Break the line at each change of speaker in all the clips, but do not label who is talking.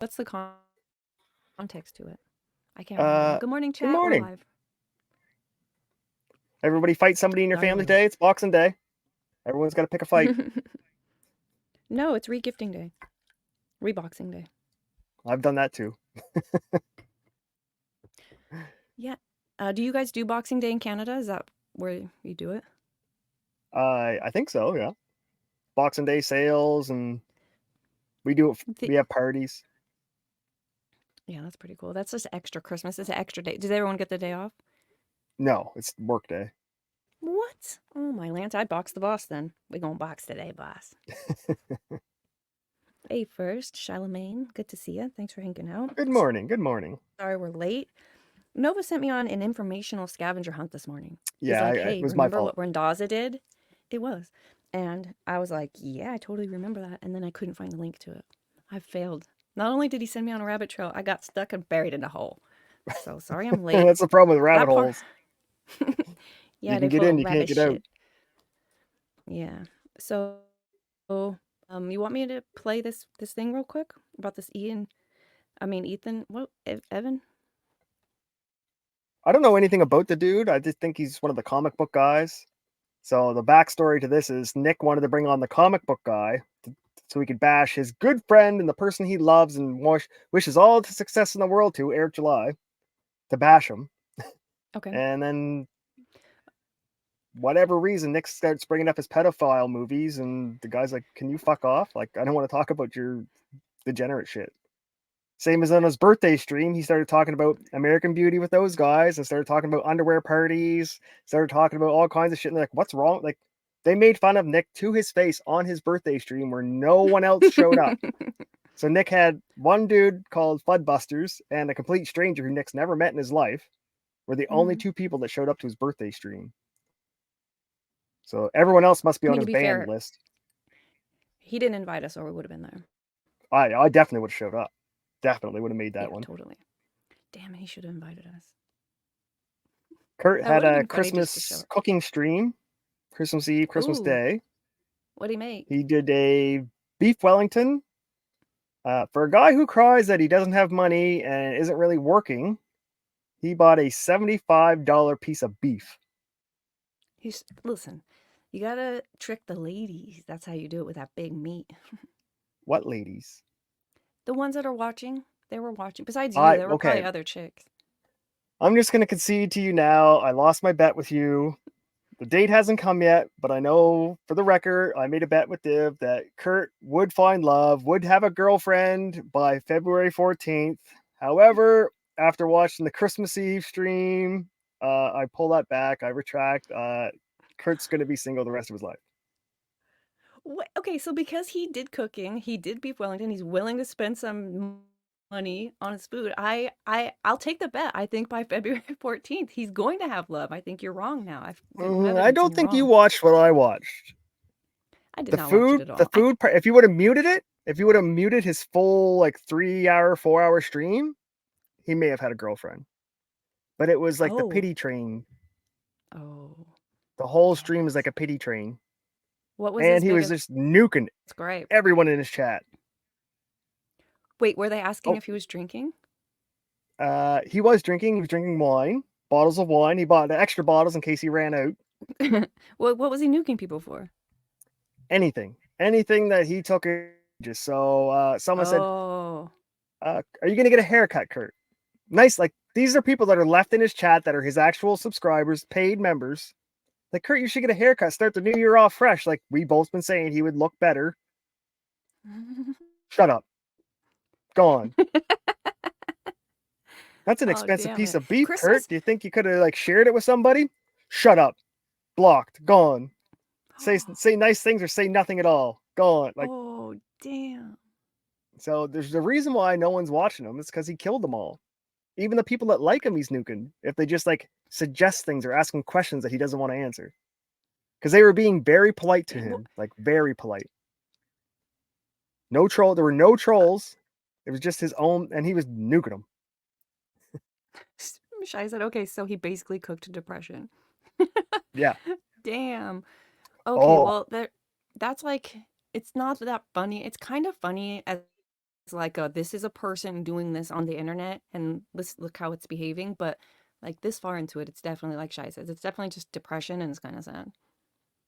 What's the context to it? I can't remember. Good morning,
Good
chat. We're
morning.
live.
Everybody fight somebody in your family
Oh.
today. It's Boxing Day. Everyone's got to pick a fight.
No, it's regifting day. Reboxing day.
I've done that too.
Yeah. Do you guys do Boxing Day in Canada? Is that where you do it?
I think so. Yeah. Boxing Day sales, and we do it.
The,
We have parties.
yeah, that's pretty cool. That's just extra Christmas. It's an extra day. Does everyone get the day off?
No, it's work day.
What? Oh my Lance, I'd box the boss then. We gonna box today, boss. Hey, first, Charlemagne, good to see you. Thanks for hanging out.
Good morning. Good morning.
Sorry we're late. Nova sent me on an informational scavenger hunt this morning. He's
Yeah,
like,
it
hey,
was my
remember
fault.
what Rendaza did? It was. And I was like, yeah, I totally remember that. And then I couldn't find the link to it. I failed. Not only did he send me on a rabbit trail, I got stuck and buried in a hole. So sorry I'm late.
That's the problem with rabbit
That part.
holes.
Yeah,
You can
they're
get
full
in,
of
you can't
rabbit
get out.
shit. Yeah. So, you want me to play this thing real quick about this Ethan? What? Evan?
I don't know anything about the dude. I just think he's one of the comic book guys. So the backstory to this is Nick wanted to bring on the comic book guy so he could bash his good friend and the person he loves and wishes all the success in the world to, Eric July, to bash him.
Okay.
And then, whatever reason, Nick starts bringing up his pedophile movies, and the guy's like, "Can you fuck off? Like, I don't want to talk about your degenerate shit." Same as on his birthday stream, he started talking about American Beauty with those guys and started talking about underwear parties, started talking about all kinds of shit. And they're like, what's wrong? Like, they made fun of Nick to his face on his birthday stream where no one else showed up. So Nick had one dude called Fudbusters and a complete stranger who Nick's never met in his life were the only
Mhm.
two people that showed up to his birthday stream. So everyone else must be
I
on
mean, to
his
be
banned
fair,
list.
he didn't invite us or we would have been there.
I definitely would have showed up. Definitely would have made that
Yeah,
one.
totally. Damn it, he should have invited us.
Kurt
That
had
would have
a
been funny just to show
Christmas
it.
cooking stream, Christmas Eve, Christmas
Ooh,
Day.
what'd he make?
He did a beef Wellington. For a guy who cries that he doesn't have money and isn't really working, he bought a $75 piece of beef.
Listen, you gotta trick the ladies. That's how you do it with that big meat.
What ladies?
The ones that are watching, they were watching. Besides you, there were
Okay.
probably other chicks.
I'm just gonna concede to you now. I lost my bet with you. The date hasn't come yet, but I know for the record, I made a bet with Div that Kurt would find love, would have a girlfriend by February 14th. However, after watching the Christmas Eve stream, I pull that back. I retract. Kurt's going to be single the rest of his life.
What? Okay, so because he did cooking, he did beef Wellington, he's willing to spend some money on his food. I'll take the bet. I think by February 14th, he's going to have love. I think you're wrong now. I've got new
I
evidence and
don't
you're
think you
wrong.
watched what I watched.
I did
The
not watch it
food,
at
the
all.
food part, if you would have muted it, if you would have muted his full like 3 hour, 4 hour stream, he may have had a girlfriend. But it was like the
Oh.
pity train.
Oh.
The whole stream is like
Yes.
a pity train.
What was his
And he was
biggest
just nuking
gripe?
everyone in his chat.
Wait, were they asking
Oh,
if he was drinking?
he was drinking. He was drinking wine, bottles of wine. He bought extra bottles in case he ran out.
What was he nuking people for?
Anything that he took. Just so someone said,
Oh.
"Are you gonna get a haircut, Kurt?" Nice. Like these are people that are left in his chat that are his actual subscribers, paid members. Like Kurt, you should get a haircut. Start the new year off fresh. Like we both been saying, he would look better. Shut up. Gone. That's an
Oh,
expensive
damn
piece
it.
of beef, Kurt.
Christmas?
Do you think you could have like shared it with somebody? Shut up. Blocked. Gone. Say nice things or say nothing at all. Gone. Like
Oh, damn.
so. There's a reason why no one's watching him. It's because he killed them all. Even the people that like him, he's nuking. If they just like suggest things or ask him questions that he doesn't want to answer, because they were being very polite to
Damn. Well,
him, like very polite. No troll. There were no trolls. It was just his own, and he was nuking them.
Shai said, okay, so he basically cooked depression.
Yeah.
Damn. Okay,
Oh,
well, that's like, it's not that funny. It's kind of funny as like this is a person doing this on the internet and look how it's behaving. But like this far into it, it's definitely like Shai says, it's definitely just depression and it's kind of sad.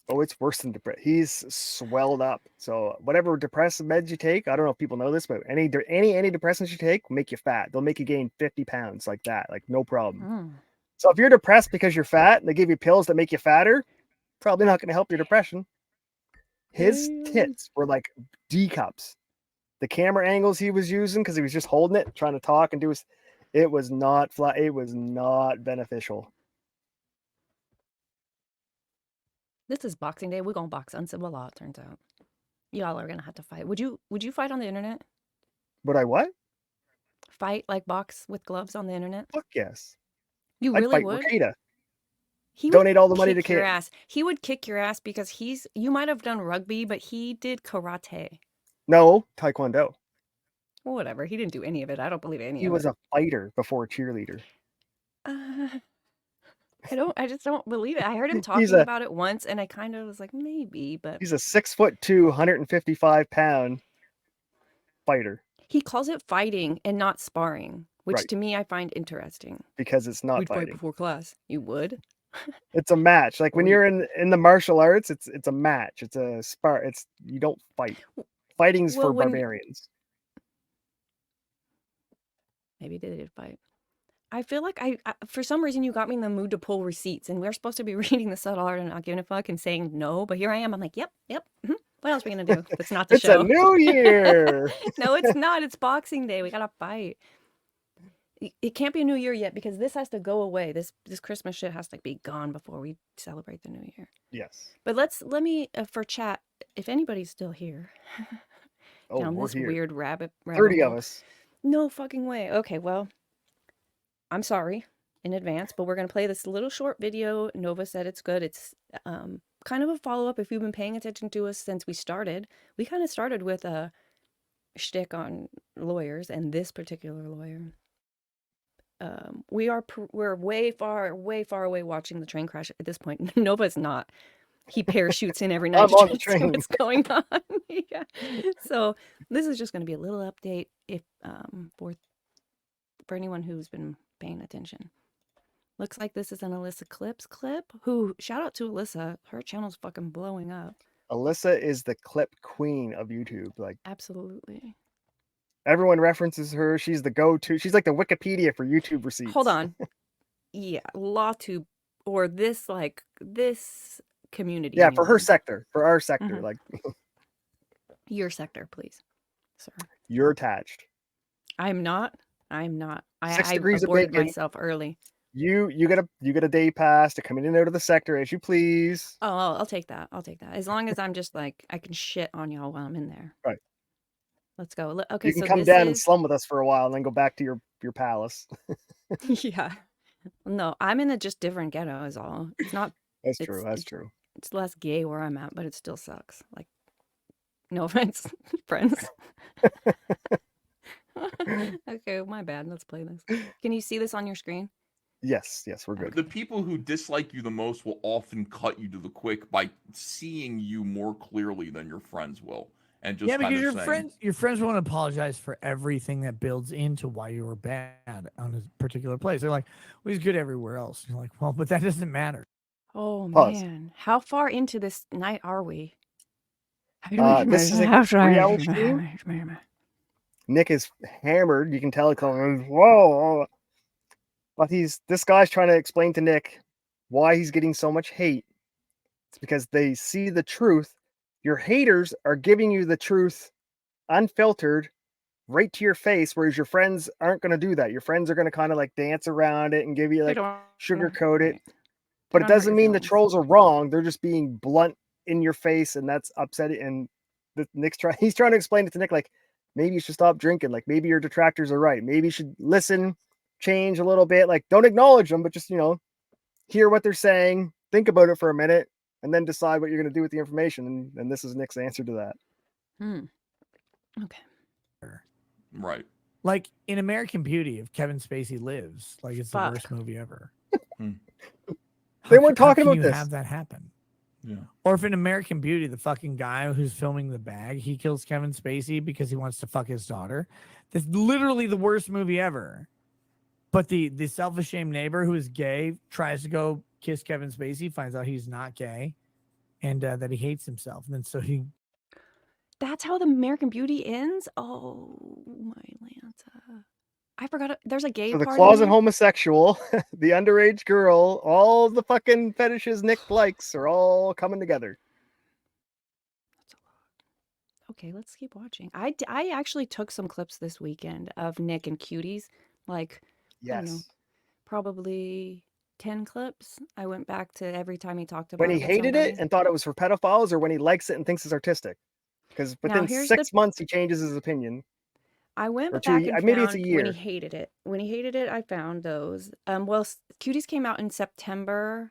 Oh, it's worse than depression. He's swelled up. So whatever depressive meds you take, I don't know if people know this, but any antidepressants you take will make you fat. They'll make you gain 50 pounds like that, like no problem.
Mm.
So if you're depressed because you're fat and they give you pills that make you fatter, probably not going to help your depression. His tits were like D cups. The camera angles he was using, because he was just holding it, trying to talk and do his, it was not flat. It was not beneficial.
This is Boxing Day. We're gonna box uncivil law, it turns out. Y'all are gonna have to fight. Would you fight on the internet?
Would I what?
Fight like box with gloves on the internet?
Fuck yes.
You
I'd
really
fight
would?
Rakita.
He would
Donate all the money to
kick your
Kate.
ass. He would kick your ass because you might have done rugby, but he did karate.
No, Taekwondo.
Well, whatever. He didn't do any of it. I don't believe any
He
of
was
it.
a fighter before a cheerleader.
I just don't believe it. I heard him
He's
talking about it once and I kind of was like, maybe, but
he's a 6'2", 155-pound fighter.
he calls it fighting and not sparring, which
Right.
to me I find interesting.
Because it's not
We'd fight
fighting.
before class. You would?
It's a match. Like when you're in the martial arts, it's a match. It's a spar. You don't fight. Fighting's for barbarians.
Maybe they did fight. I feel like I for some reason you got me in the mood to pull receipts, and we're supposed to be reading the subtle art and not giving a fuck and saying no, but here I am. I'm like, yep. What else are we gonna do? That's not the
It's
show.
a new year.
No, it's not. It's Boxing Day. We gotta fight. It can't be a new year yet because this has to go away. This Christmas shit has to be gone before we celebrate the new year.
Yes.
But let me for chat, if anybody's still here.
Oh,
down
we're
this
here.
weird rabbit
30
hole.
of us.
No fucking way. Okay, well, I'm sorry in advance, but we're going to play this little short video. Nova said it's good. It's kind of a follow-up if you've been paying attention to us since we started. We kind of started with a shtick on lawyers and this particular lawyer. We're way far away watching the train crash at this point. Nova's not. He parachutes in every night
I'm on
to
the
try to see
train.
what's going on. Yeah. So this is just going to be a little update if for anyone who's been paying attention. Looks like this is an Alyssa Clips clip. Who, shout out to Alyssa. Her channel's fucking blowing up.
Alyssa is the clip queen of YouTube. Like,
absolutely.
Everyone references her. She's the go-to. She's like the Wikipedia for YouTube receipts.
Hold on. Yeah, LawTube or this community.
Yeah, anyway. For her sector, for our sector, like
your sector, please, sir.
You're attached.
I'm not.
6
I
degrees
aborted
of bacon.
myself early.
You get a day pass to come in and out of the sector as you please.
Oh, I'll take that. As long as I'm just like I can shit on y'all while I'm in there.
Right.
Let's go. Okay,
you can come down and slum with us for a while and then go back to your palace.
Yeah. No, I'm in a just different ghetto is all. It's not.
That's true. That's true.
It's less gay where I'm at, but it still sucks. Like, no offense, friends. Okay, my bad. Let's play this. Can you see this on your screen?
Yes, we're good.
The people who dislike you the most will often cut you to the quick by seeing you more clearly than your friends will. And just
because your friends won't apologize for everything that builds into why you were bad on a particular place. They're like, well, he's good everywhere else. You're like, well, but that doesn't matter.
Oh man, how far into this night are we?
This is a 3-hour stream. Nick is hammered. You can tell. Whoa! But this guy's trying to explain to Nick why he's getting so much hate. It's because they see the truth. Your haters are giving you the truth unfiltered right to your face, whereas your friends aren't going to do that. Your friends are going to kind of like dance around it and give you like sugarcoat it. But it doesn't mean the trolls are wrong. They're just being blunt in your face, and that's upsetting. And he's trying to explain it to Nick, like maybe you should stop drinking. Like maybe your detractors are right. Maybe you should listen, change a little bit. Like don't acknowledge them, but just hear what they're saying, think about it for a minute, and then decide what you're going to do with the information. And this is Nick's answer to that.
Okay.
Right.
Like in American Beauty, if Kevin Spacey lives, like it's the worst movie ever.
They weren't talking about
this.
this.
Have that happen?
Yeah.
Or if in American Beauty, the fucking guy who's filming The Bag, he kills Kevin Spacey because he wants to fuck his daughter. That's literally the worst movie ever. But the self-ashamed neighbor who is gay tries to go kiss Kevin Spacey, finds out he's not gay, and that he hates himself. And then so he
That's how the American Beauty ends? Oh my Lanta. I forgot there's a gay
So the
party in
closet
it?
homosexual, the underage girl, all the fucking fetishes Nick likes are all coming together.
That's a lot. Okay, let's keep watching. I actually took some clips this weekend of Nick and Cuties. Like, I don't know,
Yes.
probably 10 clips. I went back to every time he talked
When
about
he
it with
hated it
somebody.
and thought it was for pedophiles, or when he likes it and thinks it's artistic? Because
Now,
within
here's the
6 months he changes his opinion,
I went
or
back
2
and
maybe it's a
found when he
year.
hated it. When he hated it, I found those. Well, Cuties came out in September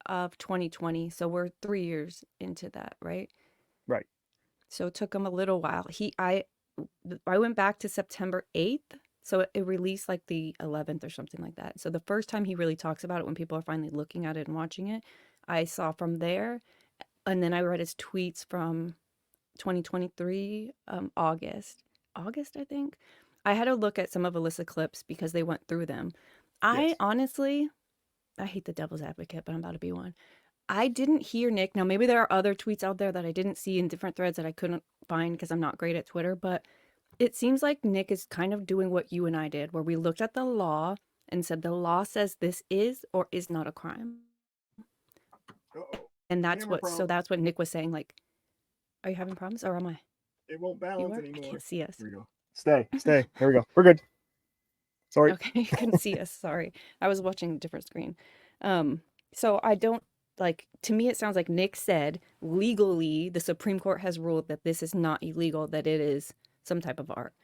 of 2020, so we're 3 years into that, right?
Right.
So it took him a little while. I went back to September 8th, so it released like the 11th or something like that. So the first time he really talks about it when people are finally looking at it and watching it, I saw from there, and then I read his tweets from 2023, August. August, I think. I had to look at some of Alyssa clips because they went through them. I
Yes.
honestly, I hate the devil's advocate, but I'm about to be one. I didn't hear Nick. Now, maybe there are other tweets out there that I didn't see in different threads that I couldn't find because I'm not great at Twitter, but it seems like Nick is kind of doing what you and I did, where we looked at the law and said the law says this is or is not a crime. And that's what Nick was saying. Like, are you having problems or am I?
It won't
You
balance
are? I
anymore.
can't see us.
Here we go. Stay. Here we go. We're good. Sorry.
Okay, you couldn't see us. Sorry. I was watching a different screen. So I don't to me it sounds like Nick said legally the Supreme Court has ruled that this is not illegal, that it is some type of art.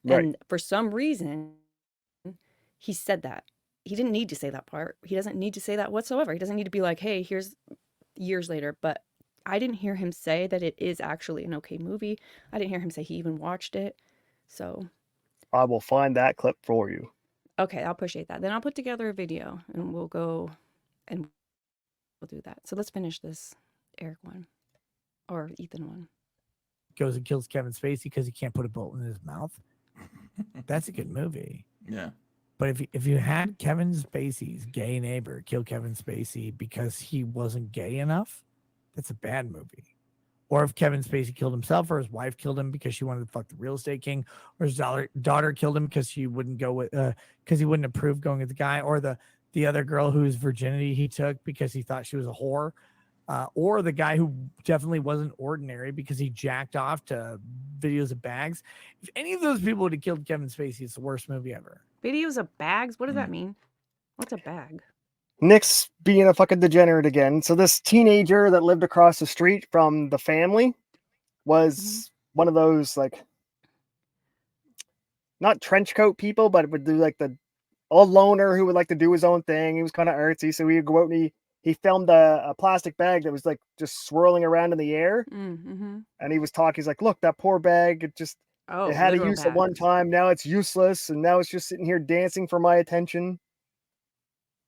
Right.
And for some reason he said that. He didn't need to say that part. He doesn't need to say that whatsoever. He doesn't need to be like, "Hey, here's years later," but I didn't hear him say that it is actually an okay movie. I didn't hear him say he even watched it. So
I will find that clip for you.
okay, I'll appreciate that. Then I'll put together a video and we'll go and we'll do that. So let's finish this Eric one or Ethan one.
goes and kills Kevin Spacey because he can't put a bullet in his mouth. That's a good movie.
Yeah.
But if you had Kevin Spacey's gay neighbor kill Kevin Spacey because he wasn't gay enough, that's a bad movie. Or if Kevin Spacey killed himself, or his wife killed him because she wanted to fuck the real estate king, or his daughter killed him because she wouldn't go with because he wouldn't approve going with the guy, or the other girl whose virginity he took because he thought she was a whore, or the guy who definitely wasn't ordinary because he jacked off to videos of bags. If any of those people would have killed Kevin Spacey, it's the worst movie ever.
Videos of bags? What does that mean? What's a bag?
Nick's being a fucking degenerate again. So this teenager that lived across the street from the family was one of those like not trench coat people, but would do like the old loner who would like to do his own thing. He was kind of artsy, so he would go out and he filmed a plastic bag that was like just swirling around in the air,
Mm-hmm.
and he was talking. He's like, "Look, that poor bag. It had a
Literal
use at one
bags.
time. Now it's useless, and now it's just sitting here dancing for my attention."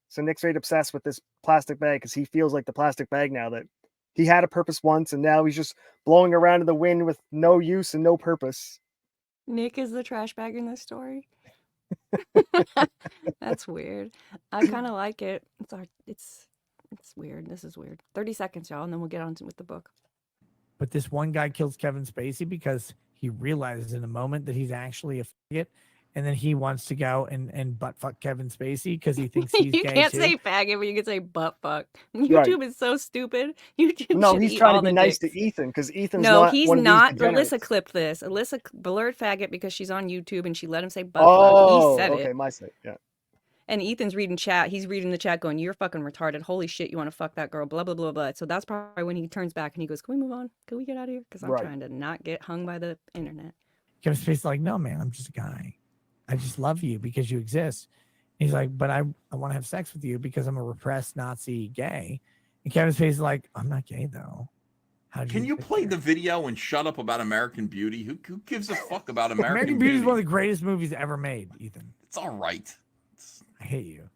So Nick's right obsessed with this plastic bag because he feels like the plastic bag now, that he had a purpose once, and now he's just blowing around in the wind with no use and no purpose.
Nick is the trash bag in this story. That's weird. I kind of like it. It's weird. This is weird. 30 seconds, y'all, and then we'll get on with the book.
But this one guy kills Kevin Spacey because he realizes in a moment that he's actually a faggot, and then he wants to go and butt fuck Kevin Spacey because he thinks he's
You
gay
can't
too.
say faggot, but you can say butt fuck. YouTube is so stupid. YouTube
No,
should
he's
eat
trying to
all
be
the
nice
dicks.
to Ethan because Ethan's
No,
not
he's
one of
not.
these degenerates.
Alyssa clipped this. Alyssa blurred faggot because she's on YouTube and she let him say butt fuck. He said
okay,
it.
my side, yeah.
And Ethan's reading chat. He's reading the chat going, "You're fucking retarded. Holy shit, you want to fuck that girl, blah, blah, blah, blah." So that's probably when he turns back and he goes, "Can we move on? Can we get out of here? Because I'm trying to not get hung by the internet."
Kevin Spacey's like, "No, man, I'm just a guy. I just love you because you exist." He's like, "But I want to have sex with you because I'm a repressed Nazi gay." And Kevin Spacey's like, "I'm not gay though."
Can you play the video and shut up about American Beauty? Who gives a fuck about American
Beauty
Beauty?
is one of the greatest movies ever made, Ethan.
It's all right.
I hate you.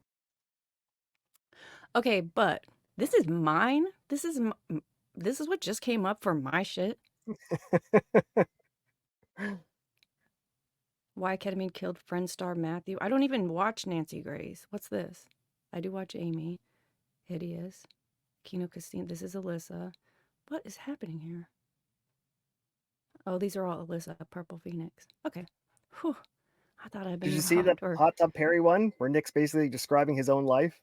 Okay, but this is mine. This is This is what just came up for my shit. Why ketamine killed Friend star Matthew. I don't even watch Nancy Grace. What's this? I do watch Amy. Hideous. Kino Christine. This is Alyssa. What is happening here? Oh, these are all Alyssa, Purple Phoenix. Okay. Whew. I thought I'd been
Did you see the
robbed. Or
Hot Tub Perry one where Nick's basically describing his own life?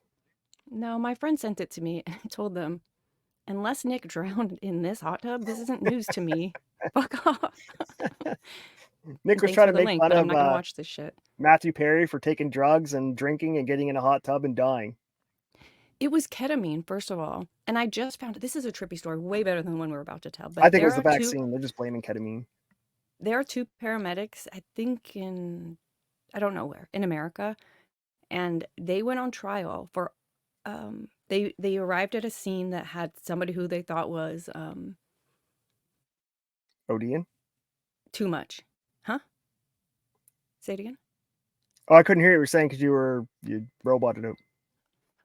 no, my friend sent it to me and I told them, unless Nick drowned in this hot tub, this isn't news to me. Fuck off.
Nick was
Thanks
trying
for
to
the
make
link,
fun
but I'm
of
not gonna watch this shit.
Matthew Perry for taking drugs and drinking and getting in a hot tub and dying.
It was ketamine, first of all. And I just found this is a trippy story, way better than the one we're about to tell.
I
But
think it
there
was the
are two
vaccine. They're just blaming ketamine.
there are two paramedics, I think I don't know where, in America, and they went on trial for they arrived at a scene that had somebody who they thought was
Odeon?
too much. Huh? Say it again?
Oh, I couldn't hear what you were saying because you roboted out.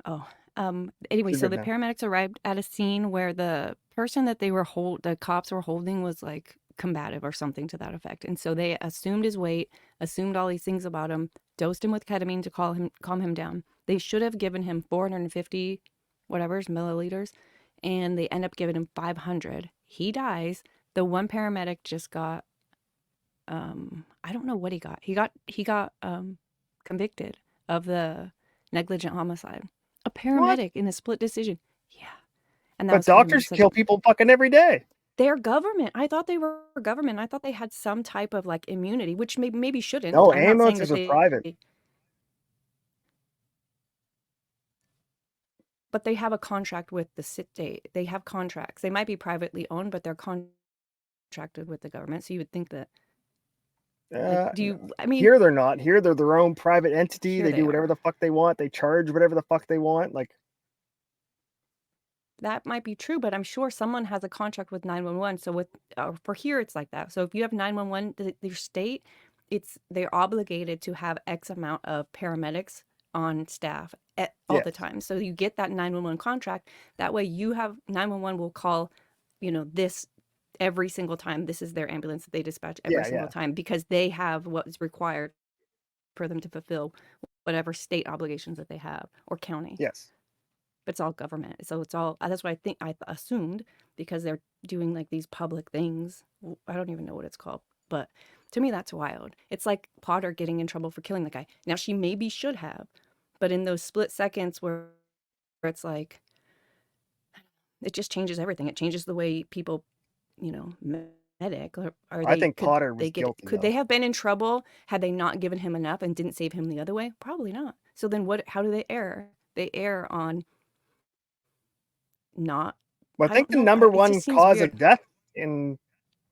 Oh. Anyway,
You're
so
good
the
now.
paramedics arrived at a scene where the person that the cops were holding was like combative or something to that effect. And so they assumed his weight, assumed all these things about him, dosed him with ketamine to calm him down. They should have given him 450 whatever's milliliters, and they end up giving him 500. He dies. The one paramedic just got I don't know what he got. He got convicted of the negligent homicide. A
What?
paramedic in a split decision. Yeah. And that
But
was ketamine.
doctors
So
kill people fucking every day.
they're government. I thought they were government. I thought they had some type of like immunity, which maybe shouldn't.
No,
I'm not saying
ambulances
that
are private.
But they have a contract with the state. They have contracts. They might be privately owned, but they're contracted with the government. So you would think that like, I mean,
Here they're not. Here they're their own private entity.
here
They
they
do whatever
are.
the fuck they want. They charge whatever the fuck they want. Like,
That might be true, but I'm sure someone has a contract with 911. So for here, it's like that. So if you have 911, your state, they're obligated to have X amount of paramedics on staff all the
yes.
time. So you get that 911 contract. That way you have 911 will call, this every single time. This is their ambulance that they dispatch every
Yeah,
single
yeah.
time because they have what is required for them to fulfill whatever state obligations that they have or county.
Yes.
But it's all government. So it's all, that's what I assumed because they're doing like these public things. I don't even know what it's called. But to me, that's wild. It's like Potter getting in trouble for killing the guy. Now, she maybe should have, but in those split seconds where it's like, it just changes everything. It changes the way people, medic, or
I think Potter was guilty,
could
though.
they have been in trouble had they not given him enough and didn't save him the other way? Probably not. So then how do they err? They err on not.
Well, I
I
think
don't
the
know.
number
It
one
just seems
cause
weird.
of death in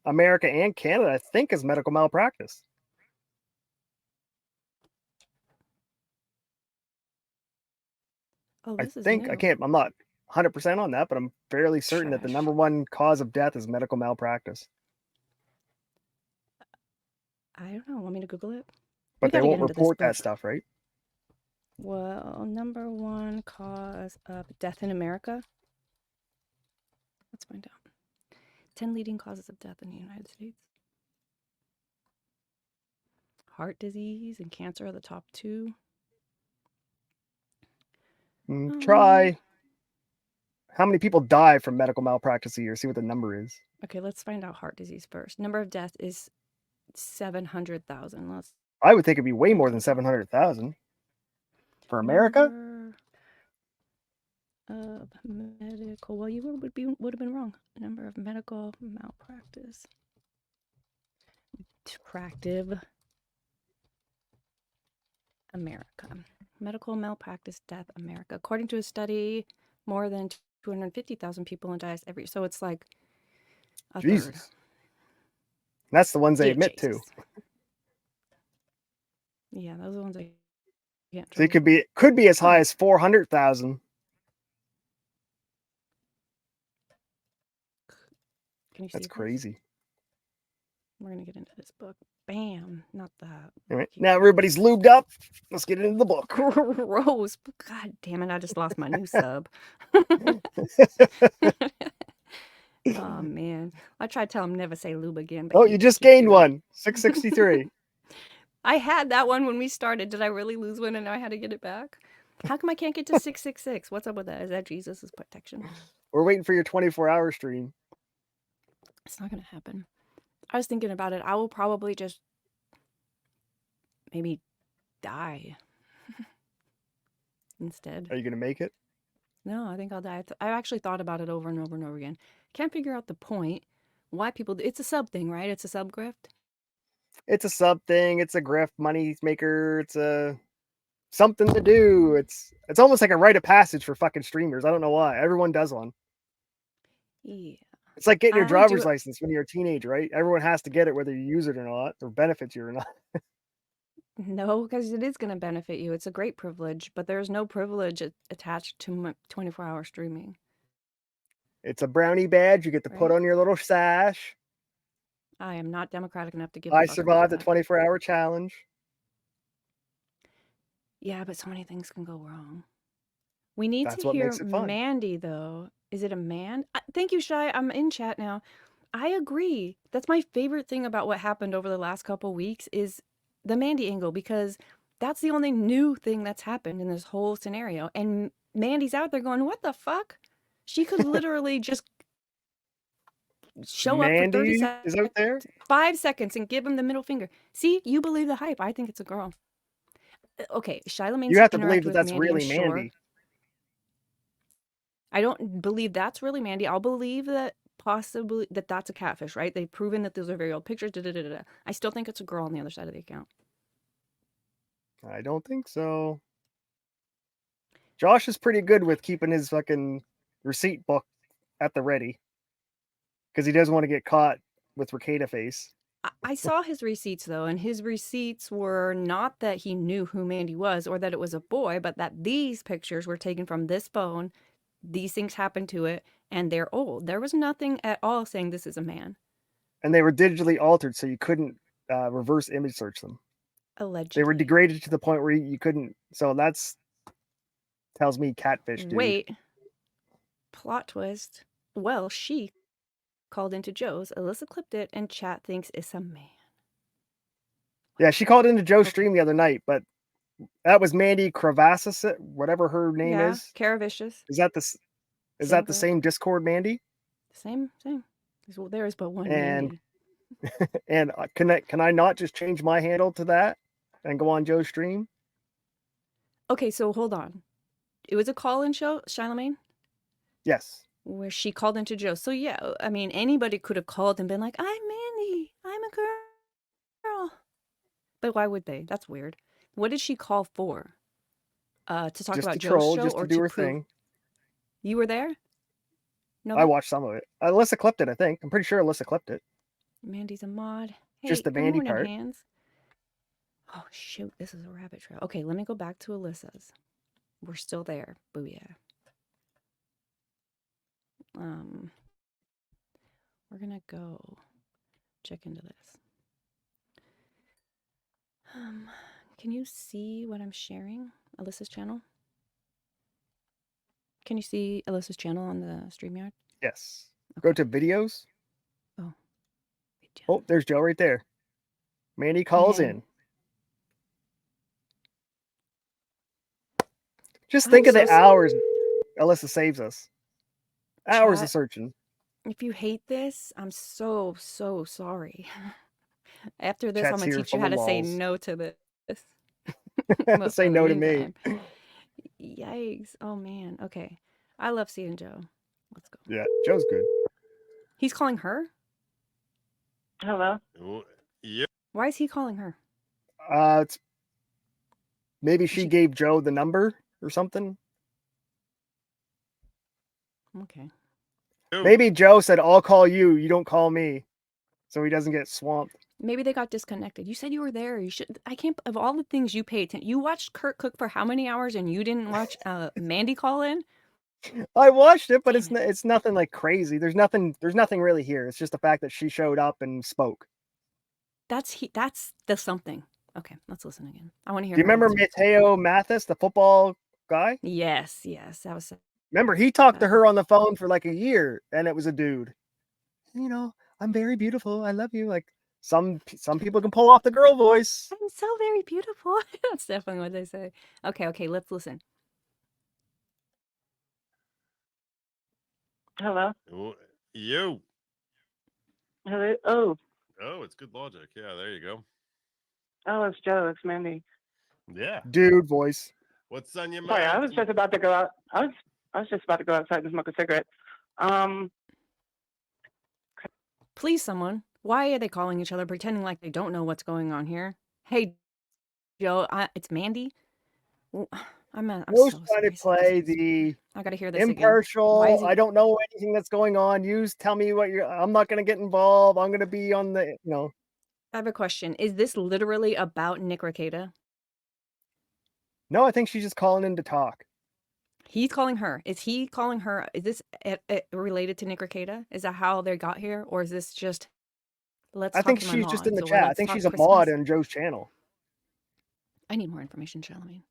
America and Canada, I think, is medical malpractice.
Oh,
I
this is
think
new.
I'm not 100% on that, but I'm fairly certain that the
Trash.
number one cause of death is medical malpractice.
I don't know. Want me to Google it?
But
We
they
got to get
won't
into this
report that
book.
stuff, right?
Well, number one cause of death in America. Let's find out. 10 leading causes of death in the United States. Heart disease and cancer are the top two.
Try. How many people die from medical malpractice a year? See what the number is.
Okay, let's find out heart disease first. Number of death is 700,000.
I would think it'd be way more than 700,000 for America.
Number of medical. Well, you would have been wrong. Number of medical malpractice. Practive America. Medical malpractice death America. According to a study, more than 250,000 people die every. So it's like a
Jesus.
third.
That's the ones they
Yeah,
admit
Jesus.
to.
Yeah, those are the ones I can't.
So it could be as high as 400,000.
Can you see
That's
this?
crazy.
We're gonna get into this book. Bam! Not that.
Anyway, now everybody's lubed up. Let's get into the book.
Gross. God damn it! I just lost my new sub. Oh man, I tried to tell him never say lube again, but
Oh,
he
you just
keeps
gained
doing it.
one. 663.
I had that one when we started. Did I really lose one and now I had to get it back? How come I can't get to 666? What's up with that? Is that Jesus' protection?
We're waiting for your 24-hour stream.
It's not gonna happen. I was thinking about it. I will probably just maybe die instead.
Are you gonna make it?
No, I think I'll die. I actually thought about it over and over and over again. Can't figure out the point. Why people? It's a sub thing, right? It's a sub grift.
It's a sub thing. It's a grift money maker. It's a something to do. It's almost like a rite of passage for fucking streamers. I don't know why. Everyone does one.
Yeah.
It's like getting your
I do
driver's
it.
license when you're a teenager, right? Everyone has to get it whether you use it or not, or benefits you or not.
No, because it is going to benefit you. It's a great privilege, but there's no privilege attached to 24-hour streaming,
It's a brownie badge you get to put
right?
on your little sash.
I am not democratic enough to give a
I
fuck about
survived the
that.
24-hour challenge.
Yeah, but so many things can go wrong. We need
That's
to
what
hear
makes it fun.
Mandy, though. Is it a man? Thank you, Shy. I'm in chat now. I agree. That's my favorite thing about what happened over the last couple weeks is the Mandy angle, because that's the only new thing that's happened in this whole scenario. And Mandy's out there going, what the fuck? She could literally just show up for 30
Mandy is out
seconds,
there.
5 seconds, and give him the middle finger. See, you believe the hype. I think it's a girl. Okay,
You
Charlamagne's
have to believe
interacted
that
with
that's
Mandy, I'm
really
sure.
Mandy.
I don't believe that's really Mandy. I'll believe that possibly that's a catfish, right? They've proven that those are very old pictures. I still think it's a girl on the other side of the account.
I don't think so. Josh is pretty good with keeping his fucking receipt book at the ready because he doesn't want to get caught with Ricada face.
I saw his receipts though, and his receipts were not that he knew who Mandy was or that it was a boy, but that these pictures were taken from this phone. These things happened to it, and they're old. There was nothing at all saying this is a man.
And they were digitally altered, so you couldn't reverse image search them.
Allegedly.
They were degraded to the point where you couldn't. So that's tells me catfish, dude.
Wait. Plot twist. Well, she called into Joe's. Alyssa clipped it, and chat thinks it's a man.
Yeah, she called into Joe's
Okay.
stream the other night, but that was Mandy Cravassis, whatever her name is.
Caravicious.
Is that
Same
the
girl.
same Discord Mandy?
Same. There is but one
And
Mandy.
and can I not just change my handle to that and go on Joe's stream?
Okay, so hold on. It was a call-in show, Charlamagne,
Yes.
where she called into Joe. So yeah, I mean, anybody could have called and been like, "I'm Mandy. I'm a girl." But why would they? That's weird. What did she call for? To talk
Just
about
to
Joe's
troll,
show
just
or
to do
to
her
prove
thing.
you were there? No,
I watched some of it. Alyssa clipped it, I think. I'm pretty sure Alyssa clipped it.
Mandy's a mod. Hey,
Just the
good
Mandy
morning,
part.
Hands. Oh shoot, this is a rabbit trail. Okay, let me go back to Alyssa's. We're still there. Booyah. We're gonna go check into this. Can you see what I'm sharing? Alyssa's channel? Can you see Alyssa's channel on the StreamYard?
Yes.
Okay.
Go to videos.
Oh.
Oh, there's Joe right there. Mandy calls in. Just think of the hours Alyssa saves us. Hours
Chat,
of searching.
if you hate this, I'm so sorry. After this,
Chat's
I'm gonna
here
teach you
full
how
of
to say
lols.
no to this. But
Say
for the
no to me.
meantime, yikes. Oh man. Okay. I love seeing Joe. Let's go.
Yeah, Joe's good.
He's calling her?
Hello?
Yep.
Why is he calling her?
It's maybe she gave Joe the number or something.
Okay.
Maybe Joe said, "I'll call you. You don't call me," so he doesn't get swamped.
Maybe they got disconnected. You said you were there. You should. I can't. Of all the things you paid attention, you watched Kurt cook for how many hours, and you didn't watch Mandy call in?
I watched it, but it's nothing like crazy. There's nothing really here. It's just the fact that she showed up and spoke.
That's the something. Okay, let's listen again. I want to hear.
Do you remember
answer.
Mateo Mathis, the football guy?
Yes, that was.
Remember, he talked to her on the phone for like a year, and it was a dude. I'm very beautiful. I love you. Like some people can pull off the girl voice.
I'm so very beautiful. That's definitely what they say. Okay, let's listen.
Hello?
You.
Hello? Oh,
Oh, it's good logic. Yeah, there you go.
it's Joe. It's Mandy.
Yeah.
Dude voice.
What's on your
Sorry, I
mind?
was just about to go out. I was just about to go outside and smoke a cigarette.
Please, someone. Why are they calling each other, pretending like they don't know what's going on here? Hey, Joe, it's Mandy. Well, I'm
Joe's
so
trying to
sorry.
play the
I gotta hear this again. Why
impartial.
is he?
I don't know anything that's going on. You tell me what you're. I'm not going to get involved. I'm going to be on the.
I have a question. Is this literally about Nick Rekieta?
No, I think she's just calling in to talk.
He's calling her. Is he calling her? Is this related to Nick Rekieta? Is that how they got here, or is this just let's
I
talk
think
to my
she's just in
mods,
the
or
chat. I
let's
think
talk
she's a
Christmas?
mod on Joe's channel.
I need more information, Charlemagne.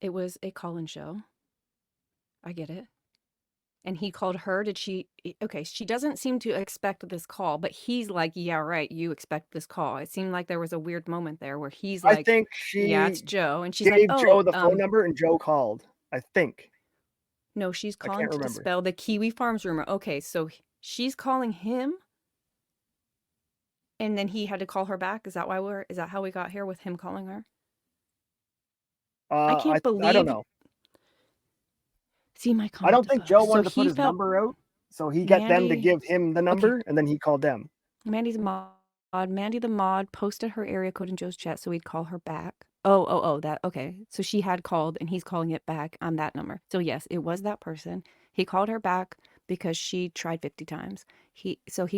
It was a call-in show. I get it. And he called her. Did she? Okay, she doesn't seem to expect this call, but he's like, yeah, right, you expect this call. It seemed like there was a weird moment there where he's
I
like,
think
yeah, it's
she
Joe. And she's like,
gave Joe
oh,
the phone number and Joe called. I think.
no, she's
I
calling
can't
to
remember.
dispel the Kiwi Farms rumor. Okay, so she's calling him, and then he had to call her back. Is that how we got here with him calling her? I can't
I don't
believe.
know.
See my
I
comment
don't think
above.
Joe
So
wanted to put
he
his
felt
number out, so he got them to
Mandy.
give him the
Okay,
number, and then he called them.
Mandy's mod. Mandy the mod posted her area code in Joe's chat, so we'd call her back. Oh, that okay. So she had called, and he's calling it back on that number. So yes, it was that person. He called her back because she tried 50 times. He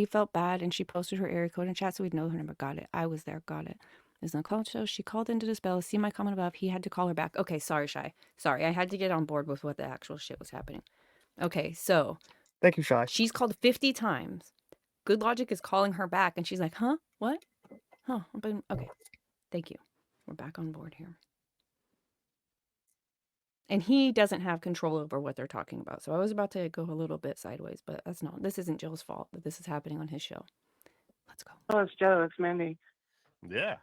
felt bad, and she posted her area code in chat, so we'd know her number. Got it. I was there. Got it. There's no call show. She called in to dispel. See my comment above. He had to call her back. Okay, sorry, Shy. Sorry, I had to get on board with what the actual shit was happening. Okay, so
Thank you, Shy.
she's called 50 times. Good Logic is calling her back, and she's like, huh? What? Huh? Okay. Thank you. We're back on board here. And he doesn't have control over what they're talking about. So I was about to go a little bit sideways, but this isn't Joe's fault that this is happening on his show. Let's go.
Oh, it's Joe. It's Mandy.
Yeah.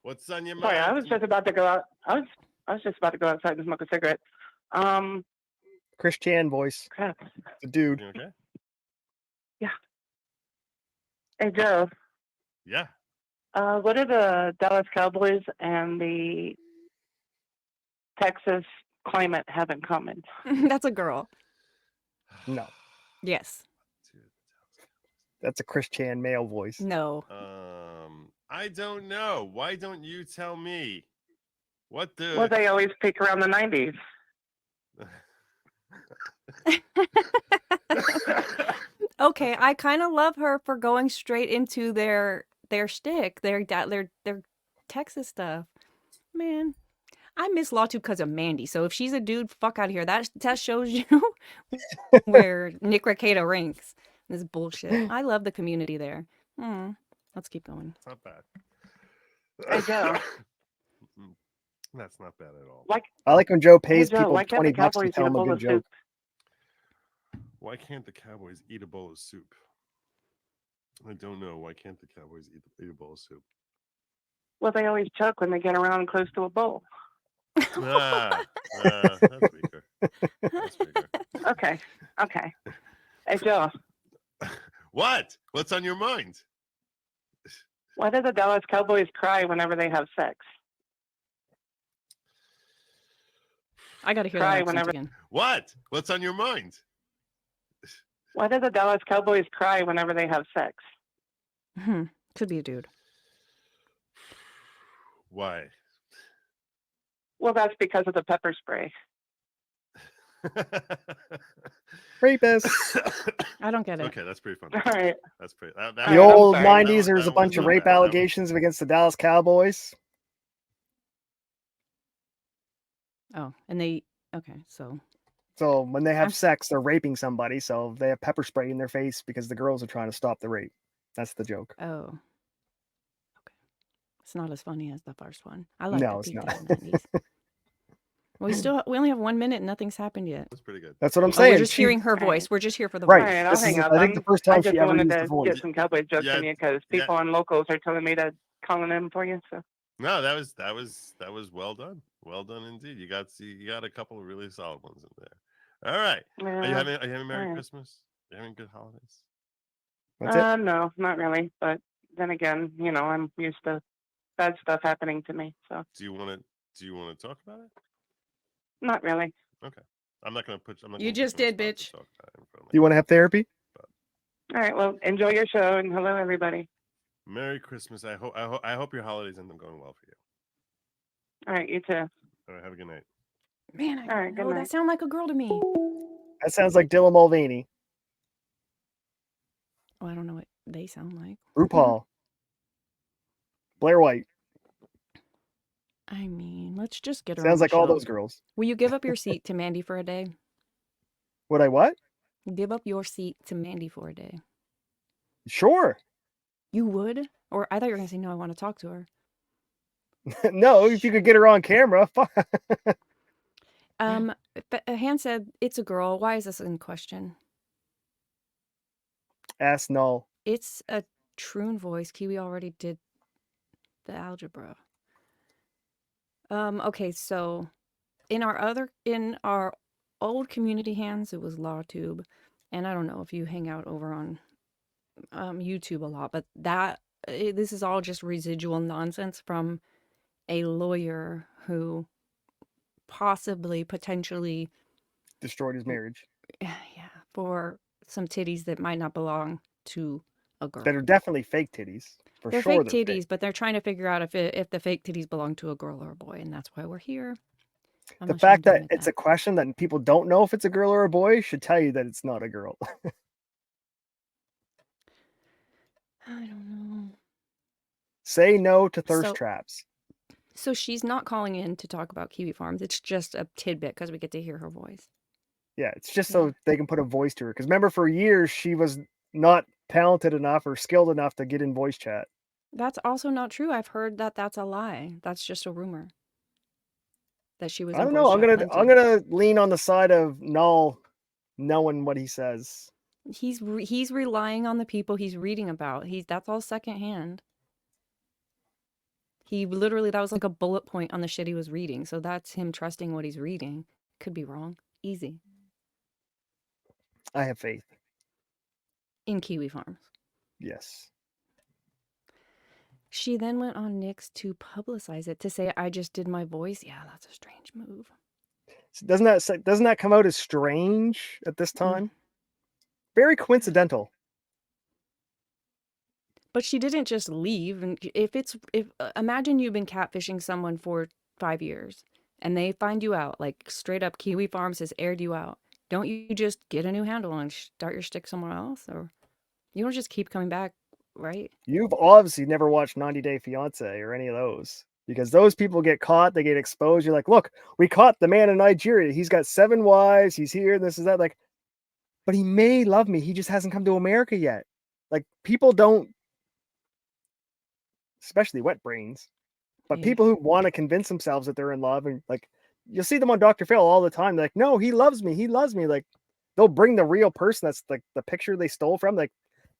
What's on your
Sorry, I
mind?
was just about to go out. I was just about to go outside and smoke a cigarette.
Chris Chan voice.
Crap.
The dude.
You okay?
Yeah. Hey, Joe.
Yeah.
What do the Dallas Cowboys and the Texas climate have in common?
That's a girl.
No,
Yes.
that's a Chris Chan male voice.
No.
I don't know. Why don't you tell me? What the?
Well, they always peak around the 90s.
Okay, I kind of love her for going straight into their shtick, their Texas stuff. Man, I miss LawTube because of Mandy. So if she's a dude, fuck out of here. That shows you where Nick Rekieta ranks. This bullshit. I love the community there. Let's keep going.
It's not bad.
Hey, Joe.
That's not bad at all.
I like when Joe pays
Joe,
people
why can't the
$20 to
Cowboys
tell
eat a
him a
bowl
good
of
joke.
soup?
Why can't the Cowboys eat a bowl of soup? I don't know. Why can't the Cowboys eat a bowl of soup?
Well, they always choke when they get around close to a bowl.
That's weaker. That's weaker.
Okay. Hey, Joe.
What? What's on your mind?
Why do the Dallas Cowboys cry whenever they have sex?
I gotta hear
Cry
that accent
whenever-
again.
What? What's on your mind?
Why do the Dallas Cowboys cry whenever they have sex?
Could be a dude.
Why?
Well, that's because of the pepper spray.
Rapist.
I don't get it.
Okay, that's pretty funny.
All right.
That's pretty.
The
I'm
old
sorry.
90s, there was a bunch of rape allegations against the Dallas Cowboys.
Oh, and they okay. So
So when they have
I'm-
sex, they're raping somebody. So they have pepper spray in their face because the girls are trying to stop the rape. That's the joke.
oh, okay. It's not as funny as the first one. I like
No,
the
it's
peak
not.
in the 90s. We only have 1 minute and nothing's happened yet.
That's pretty good.
That's what I'm
Oh,
saying.
we're just
She-
hearing her
Alright.
voice. We're just here for the
Right.
All
voice.
right, I'll
This
hang
is,
up.
I think, the first time
I
she
just
ever
wanted
used the
to
voice.
get some cowboy jokes
Yeah,
from you because people on locals are telling me to calling in for you. So
No, that was well done. Well done indeed. You got a couple of really solid ones in there. All right. Are you
yeah.
having a Merry
alright.
Christmas? Are you having good holidays?
That's it.
No, not really. But then again, I'm used to bad stuff happening to me. So
Do you want to talk about it?
not really.
Okay. I'm not gonna put. I'm not
You
gonna put
just
you on the
did,
spot to
bitch.
talk about it in front of
Do you want to have therapy?
All right. Well, enjoy your show and hello everybody.
Merry Christmas. I hope your holidays end up going well for you.
All right, you too.
All right. Have a good night.
Man,
All right, good
that
night.
sound like a girl to me.
That sounds like Dylan Mulvaney,
Oh, I don't know what they sound like.
RuPaul, Blair White.
I mean, let's just get her
Sounds
on the
like all
show.
those girls.
Will you give up your seat to Mandy for a day?
Would I what?
Give up your seat to Mandy for a day.
Sure.
You would? Or I thought you were going to say, no, I want to talk to her.
No, if you could get her on camera.
Han said, it's a girl. Why is this in question?
Ask Null.
It's a Troon voice. Kiwi already did the algebra. Okay, so in our old community hands, it was LawTube. And I don't know if you hang out over on YouTube a lot, but this is all just residual nonsense from a lawyer who potentially
Destroyed his marriage.
yeah, for some titties that might not belong to a girl.
That are definitely fake titties. For
They're
sure
fake
they're
titties, but they're trying to figure out if the fake titties belong to a girl or a boy, and that's why we're here. I'm
The
not
fact
ashamed to
that
admit
it's a question that people don't know if it's a girl or a boy should tell you that it's not a girl.
I don't know.
Say no to thirst
So-
traps.
So she's not calling in to talk about Kiwi Farms. It's just a tidbit because we get to hear her voice.
Yeah, it's just so they can put a voice to her. Because remember, for years, she was not talented enough or skilled enough to get in voice chat.
That's also not true. I've heard that that's a lie. That's just a rumor. That she was.
I
in
don't know.
voice chat
I'm
plenty.
gonna lean on the side of Null knowing what he says.
He's relying on the people he's reading about. That's all secondhand. That was like a bullet point on the shit he was reading. So that's him trusting what he's reading. Could be wrong. Easy.
I have faith.
In Kiwi Farms.
Yes.
She then went on Nix to publicize it, to say, I just did my voice. Yeah, that's a strange move.
So doesn't that come out as strange at this time? Very coincidental.
But she didn't just leave. And imagine you've been catfishing someone for 5 years and they find you out, like straight up Kiwi Farms has aired you out. Don't you just get a new handle and start your shtick somewhere else? Or you don't just keep coming back, right?
You've obviously never watched 90 Day Fiance or any of those, because those people get caught, they get exposed. You're like, look, we caught the man in Nigeria. He's got 7 wives. He's here. This is that. Like, but he may love me. He just hasn't come to America yet. Like, people don't, especially wet brains, but
Yeah.
people who want to convince themselves that they're in love, and like, you'll see them on Dr. Phil all the time. They're like, no, he loves me. He loves me. Like, they'll bring the real person that's like the picture they stole from. Like,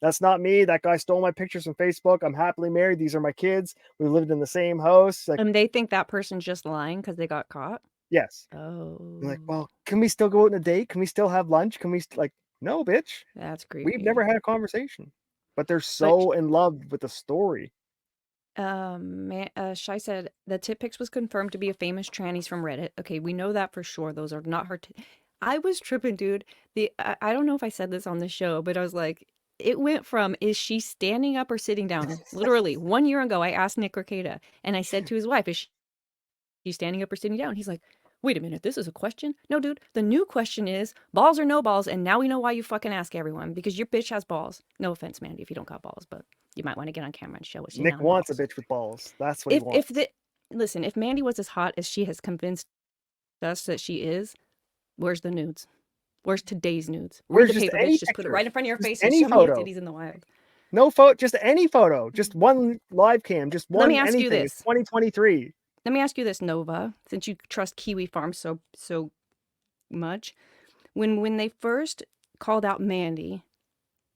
that's not me. That guy stole my pictures from Facebook. I'm happily married. These are my kids. We lived in the same house. Like,
And they think that person's just lying because they got caught.
yes.
Oh.
You're like, well, can we still go out on a date? Can we still have lunch? Can we like, no, bitch.
That's creepy.
We've never had a conversation. But they're so in love with the story.
Shai said the tit pics was confirmed to be a famous trannies from Reddit. Okay, we know that for sure. Those are not her. I was tripping, dude. I don't know if I said this on the show, but I was like, it went from is she standing up or sitting down? Literally 1 year ago, I asked Nick Ricada, and I said to his wife, is she standing up or sitting down? He's like, wait a minute, this is a question? No, dude. The new question is balls or no balls, and now we know why you fucking ask everyone, because your bitch has balls. No offense, Mandy, if you don't got balls, but you might want to get on camera and show what she's
Nick wants a bitch with balls. That's what he wants.
Listen, if Mandy was as hot as she has convinced us that she is, where's the nudes? Where's today's nudes?
Where's
Read the
just
paper,
any
bitch. Just put it
picture?
right in front of your
Just
face and
any
show me your
photo.
titties in the wild.
No photo, just any photo. Just one live cam. Just one
Let me ask you
anything.
this.
It's 2023.
Let me ask you this, Nova, since you trust Kiwi Farm so much. When they first called out Mandy,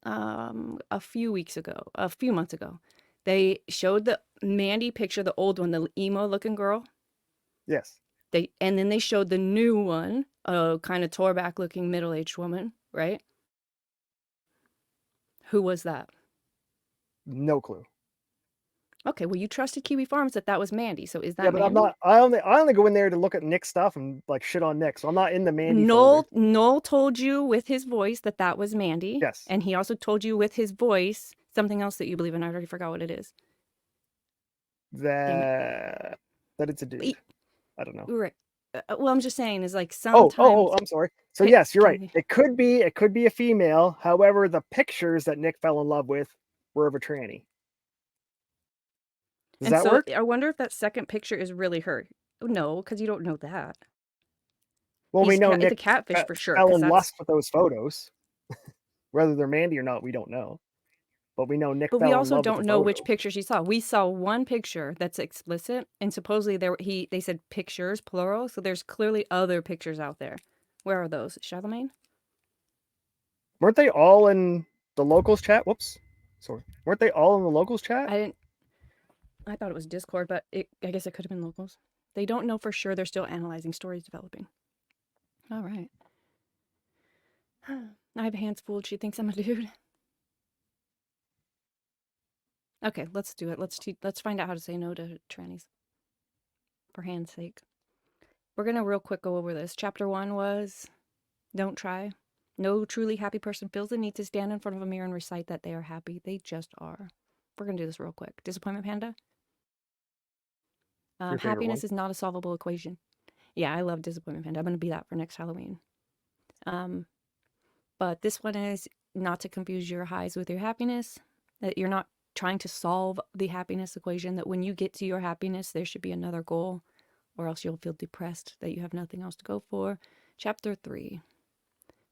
a few months ago, they showed the Mandy picture, the old one, the emo looking girl.
Yes.
And then they showed the new one, a kind of tore back looking middle-aged woman, right? Who was that?
No clue.
Okay, well, you trusted Kiwi Farms that was Mandy, so is that
Yeah, but I'm
Mandy?
not. I only go in there to look at Nick's stuff and like shit on Nick. So I'm not in the Mandy folder.
Noel told you with his voice that was Mandy.
Yes.
And he also told you with his voice something else that you believe in. I already forgot what it is.
That it's a dude. I don't know.
Right. Well, I'm just saying is like
Oh,
sometimes.
I'm sorry. So yes, you're right. It could be a female. However, the pictures that Nick fell in love with were of a tranny. Does that work?
I wonder if that second picture is really her. No, because you don't know that.
Well, we know
it's
Nick
a catfish for sure.
fell in lust with those photos. Whether they're Mandy or not, we don't know. But we know Nick.
But
fell
we
in
also
love
don't
with the
know
photo.
which picture she saw. We saw one picture that's explicit, and supposedly they said pictures plural. So there's clearly other pictures out there. Where are those? Charlemagne?
Weren't they all in the locals chat? Whoops. Sorry. Weren't they all in the locals chat?
I thought it was Discord, but I guess it could have been locals. They don't know for sure. They're still analyzing stories developing. All right. I have hands full. She thinks I'm a dude. Okay, let's do it. Let's find out how to say no to trannies. For hand's sake. We're going to real quick go over this. Chapter 1 was don't try. No truly happy person feels the need to stand in front of a mirror and recite that they are happy. They just are. We're going to do this real quick. Disappointment Panda? Happiness is not a solvable equation. Yeah, I love Disappointment Panda. I'm going to be that for next Halloween. But this one is not to confuse your highs with your happiness. That you're not trying to solve the happiness equation. That when you get to your happiness, there should be another goal. Or else you'll feel depressed that you have nothing else to go for. Chapter 3.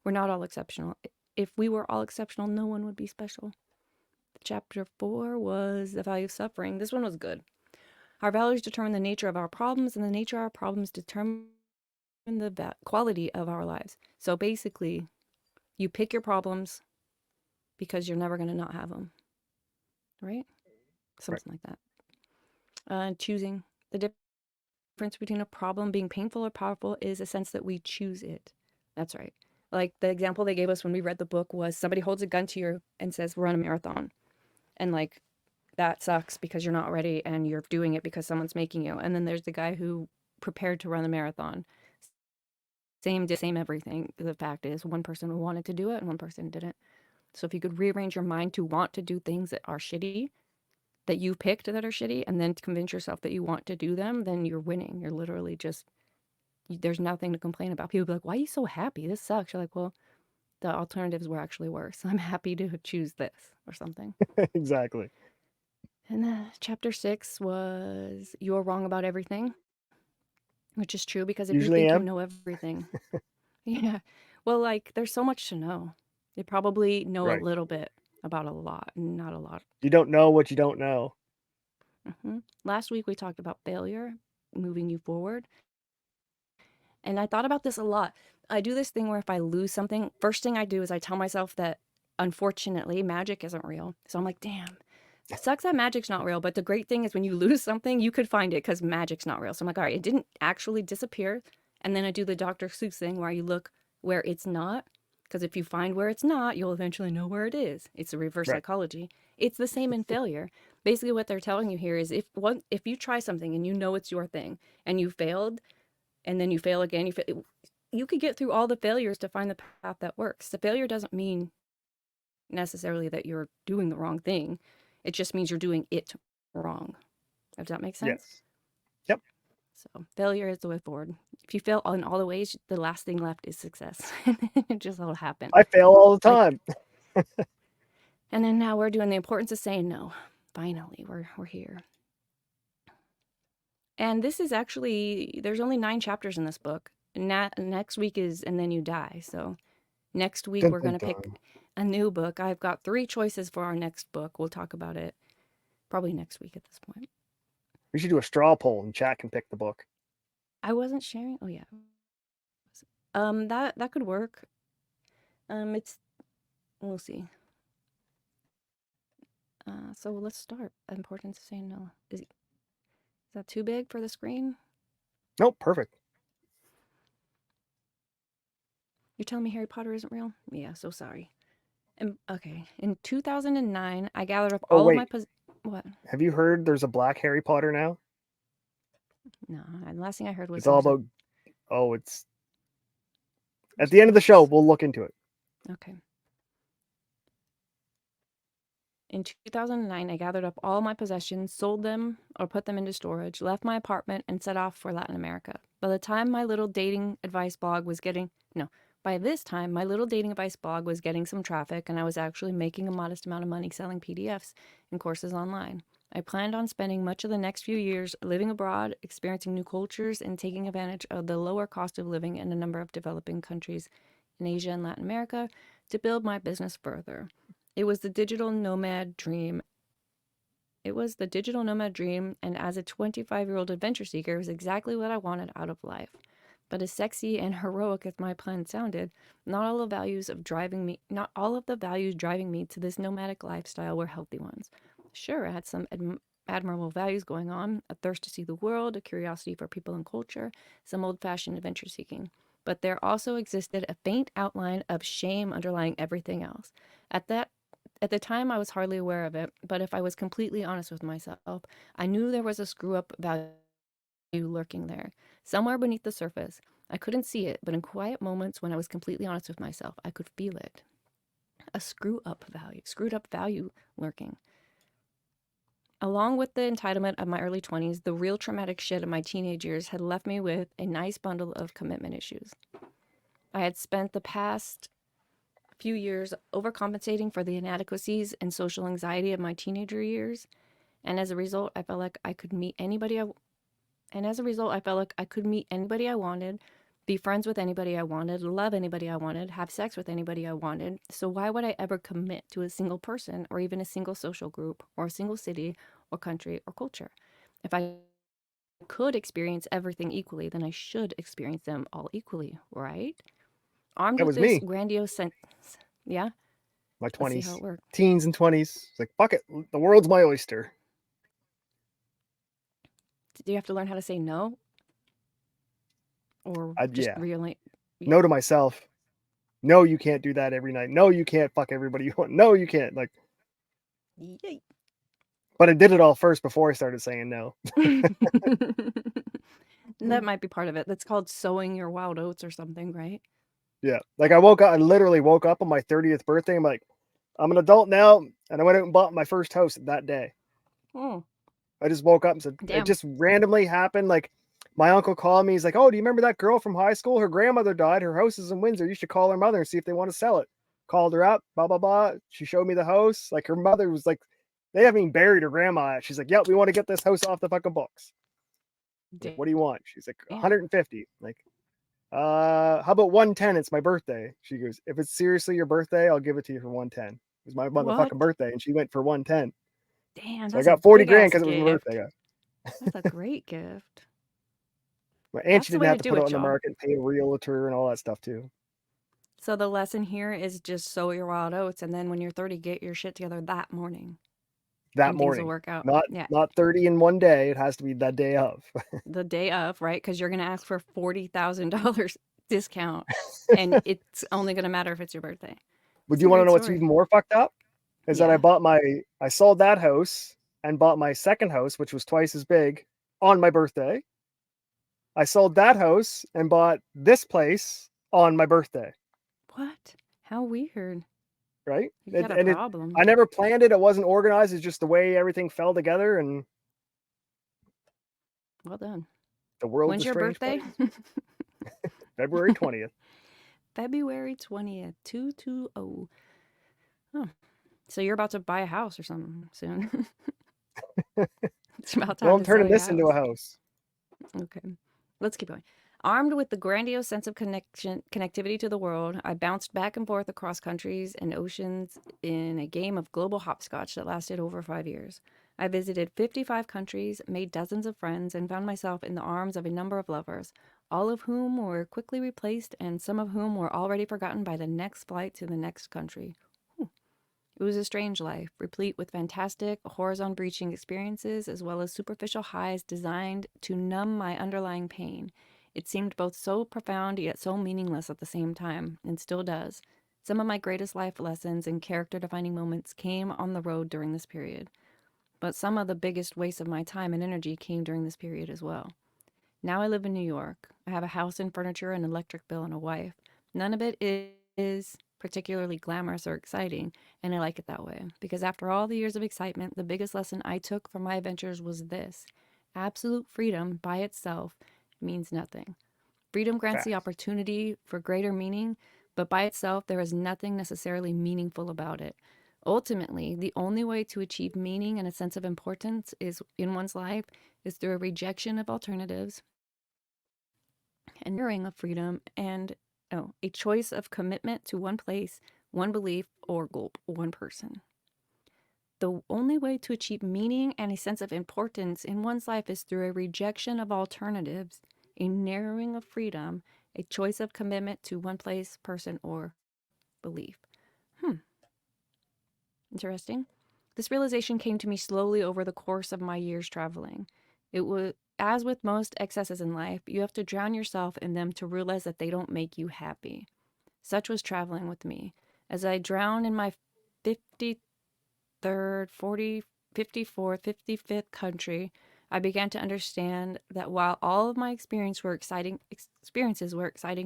We're not all exceptional. If we were all exceptional, no one would be special. Chapter 4 was the value of suffering. This one was good. Our values determine the nature of our problems, and the nature of our problems determine the quality of our lives. So basically, you pick your problems because you're never going to not have them. Right? Something like that. Choosing. The difference between a problem being painful or powerful is a sense that we choose it. That's right. Like the example they gave us when we read the book was somebody holds a gun to you and says, run a marathon. And like, that sucks because you're not ready and you're doing it because someone's making you. And then there's the guy who prepared to run the marathon. Same everything. The fact is one person wanted to do it and one person didn't. So if you could rearrange your mind to want to do things that are shitty, that you picked that are shitty, and then convince yourself that you want to do them, then you're winning. You're literally just, there's nothing to complain about. People be like, why are you so happy? This sucks. You're like, well, the alternatives were actually worse. I'm happy to choose this or something.
Exactly.
And chapter 6 was you're wrong about everything, which is true because if
Usually
you think
am.
you know everything, yeah, well, like there's so much to know. You probably know a little bit about a lot, not a lot.
You don't know what you don't know.
Last week we talked about failure, moving you forward. And I thought about this a lot. I do this thing where if I lose something, first thing I do is I tell myself that unfortunately magic isn't real. So I'm like, damn, it sucks that magic's not real. But the great thing is when you lose something, you could find it because magic's not real. So I'm like, all right, it didn't actually disappear. And then I do the Dr. Seuss thing where you look where it's not. Because if you find where it's not, you'll eventually know where it is. It's a reverse psychology. It's the same in failure. Basically what they're telling you here is if you try something and you know it's your thing and you failed, and then you fail again, you could get through all the failures to find the path that works. The failure doesn't mean necessarily that you're doing the wrong thing. It just means you're doing it wrong. Does that make sense?
Yes. Yep.
So failure is the way forward. If you fail in all the ways, the last thing left is success. It just will happen.
I fail all the time.
And then now we're doing the importance of saying no. Finally, we're here. And this is actually, there's only 9 chapters in this book. Next week is And Then You Die. So next week we're going to pick a new book. I've got 3 choices for our next book. We'll talk about it probably next week at this point.
We should do a straw poll and chat can pick the book.
I wasn't sharing. Oh yeah. That could work. We'll see. So let's start. Importance of saying no. Is that too big for the screen?
Nope, perfect.
You're telling me Harry Potter isn't real? Yeah, so sorry. Okay, in 2009, I gathered up
Oh,
all of my
wait.
what?
Have you heard there's a black Harry Potter now?
No, the last thing I heard was
It's all
there's
about. Oh, it's at the end of the show. We'll look into it.
Okay. In 2009, I gathered up all my possessions, sold them or put them into storage, left my apartment, and set off for Latin America. By this time, my little dating advice blog was getting some traffic, and I was actually making a modest amount of money selling PDFs and courses online. I planned on spending much of the next few years living abroad, experiencing new cultures, and taking advantage of the lower cost of living in a number of developing countries in Asia and Latin America to build my business further. It was the digital nomad dream. And as a 25-year-old adventure seeker, it was exactly what I wanted out of life. But as sexy and heroic as my plan sounded, not all of the values driving me to this nomadic lifestyle were healthy ones. Sure, I had some admirable values going on, a thirst to see the world, a curiosity for people and culture, some old-fashioned adventure seeking. But there also existed a faint outline of shame underlying everything else. At the time, I was hardly aware of it, but if I was completely honest with myself, I knew there was a screw-up value lurking there, somewhere beneath the surface. I couldn't see it, but in quiet moments when I was completely honest with myself, I could feel it. A screwed up value lurking. Along with the entitlement of my early 20s, the real traumatic shit of my teenage years had left me with a nice bundle of commitment issues. I had spent the past few years overcompensating for the inadequacies and social anxiety of my teenager years, and as a result, I felt like I could meet anybody I wanted, be friends with anybody I wanted, love anybody I wanted, have sex with anybody I wanted. So why would I ever commit to a single person or even a single social group or a single city or country or culture? If I could experience everything equally, then I should experience them all equally, right? Armed
That
with
was
this
me.
grandiose sense. Yeah?
My
Let's see how
20s,
it works.
teens and 20s. It's like, fuck it. The world's my oyster.
Do you have to learn how to say no? Or just
Yeah.
really?
No to myself. No, you can't do that every night. No, you can't fuck everybody you want. No, you can't. Like,
Yay.
but I did it all first before I started saying no.
That might be part of it. That's called sowing your wild oats or something, right?
Yeah. Like I literally woke up on my 30th birthday. I'm like, I'm an adult now. And I went out and bought my first house that day.
Oh,
I just woke up and said, it
damn.
just randomly happened. Like my uncle called me. He's like, oh, do you remember that girl from high school? Her grandmother died. Her house is in Windsor. You should call her mother and see if they want to sell it. Called her up, blah, blah, blah. She showed me the house. Like her mother was like, they haven't even buried her grandma yet. She's like, yep, we want to get this house off the fucking books. Like, what do you want? She's like,
Damn.
150. Like, how about 110? It's my birthday. She goes, if it's seriously your birthday, I'll give it to you for 110. It was my motherfucking birthday, and she went for 110.
Damn,
So I
that's a
got 40
big
grand
ass
because it was my
gift.
birthday.
That's a great gift.
And
That's
she
the
didn't
way
have
to
to
do
put it
it,
on the
y'all.
market and pay a realtor and all that stuff too.
So the lesson here is just sow your wild oats, and then when you're 30, get your shit together that morning.
That
and things
morning,
will work out.
not 30 in one day. It has to be that day of.
The day of, right? Because you're gonna ask for $40,000 discount, and it's only gonna matter if it's your birthday.
Would you want to know what's even more fucked up? Is that I sold that house and bought my second house, which was twice as big, on my birthday. I sold that house and bought this place on my birthday.
What? How weird.
Right?
You got a problem.
I never planned it. It wasn't organized. It's just the way everything fell together. And
well done.
The world's
When's
a
your
strange
birthday?
place. February 20th.
February 20th, 220. Oh, so you're about to buy a house or something soon. It's about time
Well, I'm
to sell
turning
your
this into a house.
Okay, let's keep going. Armed with the grandiose sense of connectivity to the world, I bounced back and forth across countries and oceans in a game of global hopscotch that lasted over 5 years. I visited 55 countries, made dozens of friends, and found myself in the arms of a number of lovers, all of whom were quickly replaced and some of whom were already forgotten by the next flight to the next country. It was a strange life, replete with fantastic, horizon-breaching experiences as well as superficial highs designed to numb my underlying pain. It seemed both so profound yet so meaningless at the same time, and still does. Some of my greatest life lessons and character-defining moments came on the road during this period, but some of the biggest wastes of my time and energy came during this period as well. Now I live in New York. I have a house and furniture, an electric bill, and a wife. None of it is particularly glamorous or exciting, and I like it that way. Because after all the years of excitement, the biggest lesson I took from my adventures was this: absolute freedom by itself means nothing. Freedom grants the
Facts.
opportunity for greater meaning, but by itself, there is nothing necessarily meaningful about it. Ultimately, the only way to achieve meaning and a sense of importance is in one's life is through a rejection of alternatives and mirroring of freedom and a choice of commitment to one place, one belief, or gulp, one person. The only way to achieve meaning and a sense of importance in one's life is through a rejection of alternatives, a narrowing of freedom, a choice of commitment to one place, person, or belief. Interesting. This realization came to me slowly over the course of my years traveling. It was, as with most excesses in life, you have to drown yourself in them to realize that they don't make you happy. Such was traveling with me. As I drowned in my 53rd, 40th, 54th, 55th country, I began to understand that while all of my experiences were exciting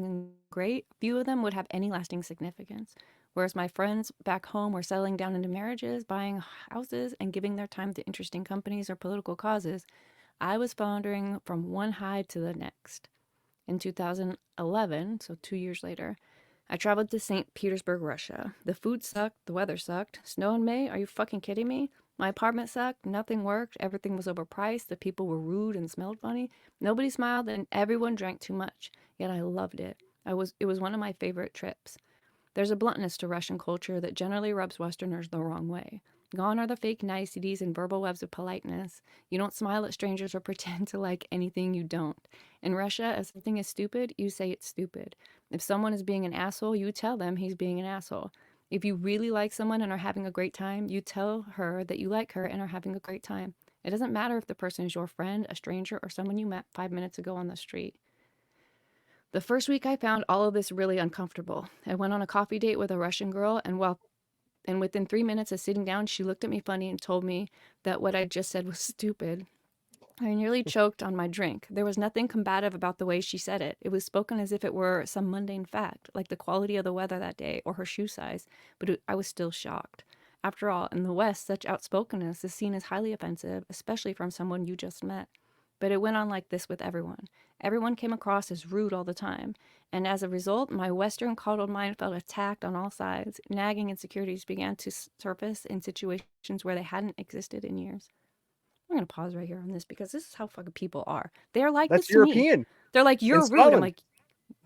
and great, few of them would have any lasting significance. Whereas my friends back home were settling down into marriages, buying houses, and giving their time to interesting companies or political causes, I was floundering from one high to the next. In 2011, so 2 years later, I traveled to St. Petersburg, Russia. The food sucked, the weather sucked. Snow in May? Are you fucking kidding me? My apartment sucked, nothing worked, everything was overpriced, the people were rude and smelled funny, nobody smiled, and everyone drank too much. Yet I loved it. It was one of my favorite trips. There's a bluntness to Russian culture that generally rubs Westerners the wrong way. Gone are the fake niceties and verbal webs of politeness. You don't smile at strangers or pretend to like anything you don't. In Russia, if something is stupid, you say it's stupid. If someone is being an asshole, you tell them he's being an asshole. If you really like someone and are having a great time, you tell her that you like her and are having a great time. It doesn't matter if the person is your friend, a stranger, or someone you met 5 minutes ago on the street. The first week I found all of this really uncomfortable. I went on a coffee date with a Russian girl, and within 3 minutes of sitting down, she looked at me funny and told me that what I just said was stupid. I nearly choked on my drink. There was nothing combative about the way she said it. It was spoken as if it were some mundane fact, like the quality of the weather that day or her shoe size, but I was still shocked. After all, in the West, such outspokenness is seen as highly offensive, especially from someone you just met. But it went on like this with everyone. Everyone came across as rude all the time, and as a result, my Western coddled mind felt attacked on all sides. Nagging insecurities began to surface in situations where they hadn't existed in years. I'm going to pause right here on this because this is how fucking people are. They're like this
That's
to me.
European
They're like,
in
you're rude. I'm
Scotland.
like,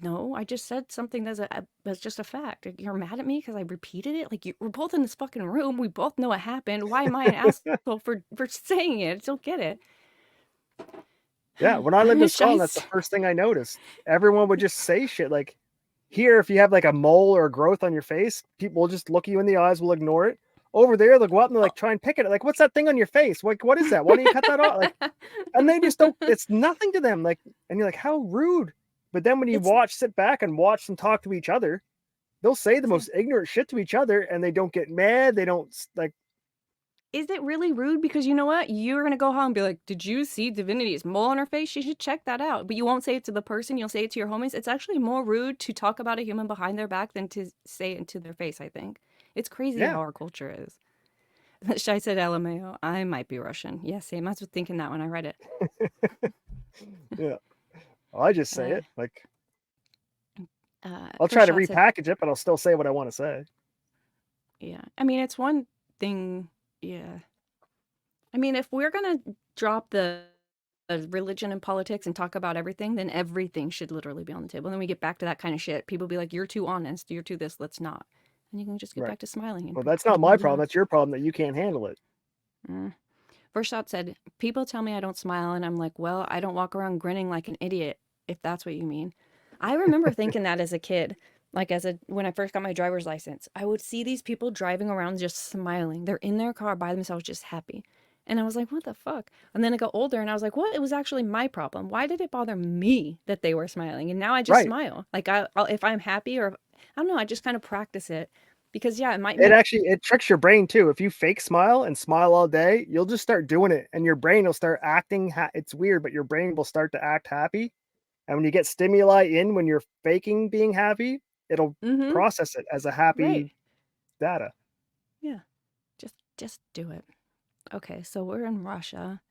no, I just said something that's just a fact. Like, you're mad at me because I repeated it? Like, we're both in this fucking room. We both know what happened. Why am I an asshole for saying it? I don't get it.
Yeah, when I lived in Scotland, that's the
Scheiß.
first thing I noticed. Everyone would just say shit like, here, if you have like a mole or a growth on your face, people will just look you in the eyes, will ignore it. Over there, they'll go out and they'll like try and pick at it. Like, what's that thing on your face? Like, what is that? Why don't you cut that off? Like, and they just don't, it's nothing to them. Like, and you're like, how rude. But then when you sit back and watch them talk to each other, they'll say the most ignorant shit to each other and they don't get mad. They don't like.
Is it really rude? Because you know what? You're going to go home and be like, did you see Divinity's mole on her face? She should check that out. But you won't say it to the person. You'll say it to your homies. It's actually more rude to talk about a human behind their back than to say it to their face, I think. It's crazy how our culture is. Shai said LMAO. I might be Russian. Yeah, same. I was thinking that when I read it.
Yeah. I just say it. Like, I'll
First
try to
Shot said,
repackage it, but I'll still say what I want to say.
yeah. I mean, it's one thing. Yeah. I mean, if we're going to drop the religion and politics and talk about everything, then everything should literally be on the table. And then we get back to that kind of shit. People be like, you're too honest. You're too this. Let's not. And you can just get back to smiling.
Well, that's not my problem. That's your problem that you can't handle it.
First shot said, people tell me I don't smile, and I'm like, well, I don't walk around grinning like an idiot, if that's what you mean. I remember thinking that as a kid, like when I first got my driver's license. I would see these people driving around just smiling. They're in their car by themselves, just happy. And I was like, what the fuck? And then I got older and I was like, what? It was actually my problem. Why did it bother me that they were smiling? And now I just
Right.
smile. Like if I'm happy or I don't know, I just kind of practice it because yeah, it might
It
make
actually it tricks your brain too. If you fake smile and smile all day, you'll just start doing it, and your brain will start acting. It's weird, but your brain will start to act happy. And when you get stimuli in when you're faking being happy, it'll
mm-hmm.
process it as a
Right.
happy data.
Yeah. Just do it. Okay, so we're in Russia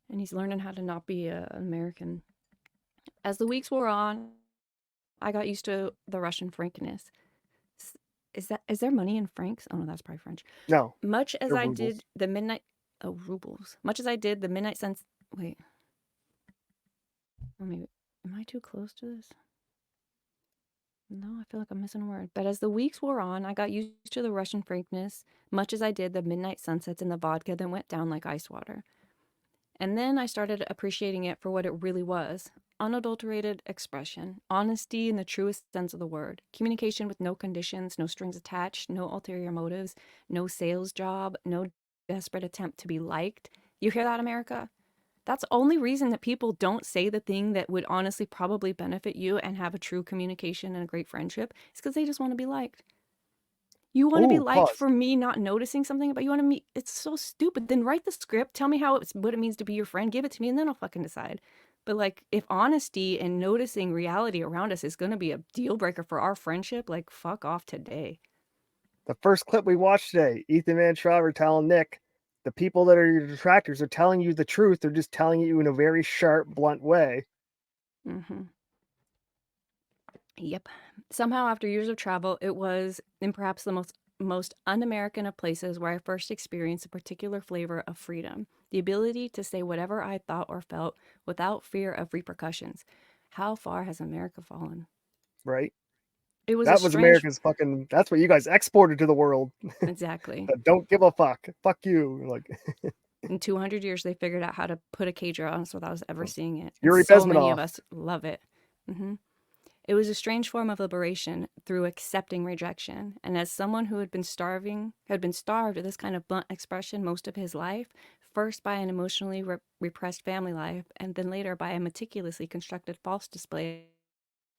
and he's learning how to not be an American. As the weeks wore on, I got used to the Russian frankness. Is there money in francs? Oh no, that's probably French.
No,
Much as
they're
I
rubles.
did the midnight rubles. Much as I did the midnight sense. Wait. Or maybe am I too close to this? No, I feel like I'm missing a word. But as the weeks wore on, I got used to the Russian frankness, much as I did the midnight sunsets and the vodka that went down like ice water. And then I started appreciating it for what it really was: unadulterated expression, honesty in the truest sense of the word, communication with no conditions, no strings attached, no ulterior motives, no sales job, no desperate attempt to be liked. You hear that, America? That's the only reason that people don't say the thing that would honestly probably benefit you and have a true communication and a great friendship is because they just want to be liked. You want to be
Oh,
liked
pause.
for me not noticing something, but you want to meet. It's so stupid. Then write the script. Tell me what it means to be your friend. Give it to me, and then I'll fucking decide. But like, if honesty and noticing reality around us is going to be a deal breaker for our friendship, like, fuck off today.
The first clip we watched today, Ethan Van Schreiber telling Nick, the people that are your detractors are telling you the truth. They're just telling you in a very sharp, blunt way.
Mm-hmm. Yep. Somehow, after years of travel, it was in perhaps the most un-American of places where I first experienced a particular flavor of freedom, the ability to say whatever I thought or felt without fear of repercussions. How far has America fallen?
Right?
It was a
That was
strange,
America's fucking. That's what you guys exported to the world.
exactly.
Don't give a fuck. Fuck you. Like
In 200 years, they figured out how to put a cage around us without us ever seeing it. And
Yuri
so many of
Bezmenov.
us love it. Hmm. It was a strange form of liberation through accepting rejection. And as someone who had been starved of this kind of blunt expression most of his life, first by an emotionally repressed family life, and then later by a meticulously constructed false display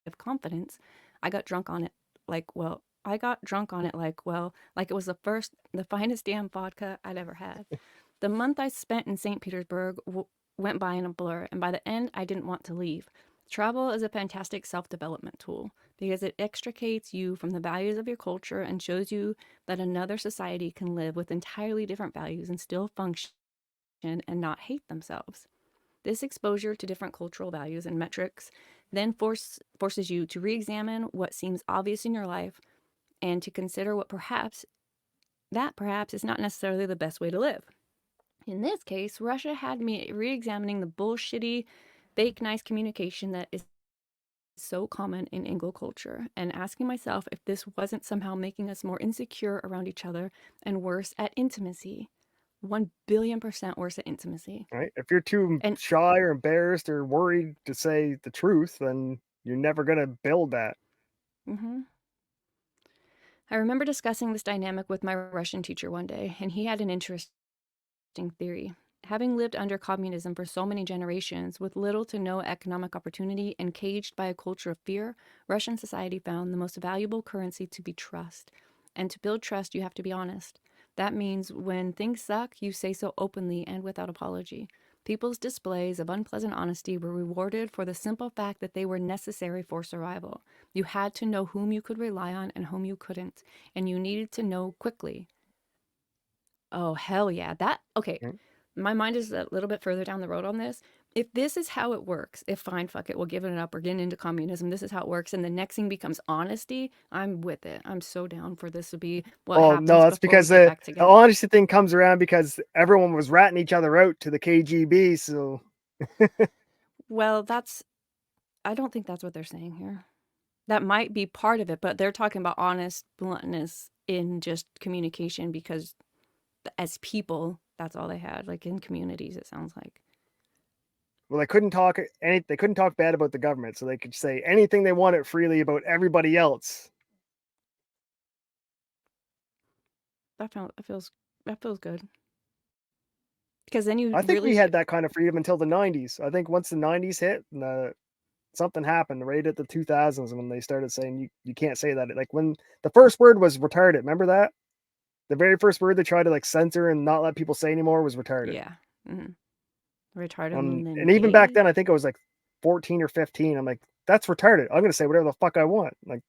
of confidence, I got drunk on it like it was the finest damn vodka I'd ever had. The month I spent in St. Petersburg went by in a blur, and by the end, I didn't want to leave. Travel is a fantastic self-development tool because it extricates you from the values of your culture and shows you that another society can live with entirely different values and still function and not hate themselves. This exposure to different cultural values and metrics then forces you to re-examine what seems obvious in your life and to consider what perhaps is not necessarily the best way to live. In this case, Russia had me re-examining the bullshitty, fake nice communication that is so common in Anglo culture and asking myself if this wasn't somehow making us more insecure around each other and worse at intimacy. 1,000,000,000% worse at intimacy.
Right? If you're too
And
shy or embarrassed or worried to say the truth, then you're never gonna build that.
mhm. I remember discussing this dynamic with my Russian teacher one day, and he had an interesting theory. Having lived under communism for so many generations, with little to no economic opportunity and caged by a culture of fear, Russian society found the most valuable currency to be trust. And to build trust, you have to be honest. That means when things suck, you say so openly and without apology. People's displays of unpleasant honesty were rewarded for the simple fact that they were necessary for survival. You had to know whom you could rely on and whom you couldn't, and you needed to know quickly. Oh, hell yeah. Okay.
Mm.
My mind is a little bit further down the road on this. If this is how it works, if fine, fuck it, we'll give it up, we're getting into communism, this is how it works, and the next thing becomes honesty, I'm with it. I'm so down for this to be what
Well, no,
happens
that's
before we
because
get back
the
together.
honesty thing comes around because everyone was ratting each other out to the KGB. So
Well, I don't think that's what they're saying here. That might be part of it, but they're talking about honest bluntness in just communication because as people, That's all they had, like in communities, it sounds like.
Well, they couldn't talk bad about the government, so they could say anything they wanted freely about everybody else.
That feels good. Because then you
I think we
really
had that kind of freedom until the 90s. I think once the 90s hit, something happened right at the 2000s when they started saying you can't say that. Like when the first word was retarded, remember that? The very first word they tried to like censor and not let people say anymore was retarded.
yeah. Mhm. Retarded
And
and
even back
gay?
then, I think I was like 14 or 15. I'm like, that's retarded. I'm gonna say whatever the fuck I want. Like,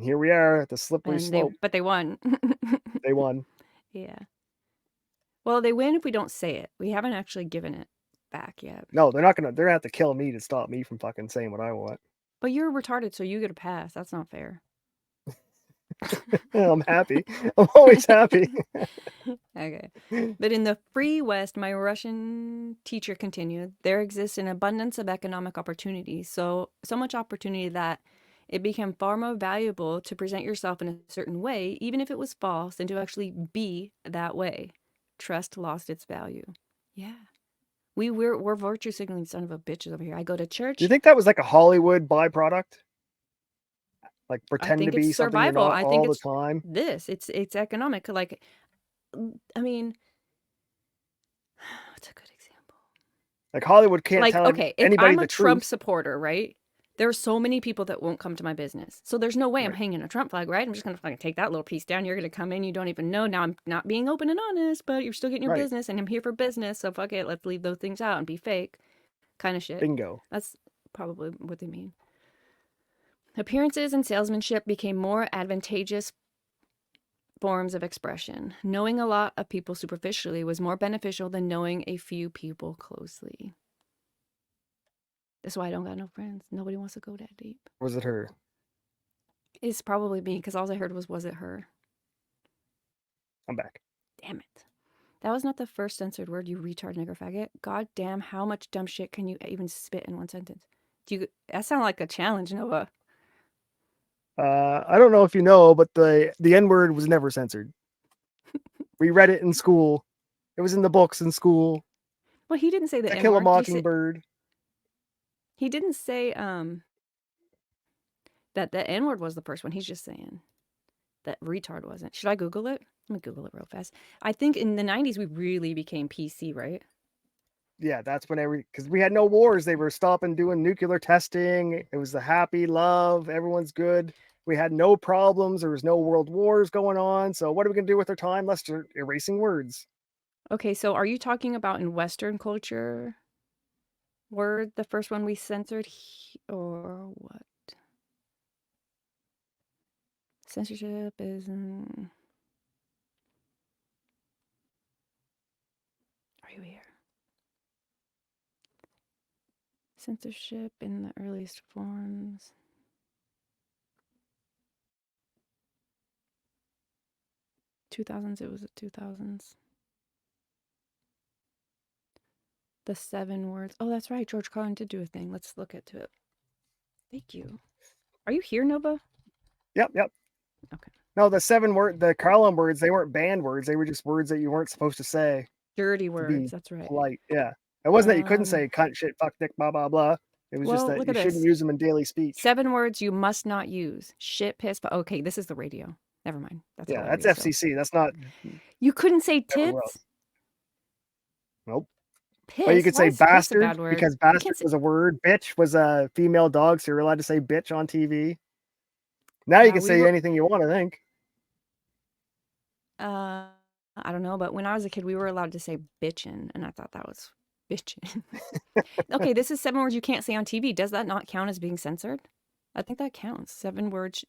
here we are at the slippery
And
slope.
they won.
They won.
Yeah. Well, they win if we don't say it. We haven't actually given it back yet.
No, they're not gonna. They're gonna have to kill me to stop me from fucking saying what I want.
But you're retarded, so you get a pass. That's not fair.
I'm happy. I'm always happy.
Okay. But in the free West, my Russian teacher continued, there exists an abundance of economic opportunity. So much opportunity that it became far more valuable to present yourself in a certain way, even if it was false, than to actually be that way. Trust lost its value. Yeah. We're virtue signaling son of a bitches over here. I go to
Do
church.
you think that was like a Hollywood byproduct? Like
I
pretend to
think
be
it's
something you're
survival.
not
I think
all the
it's
time?
this. It's economic. Like, I mean, what's a good example?
Like Hollywood can't
Like,
tell
okay, if
anybody
I'm a
the
Trump
truth.
supporter, right? There are so many people that won't come to my business. So there's no way I'm
Right.
hanging a Trump flag, right? I'm just going to fucking take that little piece down. You're going to come in. You don't even know. Now I'm not being open and honest, but you're still getting your
Right.
business and I'm here for business. So fuck it. Let's leave those things out and be fake kind of shit.
Bingo.
That's probably what they mean. Appearances and salesmanship became more advantageous forms of expression. Knowing a lot of people superficially was more beneficial than knowing a few people closely. That's why I don't got no friends. Nobody wants to go that deep.
Was it her?
It's probably me because all I heard was it her?
I'm back.
Damn it. That was not the first censored word, you retard nigger faggot. God damn, how much dumb shit can you even spit in one sentence? That sounds like a challenge, Nova.
I don't know if you know, but the N-word was never censored. We read it in school. It was in the books in school.
Well, he didn't say the
To Kill a
N-word.
Mockingbird.
He didn't say that the N-word was the first one. He's just saying that retard wasn't. Should I Google it? Let me Google it real fast. I think in the 90s we really became PC, right?
Yeah, that's when because we had no wars. They were stopping doing nuclear testing. It was the happy love. Everyone's good. We had no problems. There was no world wars going on. So what are we going to do with our time? Let's start erasing words.
Okay, so are you talking about in Western culture word, the first one we censored, or what? Censorship is... Are you here? Censorship in the earliest forms. '2000s, it was the 2000s. The 7 words. Oh, that's right. George Carlin did do a thing. Let's look into it. Thank you. Are you here, Nova?
Yep.
Okay.
No, the Carlin words, they weren't banned words. They were just words that you weren't supposed to say.
Dirty
To
words.
be
That's right.
polite. Yeah. It wasn't that you couldn't say cunt, shit, fuck, dick, blah, blah, blah. It was just
Well,
that
look
you
at
shouldn't
this.
use them in daily speech.
7 words you must not use. Shit, piss. But okay, this is the radio. Never mind. That's
Yeah, that's
hilarious.
FCC. That's not
You couldn't say
everywhere else.
tits?
Nope.
Piss?
But you could
Why
say
is piss a
bastard
bad word?
because
You can't
bastard
say...
was a word. Bitch was a female dog, so you're allowed to say bitch on TV. Now you can say anything you want, I think.
I don't know, but when I was a kid, we were allowed to say bitchin', and I thought that was bitchin'. Okay, this is 7 words you can't say on TV. Does that not count as being censored? I think that counts. 7 words.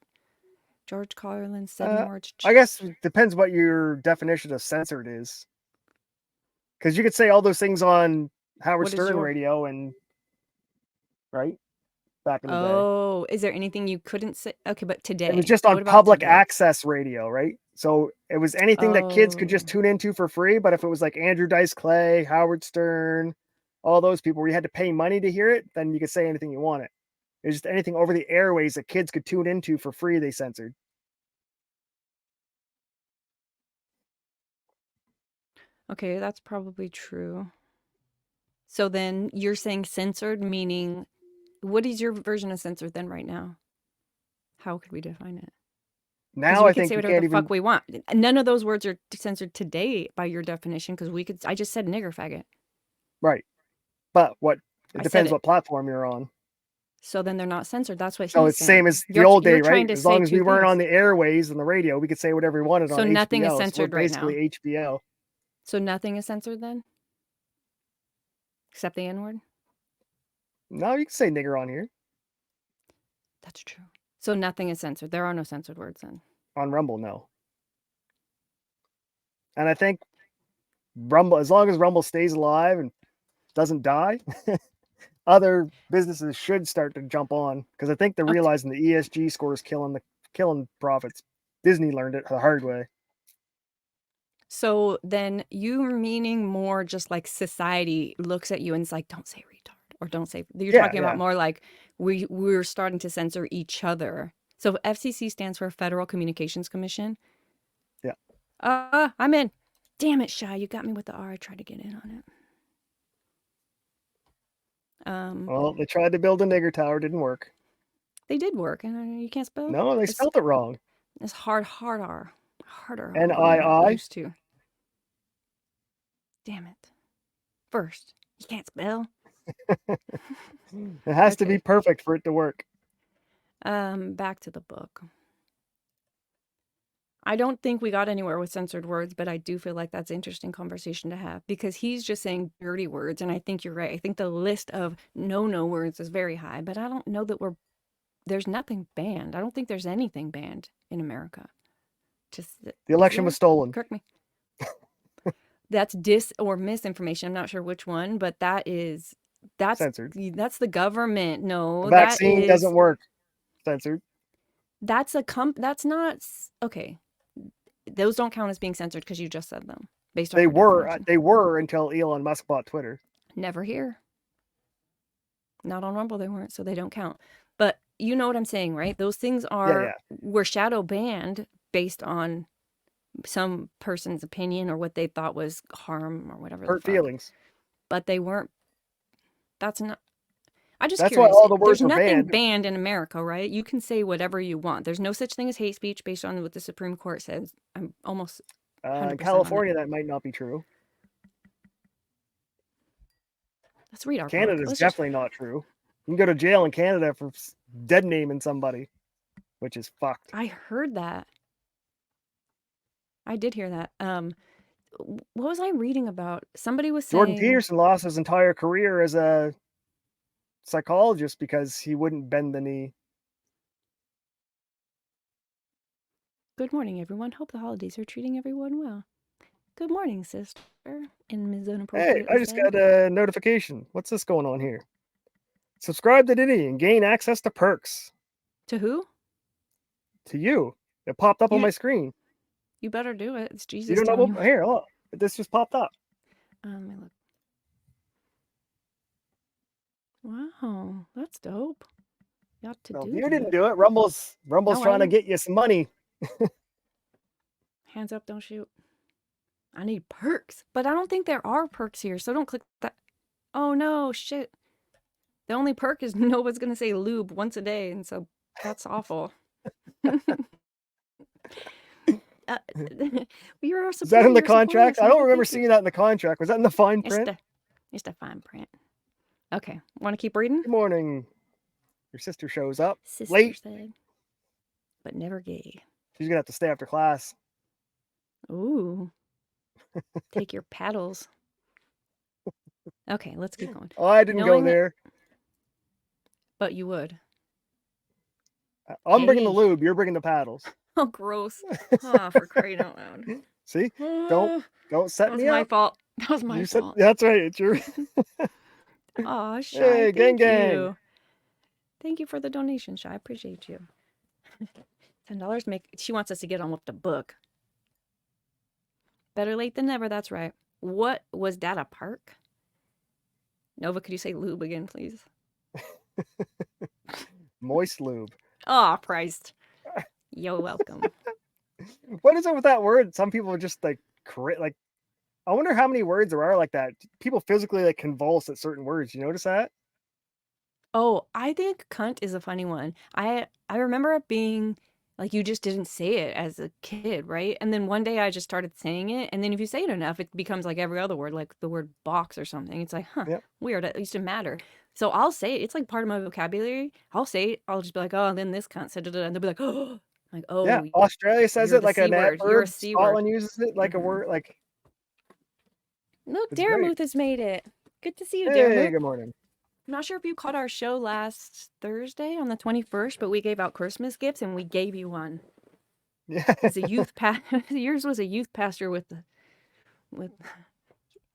George Carlin, 7 words.
I guess it depends what your definition of censored is. Because you could say all those things on Howard Stern radio and right back in the day.
Oh, is there anything you couldn't say? Okay, but today.
It was just on public access radio, right? So it was anything that kids could just tune into for free. But if it was like Andrew Dice Clay, Howard Stern, all those people where you had to pay money to hear it, then you could say anything you wanted. It was just anything over the airways that kids could tune into for free, they censored.
Okay, that's probably true. So then you're saying censored, meaning what is your version of censored then right now? How could we define it? Because
Now
we
I
could
think
say
you
whatever
can't
the fuck
even.
we want. None of those words are censored today by your definition because I just said nigger faggot.
Right. But it
I said
depends
it.
what platform you're on.
So then they're not censored. That's what
So
he's
it's same
saying.
as the old day,
You're trying
right?
to
As
say
long as we
two
weren't on
things.
the airways and the radio, we could say whatever we wanted
So
on
nothing is
HBO. So we're
censored right now.
basically HBO.
So nothing is censored then? Except the N-word?
No, you can say nigger on here
That's true. So nothing is censored. There are no censored words then.
on Rumble. No, and I think Rumble, as long as Rumble stays alive and doesn't die, other businesses should start to jump on because I think they're
Okay.
realizing the ESG score is killing profits. Disney learned it the hard way.
So then you meaning more just like society looks at you and it's like, don't say retard or don't say. You're
Yeah,
talking about more like we're starting to censor each other. So FCC stands for Federal Communications Commission.
Yeah.
I'm in. Damn it, Shy, you got me with the R. I tried to get in on it.
Well, they tried to build a nigger tower, didn't work.
They did work, and you can't spell.
No, they spelled it wrong.
It's harder
NII?
than used to. Damn it. First, you can't spell.
It has to be
Okay.
perfect for it to work.
Back to the book. I don't think we got anywhere with censored words, but I do feel like that's an interesting conversation to have because he's just saying dirty words, and I think you're right. I think the list of no words is very high, but I don't know that there's nothing banned. I don't think there's anything banned in America. Just
The election was stolen.
Correct me. That's dis or misinformation. I'm not sure which one, but that's
Censored.
That's the government. No,
The vaccine doesn't work. Censored.
That's not okay. Those don't count as being censored because you just said them based on
They
your
were
definition.
they were until Elon Musk bought Twitter.
Never here. Not on Rumble they weren't, so they don't count. But you know what I'm saying, right? Those things were shadow banned based on some person's opinion or what they thought was harm or whatever.
Hurt feelings.
But they weren't. That's not. That's
curious.
Why all
the words
There's
were
nothing
banned
in America, right? You can say whatever you want. There's no such thing as hate speech based on what the Supreme Court says. I'm almost 100%
in California, that might not be true.
Let's read our
Canada is definitely not true. You can go to jail in Canada for dead naming somebody, which is fucked.
I heard that. I did hear that. What was I reading about? Somebody was saying
Jordan Peterson lost his entire career as a psychologist because he wouldn't bend the knee.
Good morning, everyone. Hope the holidays are treating everyone well. Good morning, sister. In Ms.
Hey, I just got a notification. What's this going on here? Subscribe to Divinity and gain access to perks.
To who?
To you. It popped up on my screen.
You better do it. It's Jesus.
You don't know? Here, look. This just popped up.
Let me look. Wow, that's dope. You ought to do
You
that.
didn't do it. Rumble's trying to get you some money.
Hands up, don't shoot. I need perks, but I don't think there are perks here, so don't click that. Oh no, shit. The only perk is nobody's gonna say lube once a day, and so that's awful.
Is that in the contract? I don't remember seeing that in the contract. Was that in the fine print?
It's the fine print. Okay, want to keep reading?
Good morning. Your sister shows up
late, said, but never gay.
She's gonna have to stay after class.
Ooh. Take your paddles. Okay, let's keep going.
Oh, I didn't go there.
But you would.
I'm bringing the lube. You're bringing the paddles.
Oh, gross. Oh, for crying out loud.
See? Don't set me up.
That was my fault. That was my fault.
That's right. It's your...
Aw, Shy.
Hey, gang.
Thank you for the donation, Shy. I appreciate you. $10 she wants us to get on with the book. Better late than never, that's right. What was that, a park? Nova, could you say lube again, please?
Moist lube.
Oh, Christ. You're welcome.
What is it with that word? Some people are just like I wonder how many words there are like that. People physically like convulse at certain words. You notice that?
Oh, I think cunt is a funny one. I remember it being like you just didn't say it as a kid, right? And then one day I just started saying it, and then if you say it enough, it becomes like every other word, like the word box or something. It's like, huh,
Yep.
weird. It used to matter. So I'll say it. It's like part of my vocabulary. I'll say it. I'll just be like, oh, and then this cunt said, and they'll be like, oh, like,
Yeah.
oh,
Australia says
you're
it
the
like
C
an
word. You're a
adverb.
C word.
Scotland uses it like a
hmm
word. Like
Look,
it's great.
Daramuth has made it. Good to see you,
Hey,
Daramuth.
good morning.
I'm not sure if you caught our show last Thursday on the 21st, but we gave out Christmas gifts and we gave you one.
Yeah.
As a youth yours was a youth pastor with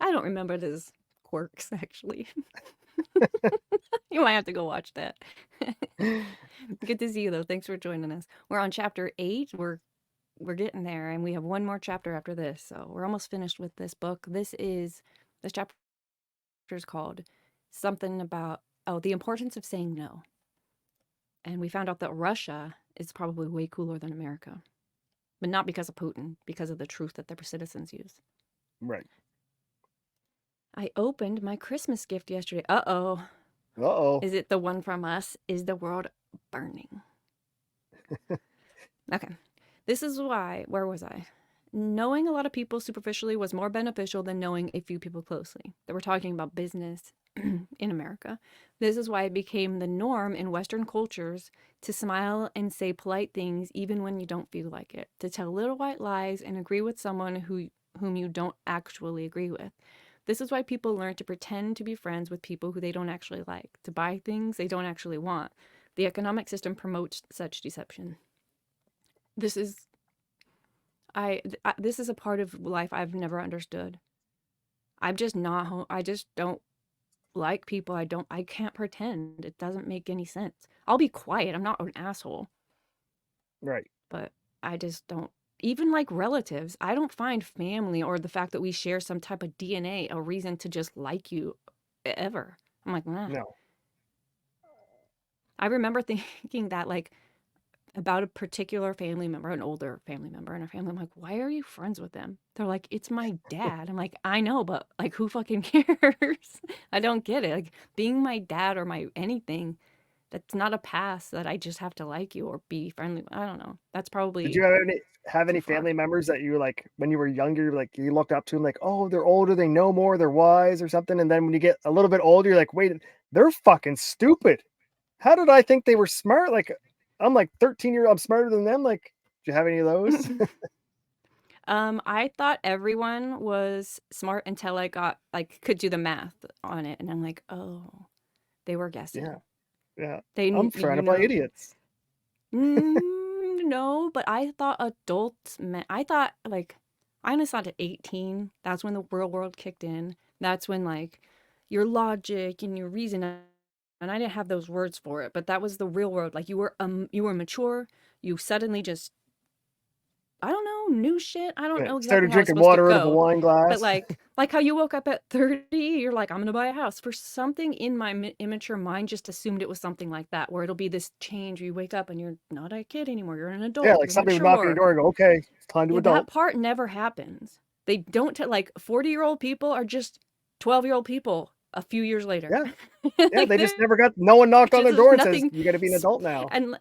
I don't remember his quirks actually. You might have to go watch that. Good to see you though. Thanks for joining us. We're on chapter 8. We're getting there and we have one more chapter after this. So we're almost finished with this book. This chapter is called something about the importance of saying no. And we found out that Russia is probably way cooler than America. But not because of Putin, because of the truth that their citizens use.
Right.
I opened my Christmas gift yesterday. Uh-oh.
Uh-oh.
Is it the one from us? Is the world burning? Okay. This is why, where was I? Knowing a lot of people superficially was more beneficial than knowing a few people closely. That we're talking about business in America. This is why it became the norm in Western cultures to smile and say polite things even when you don't feel like it, to tell little white lies and agree with someone whom you don't actually agree with. This is why people learn to pretend to be friends with people who they don't actually like, to buy things they don't actually want. The economic system promotes such deception. This is this is a part of life I've never understood. I'm just not I just don't like people. I can't pretend. It doesn't make any sense. I'll be quiet. I'm not an asshole,
Right.
but I just don't even like relatives. I don't find family or the fact that we share some type of DNA a reason to just like you ever. I'm like, nah.
No.
I remember thinking that like about a particular family member, an older family member in our family. I'm like, why are you friends with them? They're like, it's my dad. I'm like, I know, but like, who fucking cares? I don't get it. Like, being my dad or my anything, that's not a pass that I just have to like you or be friendly. I don't know. That's
Did you
probably
have
too
any
far.
family members that you like when you were younger, like you looked up to them like, oh, they're older, they know more, they're wise or something, and then when you get a little bit older, you're like, wait, they're fucking stupid. How did I think they were smart? Like I'm like 13-year-old, I'm smarter than them. Like, do you have any of those?
I thought everyone was smart until I got like could do the math on it, and I'm like, oh, they were
Yeah.
guessing.
Yeah.
They,
I'm trying to play idiots.
No, but I thought adults meant, I thought like, I honestly thought at 18, that's when the real world kicked in. That's when like your logic and your reason, and I didn't have those words for it, but that was the real world. Like you were mature, you suddenly just, I don't know, new shit. I don't
Yeah.
know exactly
Started
how it's
drinking
supposed to
water out of a
go.
wine
But
glass.
like how you woke up at 30, you're like, I'm gonna buy a house. For something in my immature mind, just assumed it was something like that, where it'll be this change. You wake up and you're not a kid anymore. You're an
Yeah,
adult.
like
You're
somebody would knock on your
mature.
door and go, okay, it's time to
Yeah, that
adult.
part never happens. They don't like 40-year-old people are just 12-year-old people a few years later.
Yeah. Yeah,
Like
they just never got, no one knocked on their
there's
door and says,
nothing,
you got to be an adult now.
and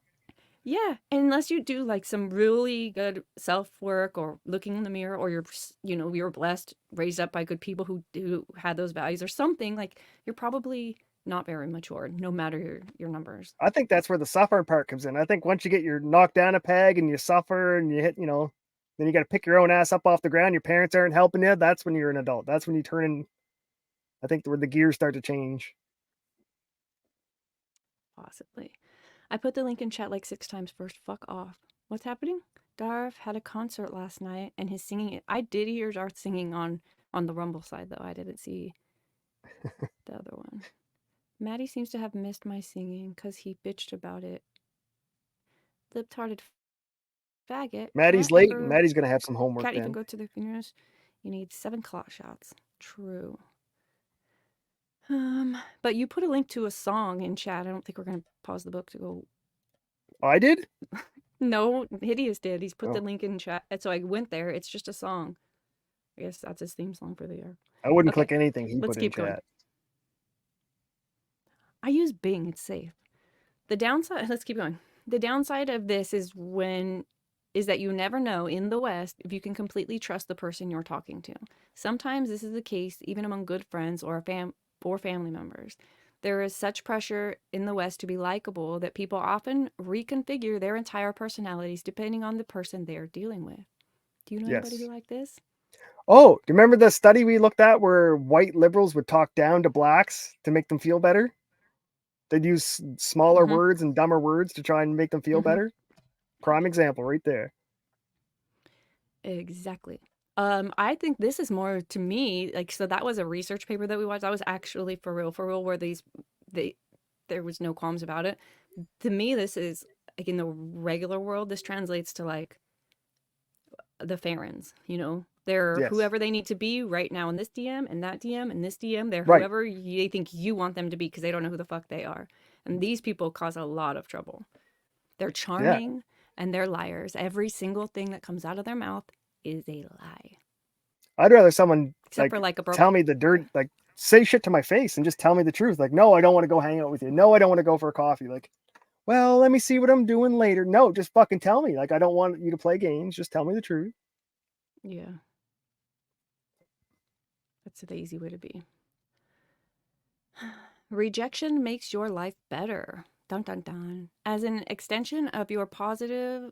yeah, unless you do like some really good self work or looking in the mirror, or you're blessed, raised up by good people who had those values or something, like you're probably not very mature, no matter your numbers.
I think that's where the suffering part comes in. I think once you get your knocked down a peg and you suffer and you hit, then you got to pick your own ass up off the ground. Your parents aren't helping you. That's when you're an adult. That's when you turn in. I think where the gears start to change.
Possibly. I put the link in chat like 6 times first. Fuck off. What's happening? Darv had a concert last night and his singing. I did hear Darth singing on the Rumble side though. I didn't see the other one. Maddie seems to have missed my singing because he bitched about it. Lip-hearted faggot.
Maddie's late and
Whatever.
Maddie's going to have some homework
Can't even
then.
go to their funerals. You need 7 clot shots. True. But you put a link to a song in chat. I don't think we're gonna pause the book to go.
Oh, I did?
No, Hideous did. He's put the
Oh,
link in chat, and so I went there. It's just a song. I guess that's his theme song for the year.
I wouldn't
Okay,
click anything he
let's
put in
keep going.
chat.
I use Bing, it's safe. The downside, let's keep going. The downside of this is that you never know in the West if you can completely trust the person you're talking to. Sometimes this is the case even among good friends or family members. There is such pressure in the West to be likable that people often reconfigure their entire personalities depending on the person they're dealing with. Do you know anybody who
Yes.
like this?
Oh, do you remember the study we looked at where white liberals would talk down to blacks to make them feel better? They'd use smaller
Mm-hmm.
words and dumber words to try and make them feel
Mm-hmm.
better. Prime example right there.
Exactly. I think this is more to me like so that was a research paper that we watched. That was actually for real, where there was no qualms about it. To me, this is like in the regular world, this translates to like the Farrens, you know? They're
Yes.
whoever they need to be right now in this DM and that DM and this DM. They're
Right.
whoever they think you want them to be because they don't know who the fuck they are. And these people cause a lot of trouble. They're
Yeah.
charming and they're liars. Every single thing that comes out of their mouth is a lie.
I'd rather someone
Except
like
for like a
tell me the dirt, like say shit to my face and just tell me the truth. Like, no, I don't want to go hang out with you. No, I don't want to go for a coffee. Like, well, let me see what I'm doing later. No, just fucking tell me. Like, I don't want you to play games. Just tell me the truth.
Yeah. That's the easy way to be. Rejection makes your life better. Dun dun dun. As an extension of your positivity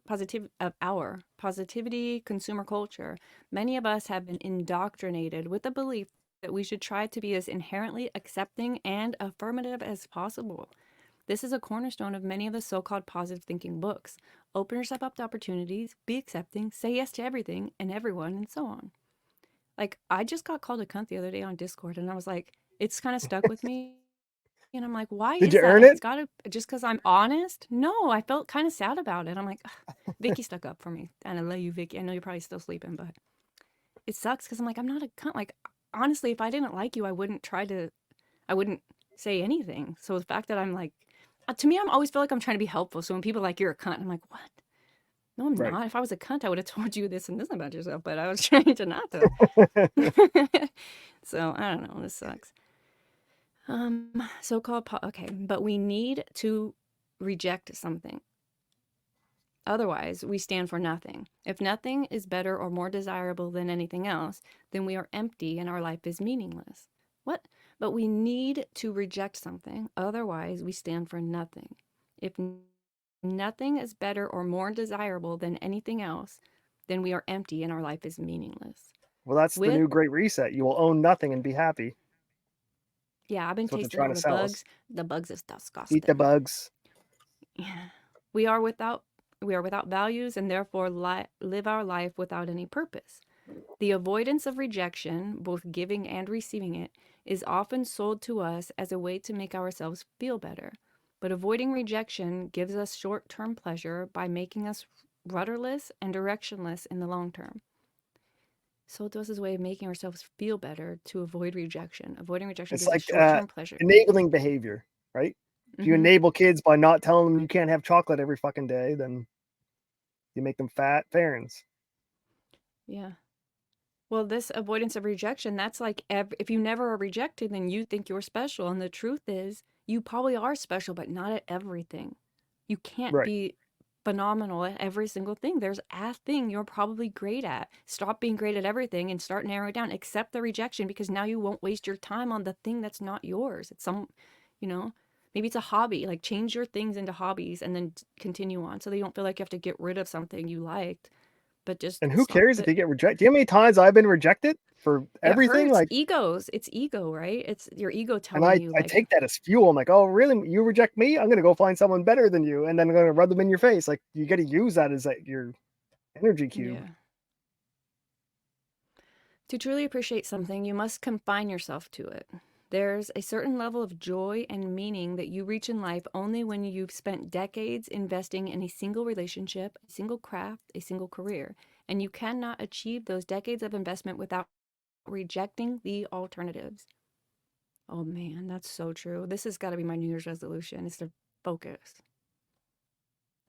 consumer culture, many of us have been indoctrinated with the belief that we should try to be as inherently accepting and affirmative as possible. This is a cornerstone of many of the so-called positive thinking books. Open yourself up to opportunities, be accepting, say yes to everything and everyone, and so on. Like, I just got called a cunt the other day on Discord, and I was like, it's kind of stuck with me. And I'm like, why
Did
is
you
that?
earn
Like, it's
it?
gotta, just because I'm honest? No, I felt kind of sad about it. I'm like, "Ugh, Vicky stuck up for me. And I love you, Vicky. I know you're probably still sleeping, but it sucks because I'm like, I'm not a cunt. Like, honestly, if I didn't like you, I wouldn't say anything. So the fact that I'm like, to me, I'm always feel like I'm trying to be helpful. So when people are like, you're a cunt, I'm like, what? No, I'm
Right.
not. If I was a cunt, I would have told you this and this about yourself, but I was trying to not to. So I don't know. This sucks. So-called okay, but we need to reject something. Otherwise, we stand for nothing. If nothing is better or more desirable than anything else, then we are empty and our life is meaningless. What? But we need to reject something. Otherwise, we stand for nothing. If nothing is better or more desirable than anything else, then we are empty and our life is meaningless.
Well, that's the
With
new great reset. You will own nothing and be happy.
Yeah, I've been
That's what they're
tasting
trying
all
to
the
sell us.
bugs. The bugs is
Eat the
disgusting.
bugs.
Yeah. We are without values and therefore live our life without any purpose. The avoidance of rejection, both giving and receiving it, is often sold to us as a way to make ourselves feel better. But avoiding rejection gives us short-term pleasure by making us rudderless and directionless in the long term. Sold to us as a way of making ourselves feel better to avoid rejection. Avoiding rejection
It's
gives us
like
short-term pleasure.
enabling behavior, right? If you
Mm-hmm.
enable kids by not telling them you can't have chocolate every fucking day, then you make them fat Farrens.
Yeah. Well, this avoidance of rejection, that's like if you never are rejected, then you think you're special. And the truth is, you probably are special, but not at everything. You can't
Right.
be phenomenal at every single thing. There's a thing you're probably great at. Stop being great at everything and start narrowing it down. Accept the rejection because now you won't waste your time on the thing that's not yours. It's you know, maybe it's a hobby. Like change your things into hobbies and then continue on so that you don't feel like you have to get rid of something you liked. But just
And who
stop
cares if
it.
you get rejected? Do you know how many times I've been rejected for
It
everything?
hurts.
Like,
Egos. It's ego, right? It's your ego
and
telling
I,
you
I
like,
take that as fuel. I'm like, oh, really? You reject me? I'm gonna go find someone better than you, and then I'm gonna rub them in your face. Like, you got to use that as your energy cube.
yeah. To truly appreciate something, you must confine yourself to it. There's a certain level of joy and meaning that you reach in life only when you've spent decades investing in a single relationship, a single craft, a single career. And you cannot achieve those decades of investment without rejecting the alternatives. Oh man, that's so true. This has got to be my New Year's resolution, is to focus.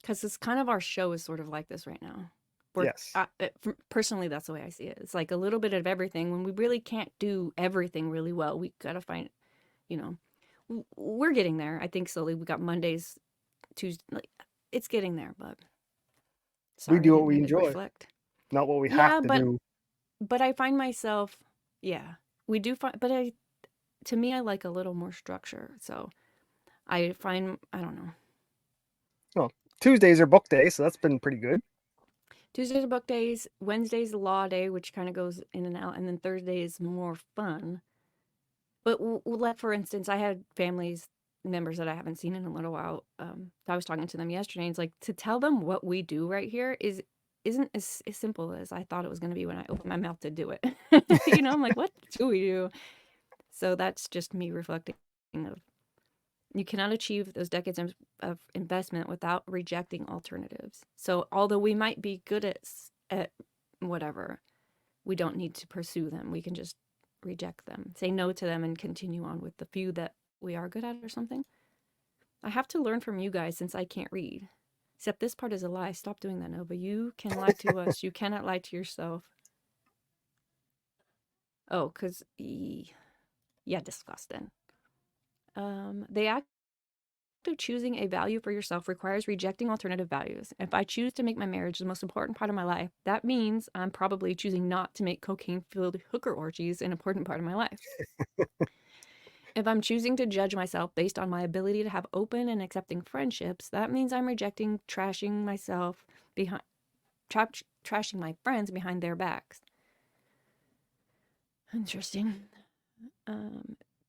Because it's kind of our show is sort of like this right now.
Yes.
Personally, that's the way I see it. It's like a little bit of everything. When we really can't do everything really well, we gotta find, you know, we're getting there. I think slowly. We got Mondays, Tuesday, like it's getting there. But
We
sorry, I
do what
didn't
we
mean to
enjoy,
reflect.
not what we have
Yeah,
to do.
but I find myself, yeah, we do find, but to me, I like a little more structure. So I find, I don't know.
Well, Tuesdays are book day, so that's been pretty good.
Tuesdays are book days. Wednesday's law day, which kind of goes in and out, and then Thursday is more fun. But like for instance, I had families members that I haven't seen in a little while. I was talking to them yesterday, and it's like to tell them what we do right here isn't as simple as I thought it was going to be when I opened my mouth to do it. You know, I'm like, what do we do? So that's just me reflecting of you cannot achieve those decades of investment without rejecting alternatives. So although we might be good at whatever, we don't need to pursue them. We can just reject them, say no to them, and continue on with the few that we are good at or something. I have to learn from you guys since I can't read. Except this part is a lie. Stop doing that, Nova. You can lie to us. You cannot lie to yourself. Oh, because, yeah, disgusting. The act of choosing a value for yourself requires rejecting alternative values. If I choose to make my marriage the most important part of my life, that means I'm probably choosing not to make cocaine-filled hooker orgies an important part of my life. If I'm choosing to judge myself based on my ability to have open and accepting friendships, that means I'm rejecting trashing myself behind, trashing my friends behind their backs. Interesting.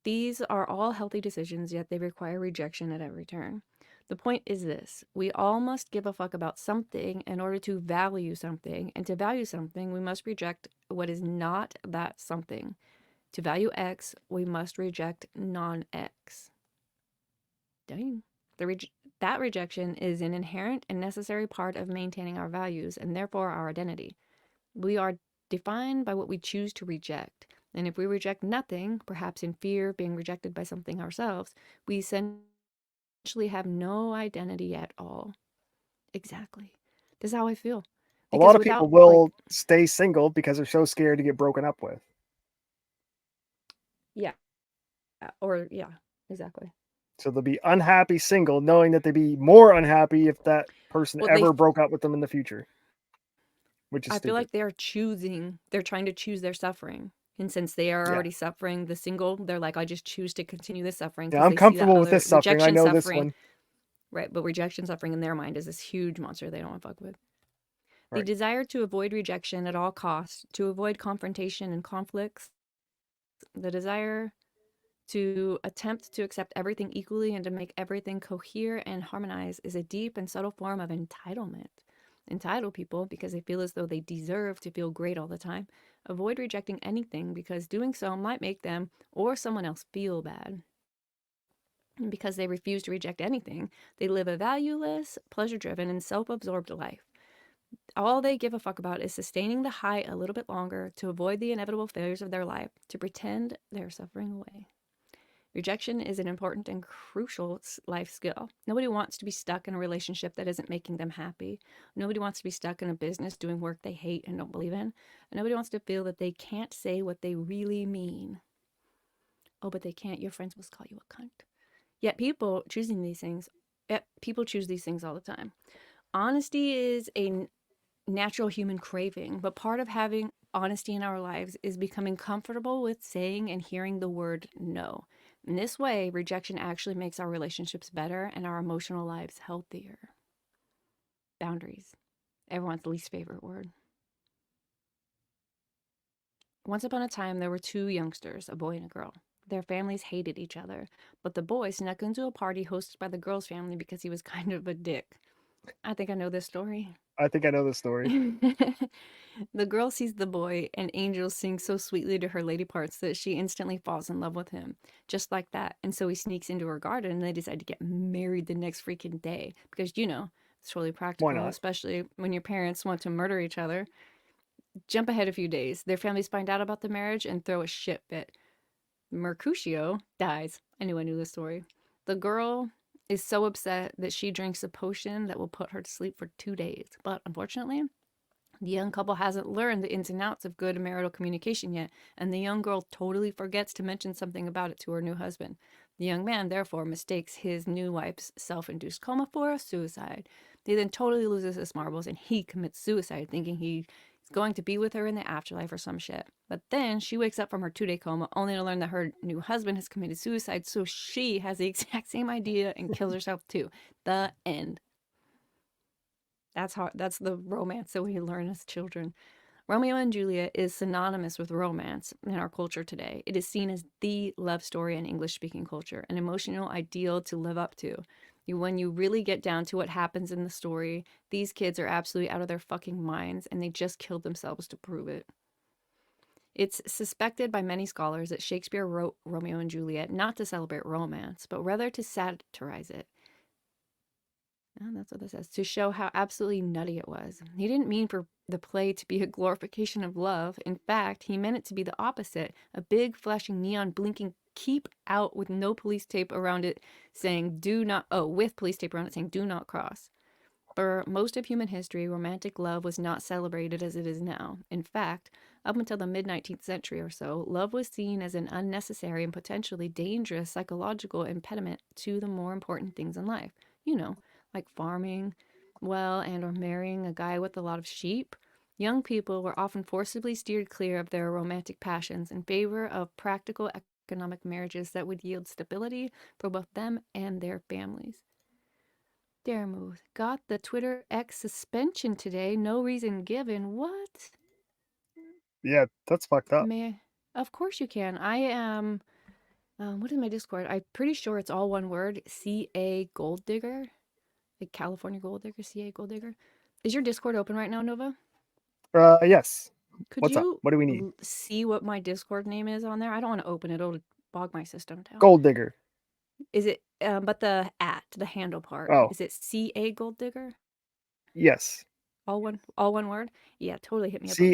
These are all healthy decisions, yet they require rejection at every turn. The point is this: we all must give a fuck about something in order to value something, and to value something, we must reject what is not that something. To value X, we must reject non-X. Dang. That rejection is an inherent and necessary part of maintaining our values and therefore our identity. We are defined by what we choose to reject. And if we reject nothing, perhaps in fear of being rejected by something ourselves, we essentially have no identity at all. Exactly. This is how I feel.
A
Because
lot of people
without,
will stay single because they're so scared to get broken up with.
yeah. Or, yeah, exactly.
So they'll be unhappy single, knowing that they'd be more unhappy if that person
Well,
ever broke up with them in the future. Which is
I feel
stupid.
like they're trying to choose their suffering. And since they are already suffering the single, they're like, I just choose to continue this suffering.
Yeah,
Because
I'm
they see that
comfortable with
other
this suffering. I
rejection
know this
suffering.
one.
Right, but rejection suffering in their mind is this huge monster they don't want to fuck with. The
Right.
desire to avoid rejection at all costs, to avoid confrontation and conflicts, the desire to attempt to accept everything equally and to make everything cohere and harmonize is a deep and subtle form of entitlement. Entitled people, because they feel as though they deserve to feel great all the time, avoid rejecting anything because doing so might make them or someone else feel bad. And because they refuse to reject anything, they live a valueless, pleasure-driven, and self-absorbed life. All they give a fuck about is sustaining the high a little bit longer to avoid the inevitable failures of their life, to pretend they're suffering away. Rejection is an important and crucial life skill. Nobody wants to be stuck in a relationship that isn't making them happy. Nobody wants to be stuck in a business doing work they hate and don't believe in. And nobody wants to feel that they can't say what they really mean. Oh, but they can't. Your friends must call you a cunt. Yet people choose these things all the time. Honesty is a natural human craving, but part of having honesty in our lives is becoming comfortable with saying and hearing the word no. In this way, rejection actually makes our relationships better and our emotional lives healthier. Boundaries. Everyone's least favorite word. Once upon a time, there were two youngsters, a boy and a girl. Their families hated each other, but the boy snuck into a party hosted by the girl's family because he was kind of a dick. I think I know this story.
I think I know this story.
The girl sees the boy, and Angel sings so sweetly to her lady parts that she instantly falls in love with him, just like that. And so he sneaks into her garden, and they decide to get married the next freaking day because, you know, it's totally practical,
not?
especially when your parents want to murder each other. Jump ahead a few days. Their families find out about the marriage and throw a shit fit. Mercutio dies. I knew this story. The girl is so upset that she drinks a potion that will put her to sleep for 2 days. But unfortunately, The young couple hasn't learned the ins and outs of good marital communication yet, and the young girl totally forgets to mention something about it to her new husband. The young man, therefore, mistakes his new wife's self-induced coma for a suicide. He then totally loses his marbles, and he commits suicide, thinking he's going to be with her in the afterlife or some shit. But then she wakes up from her 2-day coma, only to learn that her new husband has committed suicide, so she has the exact same idea and kills herself too. The end. That's the romance that we learn as children. Romeo and Juliet is synonymous with romance in our culture today. It is seen as the love story in English-speaking culture, an emotional ideal to live up to. When you really get down to what happens in the story, these kids are absolutely out of their fucking minds, and they just killed themselves to prove it. It's suspected by many scholars that Shakespeare wrote Romeo and Juliet not to celebrate romance, but rather to satirize it. And that's what this says, to show how absolutely nutty it was. He didn't mean for the play to be a glorification of love. In fact, he meant it to be the opposite, a big flashing neon blinking keep out with no police tape around it saying with police tape around it saying do not cross. For most of human history, romantic love was not celebrated as it is now. In fact, up until the mid-19th century or so, love was seen as an unnecessary and potentially dangerous psychological impediment to the more important things in life. Like farming well and or marrying a guy with a lot of sheep. Young people were often forcibly steered clear of their romantic passions in favor of practical economic marriages that would yield stability for both them and their families. Daremuth got the Twitter X suspension today. No reason given. What?
Yeah, that's fucked up.
Of course you can. I am. What is my Discord? I'm pretty sure it's all one word. CA Gold Digger. Like California Gold Digger, CA Gold Digger. Is your Discord open right now, Nova?
Yes.
Could
What's up?
you
What do we need?
see what my Discord name is on there? I don't want to open it. It'll bog my system down.
Gold Digger.
Is it, but the handle part,
Oh,
is it CA Gold Digger?
yes.
All one word? Yeah, totally hit me up on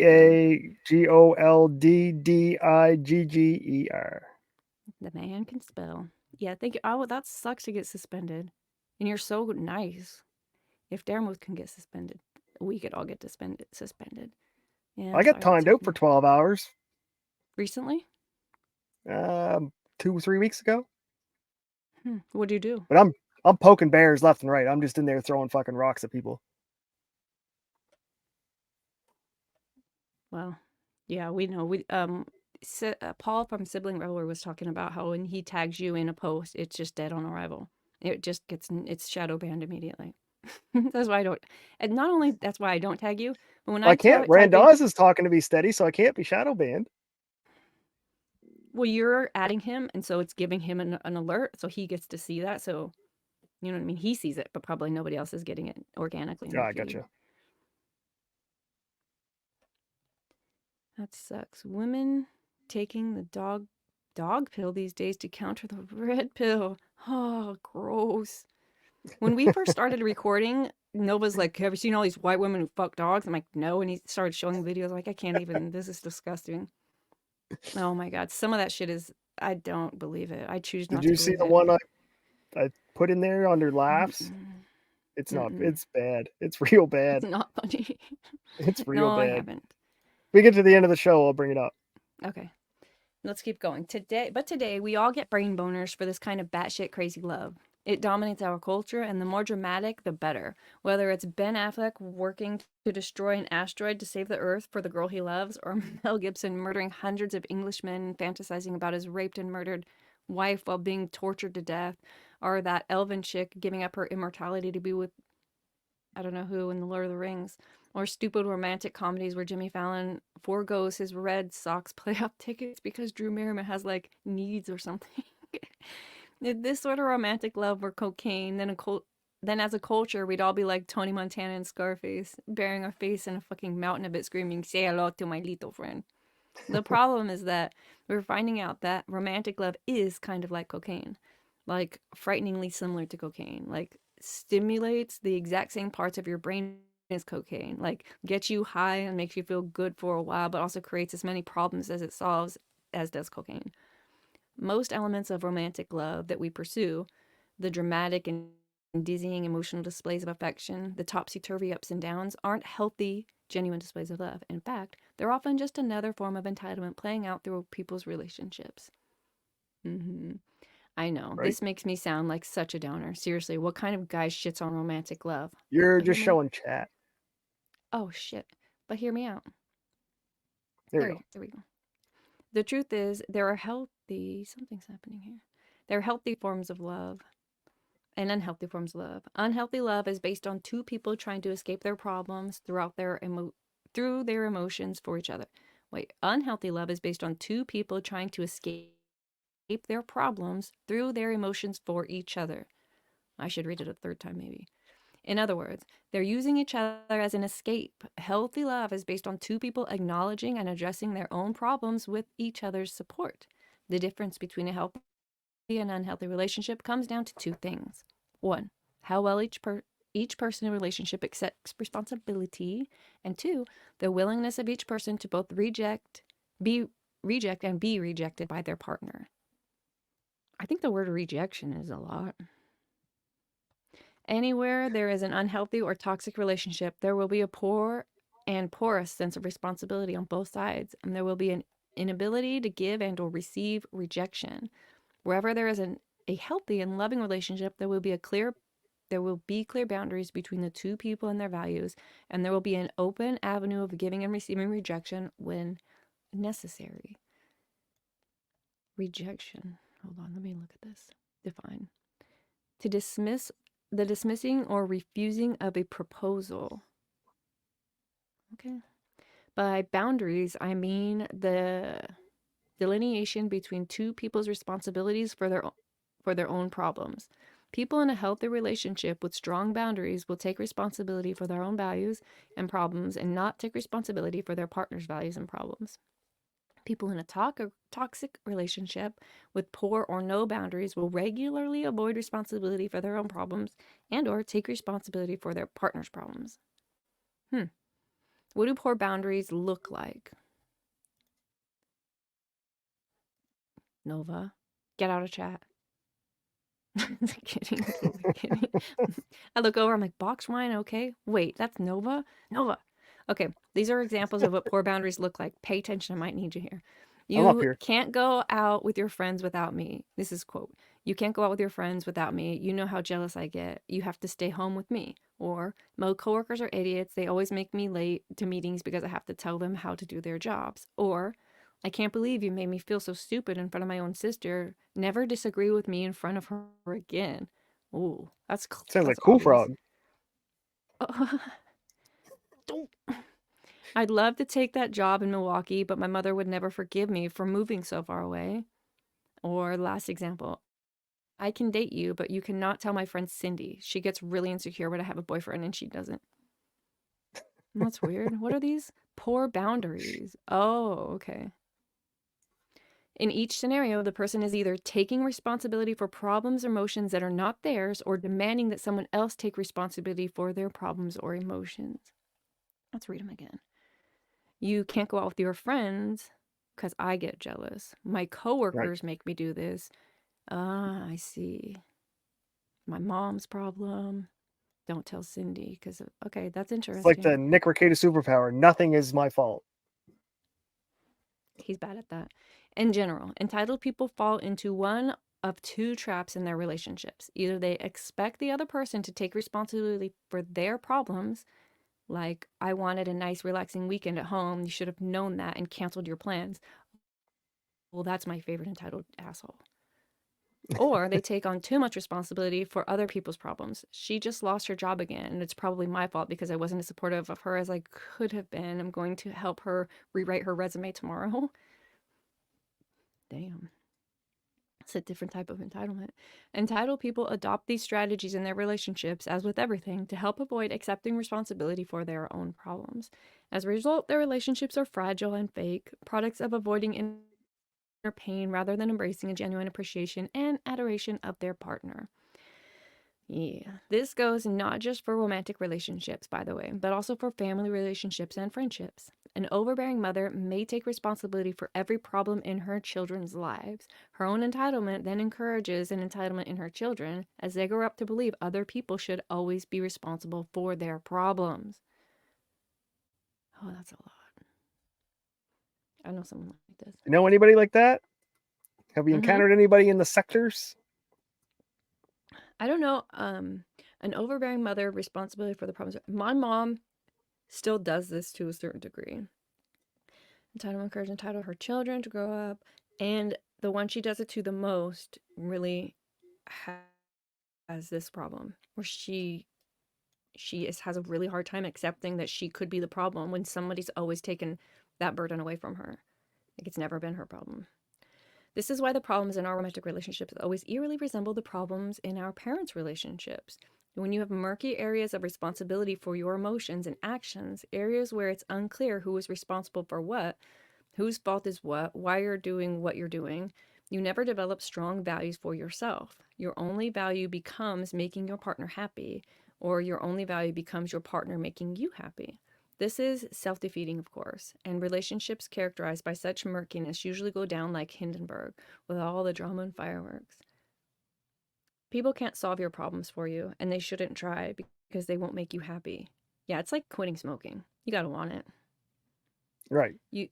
CAGOLDDIGGER.
The man can spell. Yeah, thank you. Oh, that sucks to get suspended. And you're so nice. If Daremuth can get suspended, we could all get suspended. Yeah,
I got timed out for 12 hours.
Recently?
2-3 weeks ago.
What do you do?
But I'm poking bears left and right. I'm just in there throwing fucking rocks at people.
Well, yeah, we know. Paul from Sibling Revelry was talking about how when he tags you in a post, it's just dead on arrival. It's shadow banned immediately. That's why I don't. And not only that's why I don't tag you, but when
I can't. Randaz is talking to me steady, so I can't be shadow banned.
Well, you're adding him, and so it's giving him an alert, so he gets to see that. So, you know what I mean? He sees it, but probably nobody else is getting it organically.
Yeah, I gotcha.
That sucks. Women taking the dog pill these days to counter the red pill. Oh, gross. When we first started recording, Nova's like, have you seen all these white women who fuck dogs? I'm like, no. And he started showing videos. I'm like, I can't even, this is disgusting. Oh my God. Some of that shit is, I don't believe it. I choose not to believe it.
Did you see the one I put in there under laughs? It's not, it's bad. It's real bad.
It's not funny.
It's real bad.
I haven't.
We get to the end of the show, I'll bring it up.
Okay. Let's keep going. Today, we all get brain boners for this kind of batshit crazy love. It dominates our culture, and the more dramatic, the better. Whether it's Ben Affleck working to destroy an asteroid to save the Earth for the girl he loves, or Mel Gibson murdering hundreds of Englishmen, fantasizing about his raped and murdered wife while being tortured to death, or that elven chick giving up her immortality to be with I don't know who in The Lord of the Rings, or stupid romantic comedies where Jimmy Fallon forgoes his Red Sox playoff tickets because Drew Merriman has like needs or something. This sort of romantic love or cocaine, then as a culture, we'd all be like Tony Montana and Scarface, burying our face in a fucking mountain of it, screaming, "Say hello to my little friend." The problem is that we're finding out that romantic love is kind of like cocaine, like frighteningly similar to cocaine, like stimulates the exact same parts of your brain as cocaine, like gets you high and makes you feel good for a while, but also creates as many problems as it solves, as does cocaine. Most elements of romantic love that we pursue, the dramatic and dizzying emotional displays of affection, the topsy-turvy ups and downs, aren't healthy genuine displays of love. In fact, they're often just another form of entitlement playing out through people's relationships. I know.
Right?
This makes me sound like such a downer. Seriously, what kind of guy shits on romantic love?
You're
But hear
just
me.
showing chat.
Oh, shit. But hear me out.
There we go.
There we go. The truth is, there are healthy... Something's happening here. There are healthy forms of love and unhealthy forms of love. Unhealthy love is based on two people trying to escape their problems through their emotions for each other. Wait, unhealthy love is based on two people trying to escape their problems through their emotions for each other. I should read it a third time, maybe. In other words, they're using each other as an escape. Healthy love is based on two people acknowledging and addressing their own problems with each other's support. The difference between a healthy and unhealthy relationship comes down to two things. One, how well each person in a relationship accepts responsibility, and two, the willingness of each person to both be rejected by their partner. I think the word rejection is a lot. Anywhere there is an unhealthy or toxic relationship, there will be a poor and porous sense of responsibility on both sides, and there will be an inability to give and or receive rejection. Wherever there is a healthy and loving relationship, there will be clear boundaries between the two people and their values, and there will be an open avenue of giving and receiving rejection when necessary. Rejection. Hold on, let me look at this. Define. To dismiss the dismissing or refusing of a proposal. Okay. By boundaries, I mean the delineation between two people's responsibilities for their own problems. People in a healthy relationship with strong boundaries will take responsibility for their own values and problems and not take responsibility for their partner's values and problems. People in a toxic relationship with poor or no boundaries will regularly avoid responsibility for their own problems and or take responsibility for their partner's problems. What do poor boundaries look like? Nova, get out of chat. Kidding, totally kidding. I look over, I'm like, box wine, okay? Wait, that's Nova? Nova. Okay, these are examples of what poor boundaries look like. Pay attention, I might need you here.
I'm up
You
here.
can't go out with your friends without me. This is quote. You can't go out with your friends without me. You know how jealous I get. You have to stay home with me. Or my coworkers are idiots. They always make me late to meetings because I have to tell them how to do their jobs. Or I can't believe you made me feel so stupid in front of my own sister. Never disagree with me in front of her again. Ooh, that's
Sounds like
that's
Cool
obvious.
Frog.
Don't. I'd love to take that job in Milwaukee, but my mother would never forgive me for moving so far away. Or last example, I can date you, but you cannot tell my friend Cindy. She gets really insecure when I have a boyfriend and she doesn't. That's weird. What are these? Poor boundaries. Oh, okay. In each scenario, the person is either taking responsibility for problems or emotions that are not theirs or demanding that someone else take responsibility for their problems or emotions. Let's read them again. You can't go out with your friends because I get jealous. My coworkers make me do this. Ah, I see. My mom's problem. Don't tell Cindy because, okay, that's
It's like
interesting.
the Nick Rekieta superpower. Nothing is my fault.
He's bad at that. In general, entitled people fall into one of two traps in their relationships. Either they expect the other person to take responsibility for their problems, like, I wanted a nice relaxing weekend at home, you should have known that and canceled your plans. Well, that's my favorite entitled asshole. Or they take on too much responsibility for other people's problems. She just lost her job again, and it's probably my fault because I wasn't as supportive of her as I could have been. I'm going to help her rewrite her resume tomorrow. Damn. It's a different type of entitlement. Entitled people adopt these strategies in their relationships, as with everything, to help avoid accepting responsibility for their own problems. As a result, their relationships are fragile and fake, products of avoiding inner pain rather than embracing a genuine appreciation and adoration of their partner. Yeah, this goes not just for romantic relationships, by the way, but also for family relationships and friendships. An overbearing mother may take responsibility for every problem in her children's lives. Her own entitlement then encourages an entitlement in her children as they grow up to believe other people should always be responsible for their problems. Oh, that's a lot. I know someone like this.
You know anybody like that? Have you
Mhm.
encountered anybody in the sectors?
I don't know. An overbearing mother, responsibility for the problems. My mom still does this to a certain degree. Entitled, encourage, entitled her children to grow up, and the one she does it to the most really has this problem where has a really hard time accepting that she could be the problem when somebody's always taken that burden away from her. Like it's never been her problem. This is why the problems in our romantic relationships always eerily resemble the problems in our parents' relationships. When you have murky areas of responsibility for your emotions and actions, areas where it's unclear who is responsible for what, whose fault is what, why you're doing what you're doing, you never develop strong values for yourself. Your only value becomes making your partner happy, or your only value becomes your partner making you happy. This is self-defeating, of course, and relationships characterized by such murkiness usually go down like Hindenburg, with all the drama and fireworks. People can't solve your problems for you, and they shouldn't try because they won't make you happy. Yeah, it's like quitting smoking. You gotta want it.
Right.
You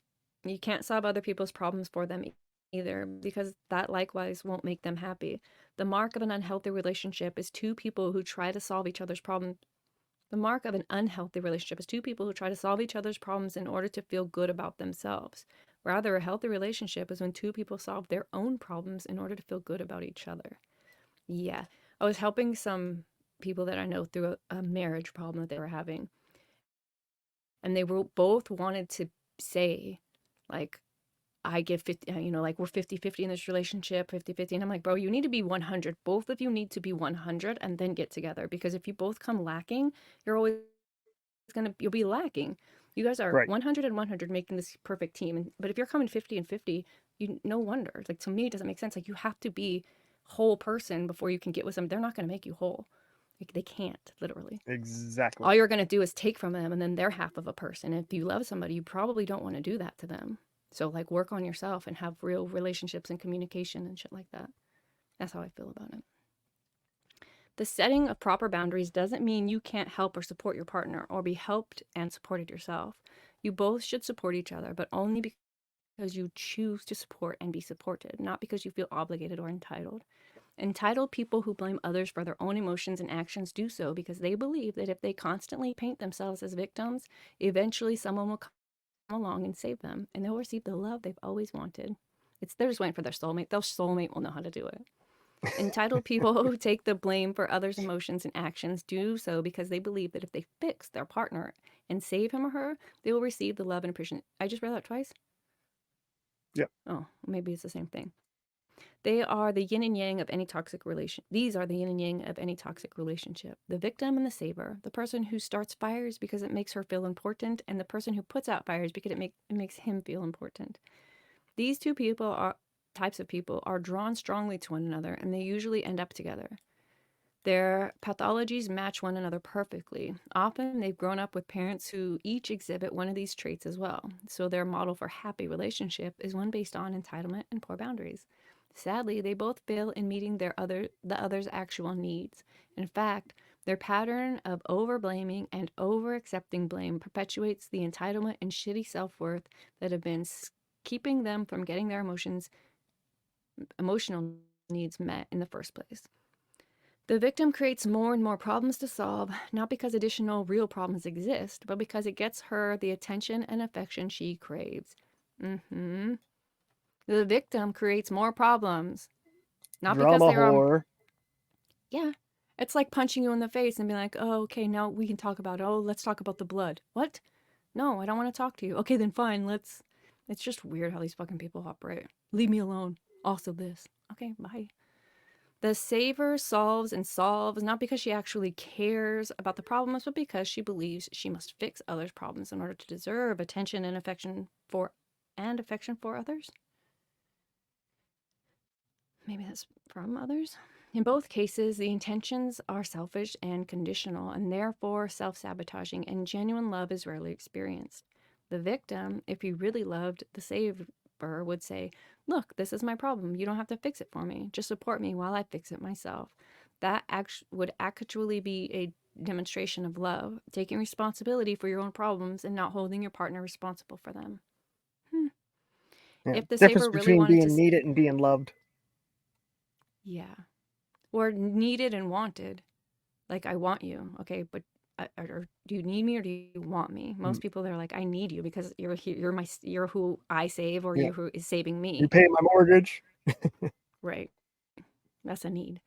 can't solve other people's problems for them either, because that likewise won't make them happy. The mark of an unhealthy relationship is two people who try to solve each other's problems. The mark of an unhealthy relationship is two people who try to solve each other's problems in order to feel good about themselves. Rather, a healthy relationship is when two people solve their own problems in order to feel good about each other. Yeah. I was helping some people that I know through a marriage problem that they were having. And they were both wanted to say, like, I give 50, like we're 50-50 in this relationship, 50-50. And I'm like, bro, you need to be 100. Both of you need to be 100 and then get together. Because if you both come lacking, you'll be lacking. You guys are
Right.
100 and 100 making this perfect team. But if you're coming 50 and 50, no wonder. Like, to me, it doesn't make sense. Like, you have to be whole person before you can get with them. They're not going to make you whole. Like, they can't, literally.
Exactly.
All you're going to do is take from them, and then they're half of a person. If you love somebody, you probably don't want to do that to them. So, like, work on yourself and have real relationships and communication and shit like that. That's how I feel about it. The setting of proper boundaries doesn't mean you can't help or support your partner or be helped and supported yourself. You both should support each other, but only because you choose to support and be supported, not because you feel obligated or entitled. Entitled people who blame others for their own emotions and actions do so because they believe that if they constantly paint themselves as victims, eventually someone will come along and save them, and they'll receive the love they've always wanted. They're just waiting for their soulmate. Their soulmate will know how to do it. Entitled people who take the blame for others' emotions and actions do so because they believe that if they fix their partner and save him or her, they will receive the love and appreciation. I just read that twice?
Yep.
Oh, maybe it's the same thing. They are the yin and yang of any toxic relation. These are the yin and yang of any toxic relationship. The victim and the saver. The person who starts fires because it makes her feel important, and the person who puts out fires because it makes him feel important. These two types of people are drawn strongly to one another, and they usually end up together. Their pathologies match one another perfectly. Often they've grown up with parents who each exhibit one of these traits as well. So their model for happy relationship is one based on entitlement and poor boundaries. Sadly, they both fail in meeting the other's actual needs. In fact, their pattern of over-blaming and over-accepting blame perpetuates the entitlement and shitty self-worth that have been keeping them from getting their emotional needs met in the first place. The victim creates more and more problems to solve, not because additional real problems exist, but because it gets her the attention and affection she craves. The victim creates more problems, not because
Drama
they're
whore.
Yeah. It's like punching you in the face and being like, oh, okay, now we can talk about it. Oh, let's talk about the blood. What? No, I don't want to talk to you. Okay, then fine, let's. It's just weird how these fucking people operate. Leave me alone. Also this. Okay, bye. The saver solves not because she actually cares about the problems, but because she believes she must fix others' problems in order to deserve attention and affection for others. Maybe that's from others. In both cases, the intentions are selfish and conditional, and therefore self-sabotaging, and genuine love is rarely experienced. The victim, if he really loved the saver, would say, look, this is my problem. You don't have to fix it for me. Just support me while I fix it myself. That would actually be a demonstration of love, taking responsibility for your own problems and not holding your partner responsible for them.
Yeah.
If the
Difference
saver really
between
wanted to,
being needed and being loved.
yeah, or needed and wanted, like I want you, okay, but or do you need me or do you want me? Most people they're like, I need you because you're here, you're who I save, or
Yeah.
you're who is saving
You
me,
pay my mortgage.
right? That's a need.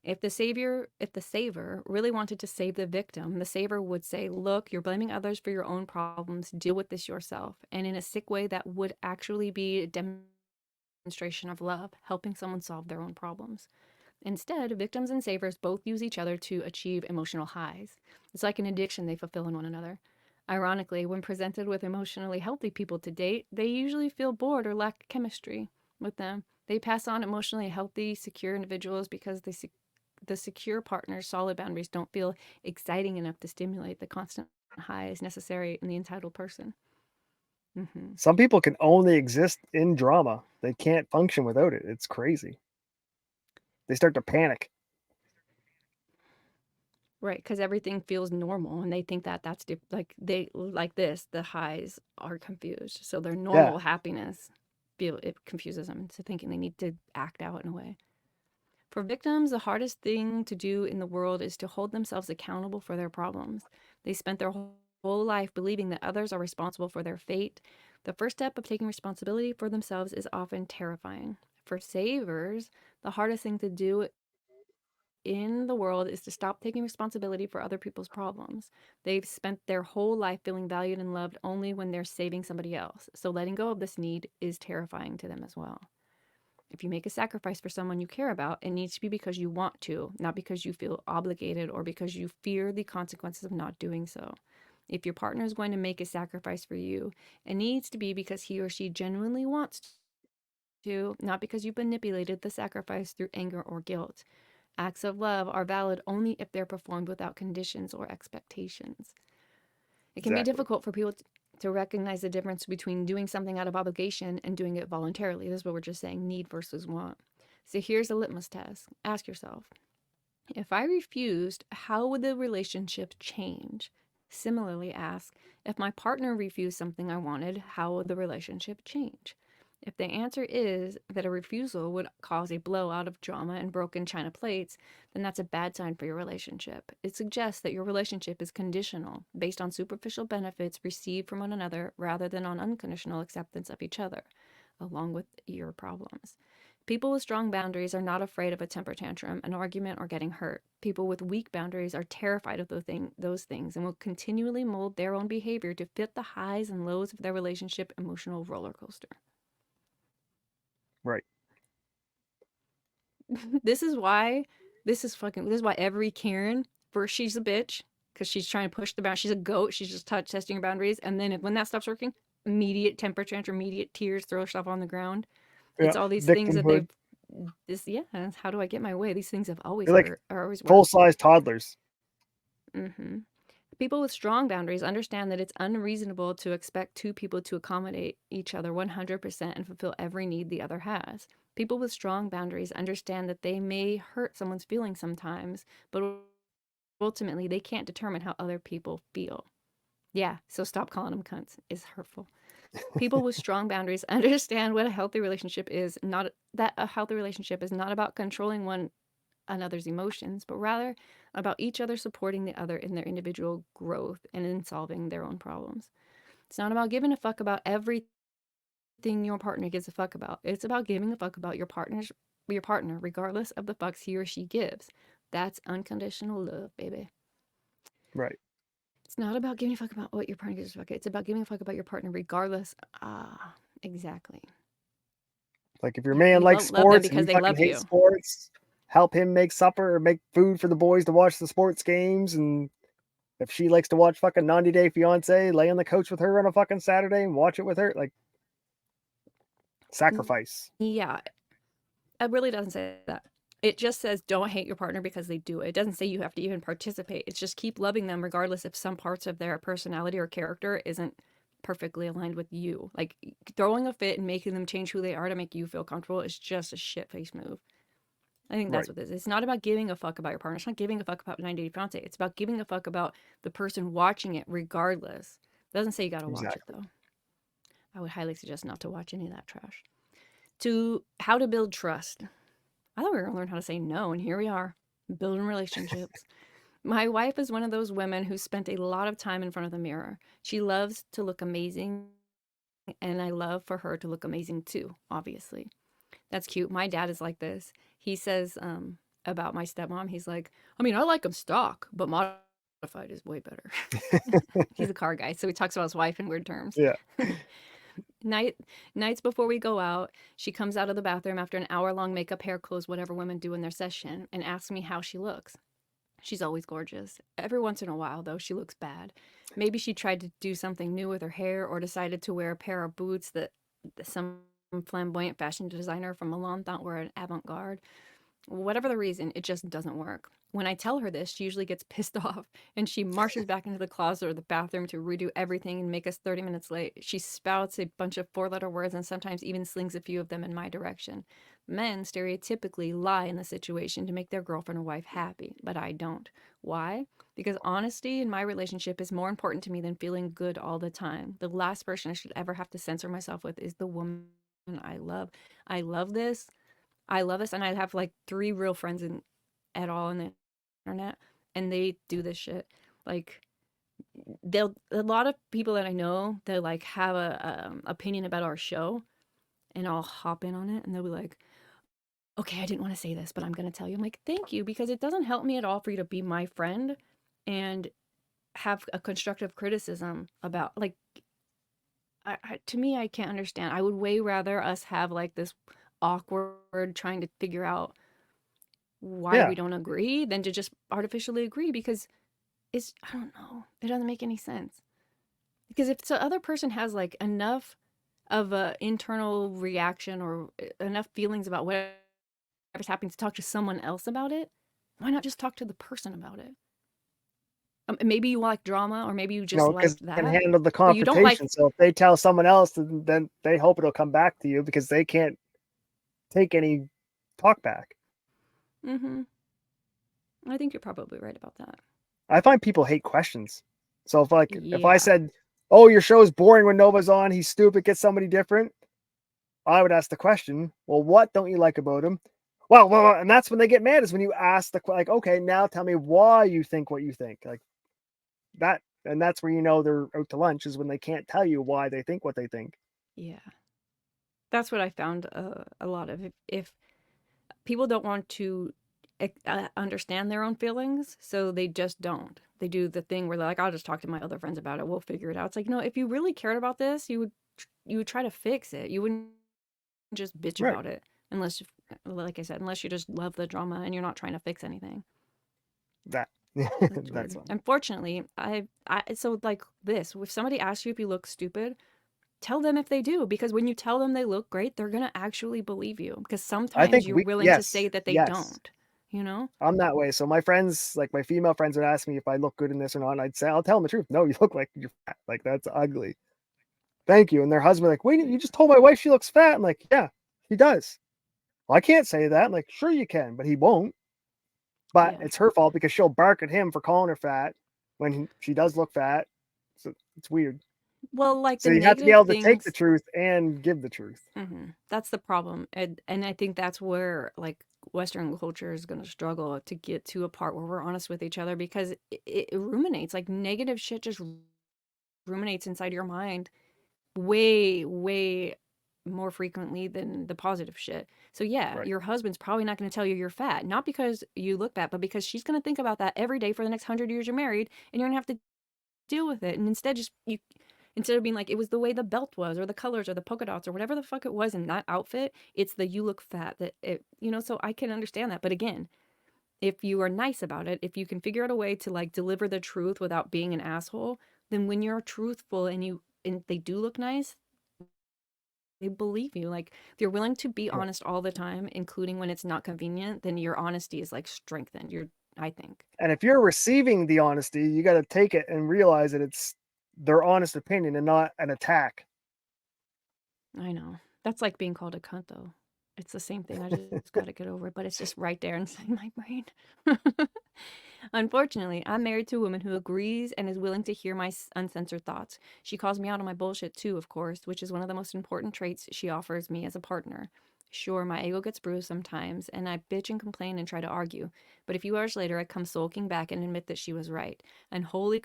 If the saver really wanted to save the victim, the saver would say, look, you're blaming others for your own problems. Deal with this yourself. And in a sick way, that would actually be a demonstration of love, helping someone solve their own problems. Instead, victims and savers both use each other to achieve emotional highs. It's like an addiction they fulfill in one another. Ironically, when presented with emotionally healthy people to date, they usually feel bored or lack chemistry with them. They pass on emotionally healthy, secure individuals because the secure partner's solid boundaries don't feel exciting enough to stimulate the constant highs necessary in the entitled person.
Some people can only exist in drama. They can't function without it. It's crazy. They start to panic.
Right, because everything feels normal, and they think that that's like they like this. The highs are confused, so their
Yeah.
normal happiness it confuses them into thinking they need to act out in a way. For victims, the hardest thing to do in the world is to hold themselves accountable for their problems. They spent their whole life believing that others are responsible for their fate. The first step of taking responsibility for themselves is often terrifying. For savers, the hardest thing to do in the world is to stop taking responsibility for other people's problems. They've spent their whole life feeling valued and loved only when they're saving somebody else. So letting go of this need is terrifying to them as well. If you make a sacrifice for someone you care about, it needs to be because you want to, not because you feel obligated or because you fear the consequences of not doing so. If your partner is going to make a sacrifice for you, it needs to be because he or she genuinely wants to, not because you've manipulated the sacrifice through anger or guilt. Acts of love are valid only if they're performed without conditions or expectations. It can be
Exactly.
difficult for people to recognize the difference between doing something out of obligation and doing it voluntarily. This is what we're just saying, need versus want. So here's a litmus test. Ask yourself, if I refused, how would the relationship change? Similarly, ask, if my partner refused something I wanted, how would the relationship change? If the answer is that a refusal would cause a blowout of drama and broken china plates, then that's a bad sign for your relationship. It suggests that your relationship is conditional, based on superficial benefits received from one another rather than on unconditional acceptance of each other, along with your problems. People with strong boundaries are not afraid of a temper tantrum, an argument, or getting hurt. People with weak boundaries are terrified of those things and will continually mold their own behavior to fit the highs and lows of their relationship emotional roller coaster.
Right.
This is why every Karen, first she's a bitch because she's trying to push the boundaries. She's a goat. She's just testing your boundaries, and then when that stops working, immediate temper tantrum, immediate tears, throw stuff on the ground.
Yeah.
It's all these things that
Victimhood.
how do I get my way? These things have always
They're like
hurt or always worked.
full-size toddlers.
People with strong boundaries understand that it's unreasonable to expect two people to accommodate each other 100% and fulfill every need the other has. People with strong boundaries understand that they may hurt someone's feelings sometimes, but ultimately they can't determine how other people feel. Yeah, so stop calling them cunts. It's hurtful. People with strong boundaries understand what a healthy relationship is, not that a healthy relationship is not about controlling one another's emotions, but rather about each other supporting the other in their individual growth and in solving their own problems. It's not about giving a fuck about everything your partner gives a fuck about. It's about giving a fuck about your partner, regardless of the fucks he or she gives. That's unconditional love, baby.
Right.
It's not about giving a fuck about what your partner gives a fuck. It's about giving a fuck about your partner regardless. Exactly.
Like if your
Yeah,
man
you
likes
love them
sports and
because
you
they
fucking
love
hate
you.
sports, help him make supper or make food for the boys to watch the sports games. And if she likes to watch fucking 90 Day Fiance, lay on the couch with her on a fucking Saturday and watch it with her, like sacrifice.
Yeah, it really doesn't say that. It just says don't hate your partner because they do it. It doesn't say you have to even participate. It's just keep loving them regardless if some parts of their personality or character isn't perfectly aligned with you. Like throwing a fit and making them change who they are to make you feel comfortable is just a shit-faced move. I think that's
Right.
what it is. It's not about giving a fuck about your partner. It's not giving a fuck about 90 Day Fiance. It's about giving a fuck about the person watching it regardless. It doesn't say you gotta watch it
Exactly.
though. I would highly suggest not to watch any of that trash. To how to build trust. I thought we were gonna learn how to say no, and here we are, building relationships. My wife is one of those women who spent a lot of time in front of the mirror. She loves to look amazing, and I love for her to look amazing too, obviously. That's cute. My dad is like this. He says about my stepmom, he's like, I mean, I like them stock, but modified is way better. He's a car guy, so he talks about his wife in weird terms.
Yeah.
Nights before we go out, she comes out of the bathroom after an hour-long makeup, hair, clothes, whatever women do in their session, and asks me how she looks. She's always gorgeous. Every once in a while, though, she looks bad. Maybe she tried to do something new with her hair or decided to wear a pair of boots that some flamboyant fashion designer from Milan thought were an avant-garde. Whatever the reason, it just doesn't work. When I tell her this, she usually gets pissed off and she marches back into the closet or the bathroom to redo everything and make us 30 minutes late. She spouts a bunch of four-letter words and sometimes even slings a few of them in my direction. Men stereotypically lie in the situation to make their girlfriend or wife happy, but I don't. Why? Because honesty in my relationship is more important to me than feeling good all the time. The last person I should ever have to censor myself with is the woman I love. I love this. I love this, and I have like 3 real friends at all in the internet, and they do this shit. Like a lot of people that I know, they like have a opinion about our show, and I'll hop in on it, and they'll be like, "Okay, I didn't want to say this, but I'm gonna tell you." I'm like, "Thank you," because it doesn't help me at all for you to be my friend and have a constructive criticism about like to me, I can't understand. I would way rather us have like this awkward trying to figure out why
Yeah.
we don't agree than to just artificially agree because I don't know. It doesn't make any sense. Because if the other person has like enough of a internal reaction or enough feelings about whatever's happening to talk to someone else about it, why not just talk to the person about it? Maybe you like drama or maybe you just
Because
like
they can
that,
handle the
but you don't like.
confrontation. So if they tell someone else, then they hope it'll come back to you because they can't take any talk back.
Mm-hmm. I think you're probably right about that.
I find people hate questions. So if I
Yeah.
said, "Oh, your show's boring when Nova's on. He's stupid. Get somebody different," I would ask the question, "Well, what don't you like about him?" Well, and that's when they get mad is when you ask like, "Okay, now tell me why you think what you think." Like that, and that's where you know they're out to lunch is when they can't tell you why they think what they think.
Yeah. That's what I found a lot of. If people don't want to understand their own feelings, so they just don't. They do the thing where they're like, "I'll just talk to my other friends about it. We'll figure it out." It's like, no, if you really cared about this, you would try to fix it. You wouldn't just bitch
Right.
about it unless, like I said, unless you just love the drama and you're not trying to fix anything.
That
That's
that's
weird.
one.
Unfortunately, so like this, if somebody asks you if you look stupid, tell them if they do, because when you tell them they look great, they're gonna actually believe you, because
I
sometimes
think
you're willing to say
yes,
that they
yes.
don't, you know?
I'm that way. So my friends, like my female friends, would ask me if I look good in this or not. And I'd say, I'll tell them the truth. No, you look like you're fat. Like that's ugly. Thank you. And their husband, like, wait, you just told my wife she looks fat. I'm like, yeah, she does. Well, I can't say that. I'm like, sure you can, but he won't. But
Yeah.
it's her fault because she'll bark at him for calling her fat when she does look fat. So it's weird.
Well, like
So
the
you have to be
negative
able to take the
things.
truth and give the truth.
That's the problem, and I think that's where like Western culture is going to struggle to get to a part where we're honest with each other, because it ruminates, like negative shit just ruminates inside your mind way more frequently than the positive shit. So yeah,
Right.
your husband's probably not going to tell you you're fat, not because you look fat, but because she's going to think about that every day for the next 100 years you're married, and you're going to have to deal with it. And instead of being like, it was the way the belt was or the colors or the polka dots or whatever the fuck it was in that outfit, it's the you look fat that it, so I can understand that. But again, if you are nice about it, if you can figure out a way to like deliver the truth without being an asshole, then when you're truthful and they do look nice, they believe you. Like, if you're willing to be
Right.
honest all the time, including when it's not convenient, then your honesty is like strengthened. I think.
And if you're receiving the honesty, you got to take it and realize that it's their honest opinion and not an attack.
I know. That's like being called a cunt, though. It's the same thing. I just got to get over it, but it's just right there inside my brain. Unfortunately, I'm married to a woman who agrees and is willing to hear my uncensored thoughts. She calls me out on my bullshit too, of course, which is one of the most important traits she offers me as a partner. Sure, my ego gets bruised sometimes, and I bitch and complain and try to argue. But a few hours later, I come sulking back and admit that she was right. And holy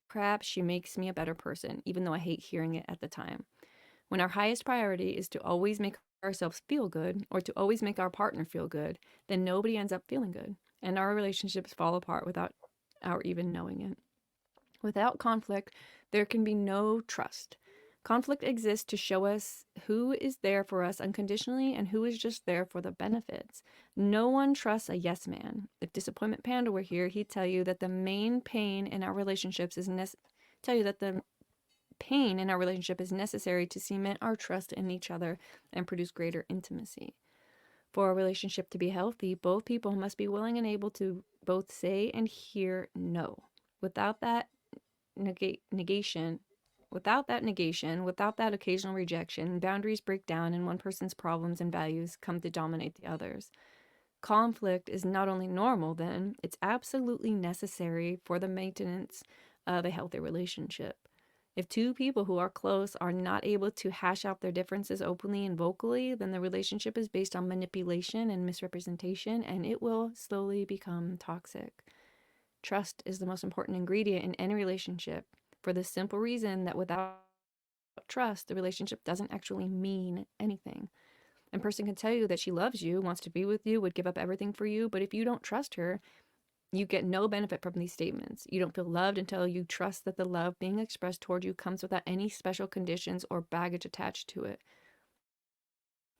crap, she makes me a better person, even though I hate hearing it at the time. When our highest priority is to always make ourselves feel good or to always make our partner feel good, then nobody ends up feeling good. And our relationships fall apart without our even knowing it. Without conflict, there can be no trust. Conflict exists to show us who is there for us unconditionally and who is just there for the benefits. No one trusts a yes man. If Disappointment Panda were here, he'd tell you that the main pain in our relationships is pain in our relationship is necessary to cement our trust in each other and produce greater intimacy. For a relationship to be healthy, both people must be willing and able to both say and hear no. Without that negation, without that occasional rejection, boundaries break down and one person's problems and values come to dominate the others. Conflict is not only normal then, it's absolutely necessary for the maintenance of a healthy relationship. If two people who are close are not able to hash out their differences openly and vocally, then the relationship is based on manipulation and misrepresentation, and it will slowly become toxic. Trust is the most important ingredient in any relationship for the simple reason that without trust, the relationship doesn't actually mean anything. A person can tell you that she loves you, wants to be with you, would give up everything for you, but if you don't trust her, you get no benefit from these statements. You don't feel loved until you trust that the love being expressed toward you comes without any special conditions or baggage attached to it.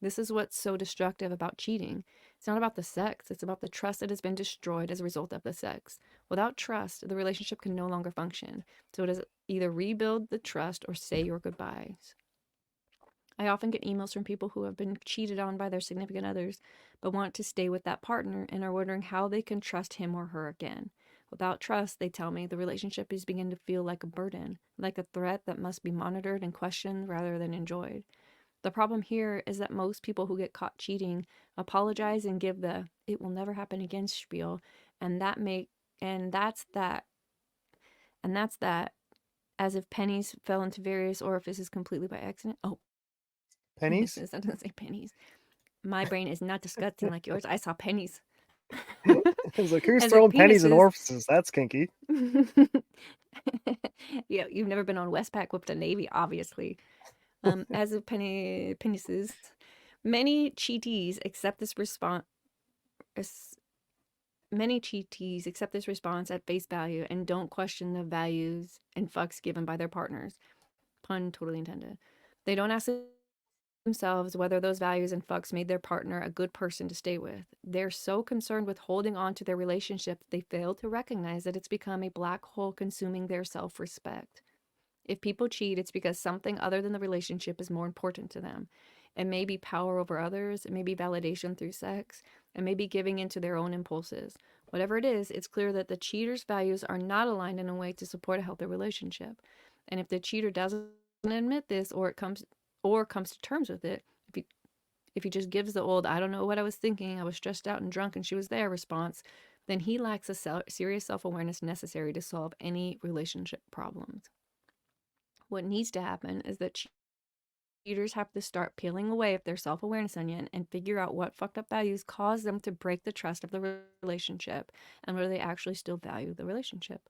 This is what's so destructive about cheating. It's not about the sex, it's about the trust that has been destroyed as a result of the sex. Without trust, the relationship can no longer function. So it is either rebuild the trust or say your goodbyes. I often get emails from people who have been cheated on by their significant others, but want to stay with that partner and are wondering how they can trust him or her again. Without trust, they tell me, the relationship is beginning to feel like a burden, like a threat that must be monitored and questioned rather than enjoyed. The problem here is that most people who get caught cheating apologize and give the "it will never happen again" spiel, and that's that, as if pennies fell into various orifices completely by accident. Oh,
Pennies?
penises. I didn't say pennies. My brain is not disgusting like yours. I saw pennies.
I was like, who's
As if
throwing pennies in
penises.
orifices? That's kinky.
Yeah, you've never been on Westpac with the Navy, obviously. As of penises, many cheatees accept this response. Many cheatees accept this response at face value and don't question the values and fucks given by their partners. Pun totally intended. They don't ask themselves whether those values and fucks made their partner a good person to stay with. They're so concerned with holding on to their relationship that they fail to recognize that it's become a black hole consuming their self-respect. If people cheat, it's because something other than the relationship is more important to them. It may be power over others, it may be validation through sex, it may be giving into their own impulses. Whatever it is, it's clear that the cheater's values are not aligned in a way to support a healthy relationship. And if the cheater doesn't admit this or comes to terms with it, if he just gives the old "I don't know what I was thinking, I was stressed out and drunk and she was there" response, then he lacks a serious self-awareness necessary to solve any relationship problems. What needs to happen is that cheaters have to start peeling away at their self-awareness onion and figure out what fucked up values cause them to break the trust of the relationship and whether they actually still value the relationship.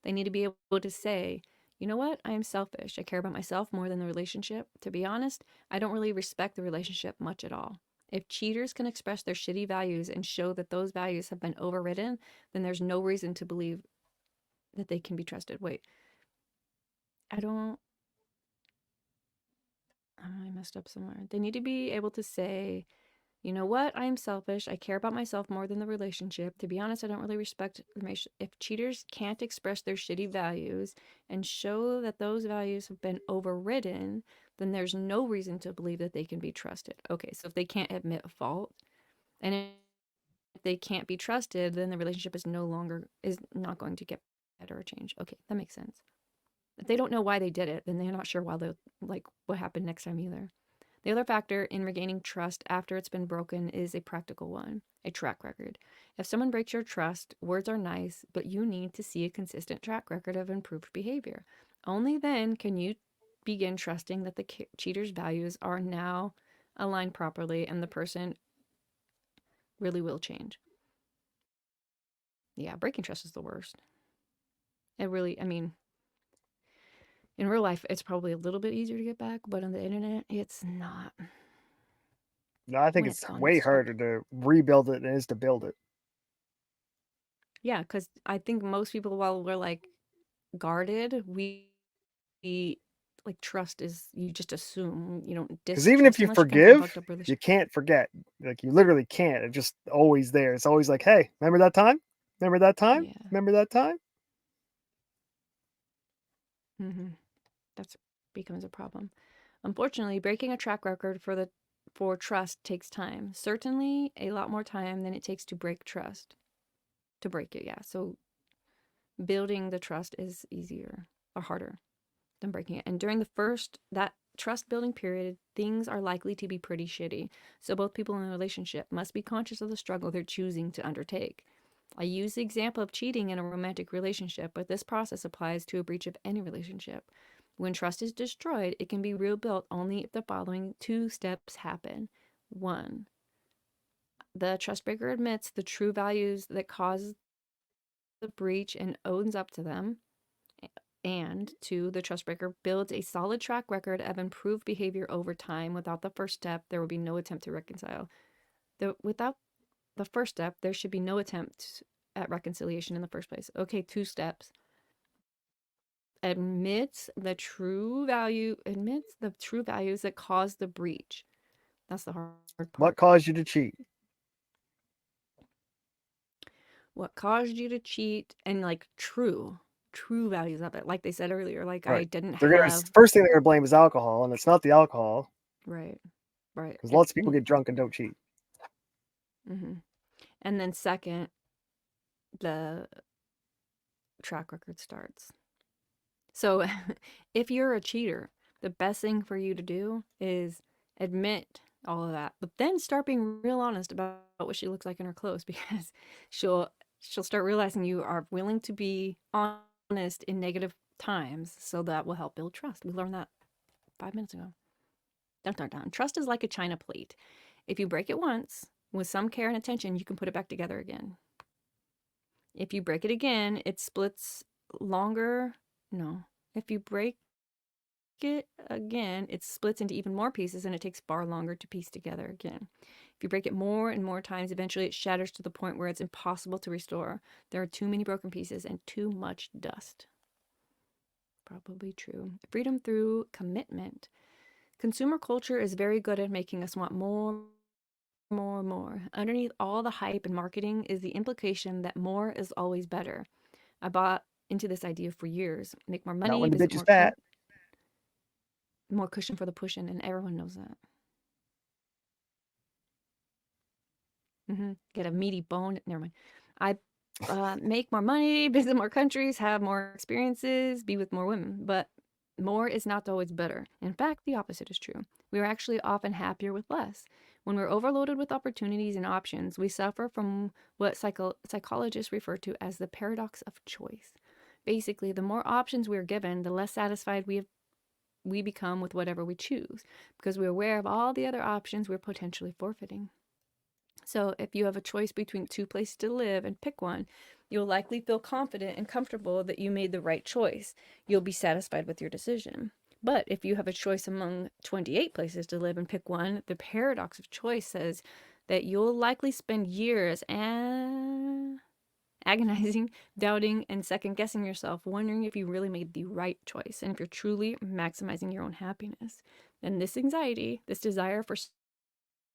They need to be able to say, "You know what? I am selfish. I care about myself more than the relationship. To be honest, I don't really respect the relationship much at all." If cheaters can express their shitty values and show that those values have been overridden, then there's no reason to believe that they can be trusted. Wait, I messed up somewhere. They need to be able to say, "You know what? I am selfish. I care about myself more than the relationship. To be honest, I don't really respect the." If cheaters can't express their shitty values and show that those values have been overridden, then there's no reason to believe that they can be trusted. Okay, so if they can't admit a fault, and if they can't be trusted, then the relationship is not going to get better or change. Okay, that makes sense. If they don't know why they did it, then they're not sure why what happened next time either. The other factor in regaining trust after it's been broken is a practical one, a track record. If someone breaks your trust, words are nice, but you need to see a consistent track record of improved behavior. Only then can you begin trusting that the cheater's values are now aligned properly and the person really will change. Yeah, breaking trust is the worst. It really, I mean, in real life, it's probably a little bit easier to get back, but on the internet, it's not.
No, I think
When it's
it's
gone,
way
it's gone.
harder to rebuild it than it is to build it.
Yeah, because I think most people, while we're like guarded, we like trust is you just assume you don't
Because even if
distrust
you
unless you come from a
forgive,
fucked up
you
relationship.
can't forget. Like you literally can't. It's just always there. It's always like, hey, remember that time? Remember that time?
Yeah.
Remember that time?
Mm-hmm. That becomes a problem. Unfortunately, breaking a track record for trust takes time. Certainly, a lot more time than it takes to break trust. To break it, yeah. So building the trust is easier or harder than breaking it. And during that trust building period, things are likely to be pretty shitty. So both people in a relationship must be conscious of the struggle they're choosing to undertake. I use the example of cheating in a romantic relationship, but this process applies to a breach of any relationship. When trust is destroyed, it can be rebuilt only if the following 2 steps happen. 1. The trust breaker admits the true values that caused the breach and owns up to them. And 2, the trust breaker builds a solid track record of improved behavior over time. Without the first step, there will be no attempt to reconcile. Without the first step, there should be no attempt at reconciliation in the first place. Okay, 2 steps. Admits the true values that caused the breach. That's the hard
What
part.
caused you to cheat?
What caused you to cheat and like true values of it. Like they said earlier, like I
Right.
didn't
They're gonna
have
first thing they're gonna blame is alcohol, and it's not the alcohol
right.
because lots
It's
of people get drunk and don't cheat.
mm-hmm. And then second, the track record starts. So if you're a cheater, the best thing for you to do is admit all of that, but then start being real honest about what she looks like in her clothes because she'll start realizing you are willing to be honest in negative times, so that will help build trust. We learned that 5 minutes ago. Dun. Trust is like a china plate. If you break it once, with some care and attention, you can put it back together again. If you break it again, it splits longer. No. If you break it again, it splits into even more pieces and it takes far longer to piece together again. If you break it more and more times, eventually it shatters to the point where it's impossible to restore. There are too many broken pieces and too much dust. Probably true. Freedom through commitment. Consumer culture is very good at making us want more. Underneath all the hype and marketing is the implication that more is always better. I bought into this idea for years. Make more
Not
money,
when the
visit
bitch is fat.
more cushion for the pushing, and everyone knows that. Get a meaty bone. Never mind. I make more money, visit more countries, have more experiences, be with more women. But more is not always better. In fact, the opposite is true. We are actually often happier with less. When we're overloaded with opportunities and options, we suffer from what psychologists refer to as the paradox of choice. Basically, the more options we're given, the less satisfied we become with whatever we choose, because we're aware of all the other options we're potentially forfeiting. So if you have a choice between 2 places to live and pick one, you'll likely feel confident and comfortable that you made the right choice. You'll be satisfied with your decision. But if you have a choice among 28 places to live and pick one, the paradox of choice says that you'll likely spend years agonizing, doubting, and second guessing yourself, wondering if you really made the right choice and if you're truly maximizing your own happiness. And this anxiety, this desire for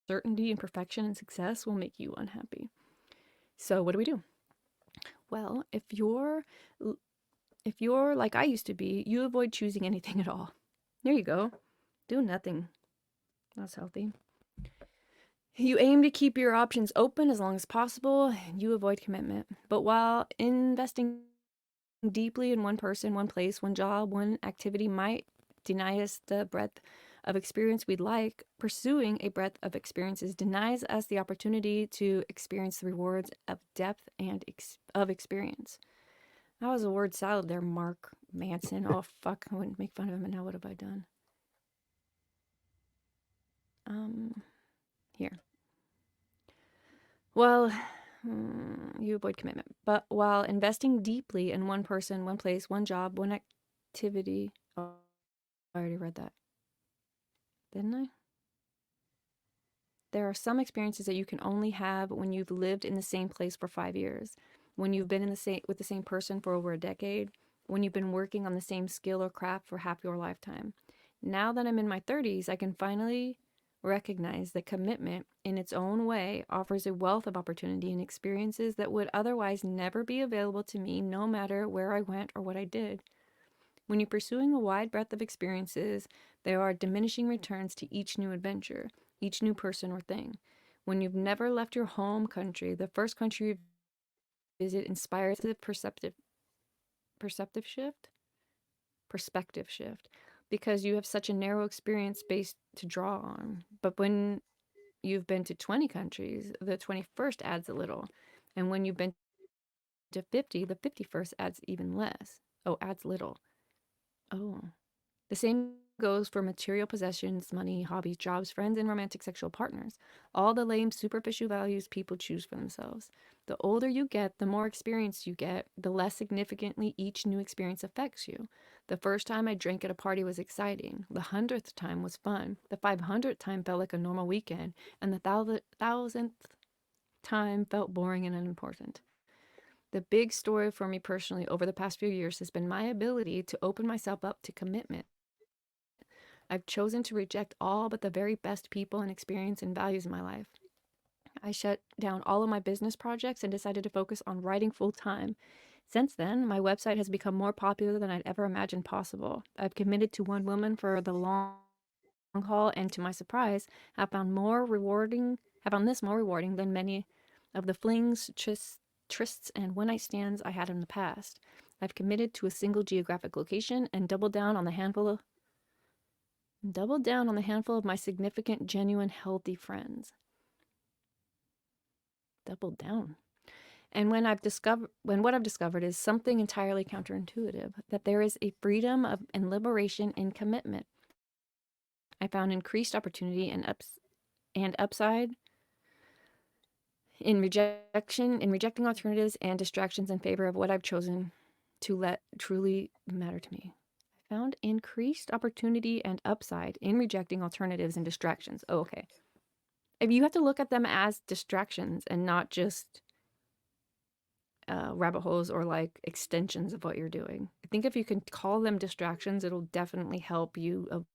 certainty and perfection and success will make you unhappy. So what do we do? Well, if you're like I used to be, you avoid choosing anything at all. There you go. Do nothing. That's healthy. You aim to keep your options open as long as possible, and you avoid commitment. But while investing deeply in one person, one place, one job, one activity might deny us the breadth of experience we'd like, pursuing a breadth of experiences denies us the opportunity to experience the rewards of depth and of experience. That was a word salad there, Mark Manson. Oh, fuck. I wouldn't make fun of him, and now what have I done? Here. Well, you avoid commitment. But while investing deeply in one person, one place, one job, one activity... Oh, I already read that. Didn't I? There are some experiences that you can only have when you've lived in the same place for 5 years, when you've been with the same person for over a decade, when you've been working on the same skill or craft for half your lifetime. Now that I'm in my 30s, I can finally recognize that commitment, in its own way, offers a wealth of opportunity and experiences that would otherwise never be available to me, no matter where I went or what I did. When you're pursuing a wide breadth of experiences, there are diminishing returns to each new adventure, each new person or thing. When you've never left your home country, the first country you visit inspires the perspective shift, because you have such a narrow experience base to draw on. But when you've been to 20 countries, the 21st adds a little. And when you've been to 50, the 51st adds even less. Oh, adds little. Oh. The same goes for material possessions, money, hobbies, jobs, friends, and romantic sexual partners. All the lame, superficial values people choose for themselves. The older you get, the more experience you get, the less significantly each new experience affects you. The first time I drank at a party was exciting. The 100th time was fun. The 500th time felt like a normal weekend. And the 1,000th time felt boring and unimportant. The big story for me personally over the past few years has been my ability to open myself up to commitment. I've chosen to reject all but the very best people and experience and values in my life. I shut down all of my business projects and decided to focus on writing full time. Since then, my website has become more popular than I'd ever imagined possible. I've committed to one woman for the long haul, and to my surprise, have found this more rewarding than many of the flings, trysts, and one-night stands I had in the past. I've committed to a single geographic location and doubled down on the handful of my significant, genuine, healthy friends. Doubled down. And what I've discovered is something entirely counterintuitive, that there is a freedom and liberation in commitment. I found increased opportunity and upside in rejecting alternatives and distractions in favor of what I've chosen to let truly matter to me. I found increased opportunity and upside in rejecting alternatives and distractions. Oh, okay. If you have to look at them as distractions and not just rabbit holes or like extensions of what you're doing. I think if you can call them distractions, it'll definitely help you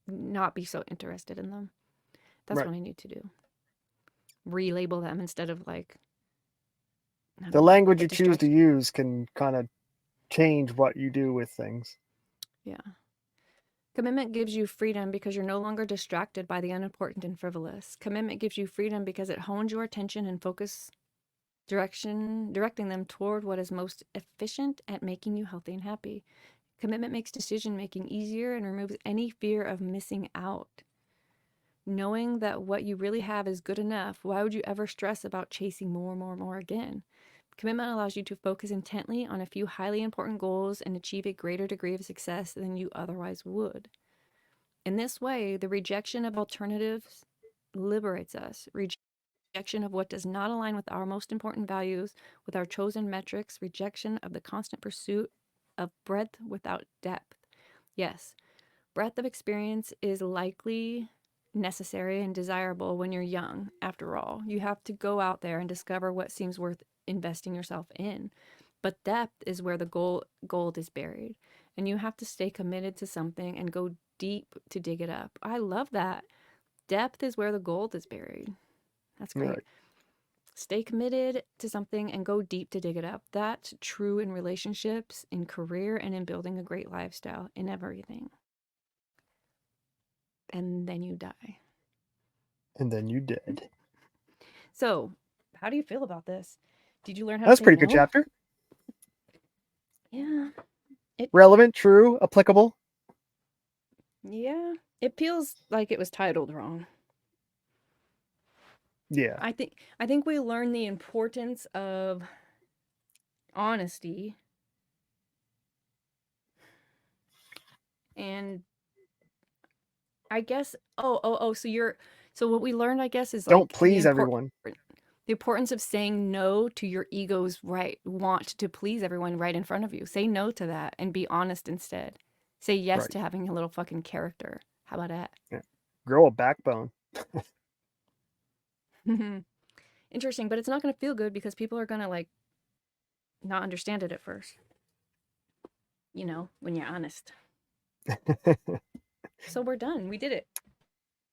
not be so interested in them. That's
Right.
what I need to do. Relabel them instead of like...
The language you choose to use can kind of change what you do with things.
Yeah. Commitment gives you freedom because you're no longer distracted by the unimportant and frivolous. Commitment gives you freedom because it hones your attention and focus directing them toward what is most efficient at making you healthy and happy. Commitment makes decision-making easier and removes any fear of missing out. Knowing that what you really have is good enough, why would you ever stress about chasing more again? Commitment allows you to focus intently on a few highly important goals and achieve a greater degree of success than you otherwise would. In this way, the rejection of alternatives liberates us. Rejection of what does not align with our most important values, with our chosen metrics, rejection of the constant pursuit of breadth without depth. Yes, breadth of experience is likely necessary and desirable when you're young. After all, you have to go out there and discover what seems worth investing yourself in. But depth is where the gold is buried, and you have to stay committed to something and go deep to dig it up. I love that. Depth is where the gold is buried. That's great. Right. Stay committed to something and go deep to dig it up. That's true in relationships, in career, and in building a great lifestyle, in everything. And then you die.
And then you dead.
So, how do you feel about this? Did you learn how
That's
to say
a pretty
no?
good chapter.
Yeah.
Relevant, true, applicable.
Yeah, it feels like it was titled wrong.
Yeah.
I think we learned the importance of honesty and I guess so what we learned I guess is
Don't
like
please everyone.
the importance of saying no to your ego's want to please everyone right in front of you. Say no to that and be honest instead. Say yes
Right.
to having a little fucking character. How about that?
Yeah. Grow a backbone.
Interesting, but it's not going to feel good because people are going to like not understand it at first. You know, when you're honest. So we're done. We did it.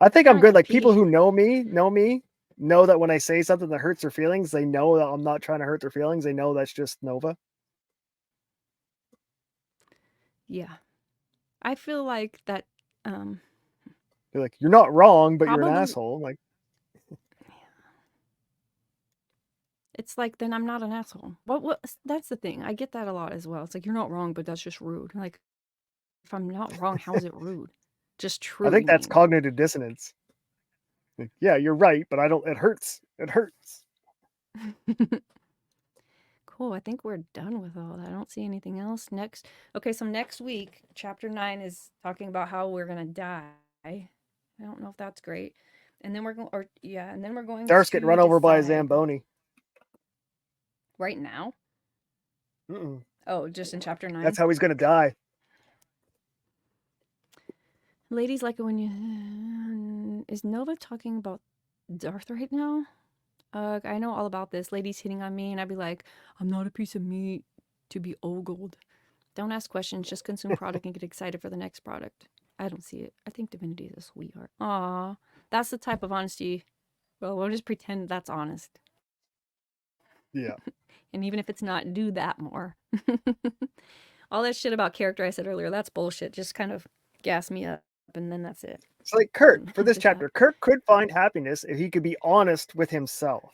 I think I'm
Now I
good.
gotta
Like people
pee.
who know me know that when I say something that hurts their feelings, they know that I'm not trying to hurt their feelings. They know that's just Nova.
Yeah. I feel like that
They're like, you're not wrong, but you're an
probably
asshole. Like,
it's like then I'm not an asshole. What that's the thing. I get that a lot as well. It's like you're not wrong, but that's just rude. Like if I'm not wrong, how is it rude? Just
I
true,
think
you
that's
mean?
cognitive dissonance. Like, yeah, you're right, but I don't. It hurts. It hurts.
Cool. I think we're done with all that. I don't see anything else. Okay, so next week, chapter 9 is talking about how we're gonna die. I don't know if that's great. And then we're going, or yeah, and then we're going
Darth's getting
to
run over by a
decide
Zamboni.
right now.
Mm-mm.
Oh, just in chapter 9.
That's how he's gonna die.
Ladies like it when you. Is Nova talking about Darth right now? I know all about this. Ladies hitting on me, and I'd be like, I'm not a piece of meat to be ogled. Don't ask questions, just consume product and get excited for the next product. I don't see it. I think Divinity is a sweetheart. Aw, that's the type of honesty. Well, we'll just pretend that's honest.
Yeah.
And even if it's not, do that more. All that shit about character I said earlier, that's bullshit. Just kind of gas me up, and then that's it.
It's like Kirk
And
for this
just that.
chapter. Kirk could find happiness if he could be honest with himself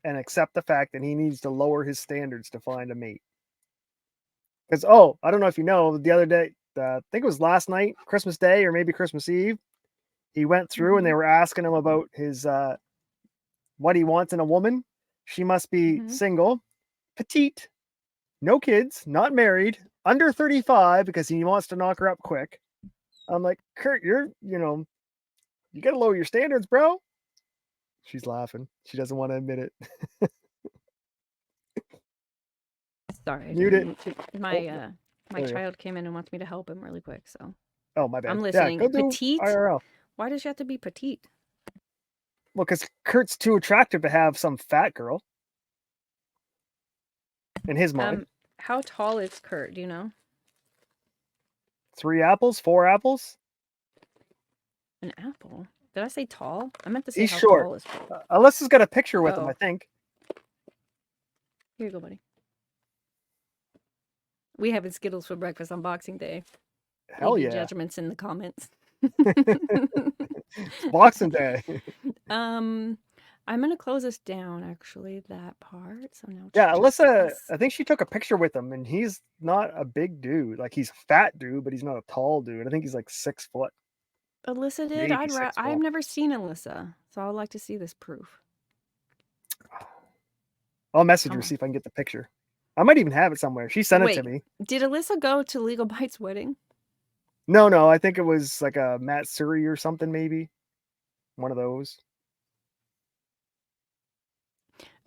and accept the fact that he needs to lower his standards to find a mate. Because I don't know if you know, the other day, I think it was last night, Christmas Day or maybe Christmas Eve, he went through and they were asking him about his what he wants in a woman. She must be single, petite, no kids, not married, under 35 because he wants to knock her up quick. I'm like, Kurt, you got to lower your standards, bro. She's laughing. She doesn't want to admit it.
Sorry, I
Mute
didn't
it.
mean to. My
There you go.
child came in and wants me to help him really quick, so
Oh, my bad.
I'm
Yeah, go
listening.
do
Petite?
IRL.
Why does she have to be petite?
Well, because Kurt's too attractive to have some fat girl. In his mind.
How tall is Kurt? Do you know?
3 apples, 4 apples.
An apple? Did I say tall? I meant to say
He's
how
short.
tall is Kurt.
Alyssa's got a picture with him, I think.
Here you go, buddy. We having Skittles for breakfast on Boxing Day.
Hell
Leave
yeah.
your judgments in the comments.
Boxing Day.
I'm gonna close this down. Actually, that part. So now.
Yeah, Alyssa.
This.
I think she took a picture with him, and he's not a big dude. Like he's a fat dude, but he's not a tall dude. I think he's like 6 foot.
Alyssa did.
Maybe 6
I've
foot.
never seen Alyssa, so I'd like to see this proof.
I'll message her, see if I can get the picture. I might even have it somewhere. She sent it to me.
Did Alyssa go to Legal Bite's wedding?
No. I think it was like a Matt Suri or something, maybe. One of those.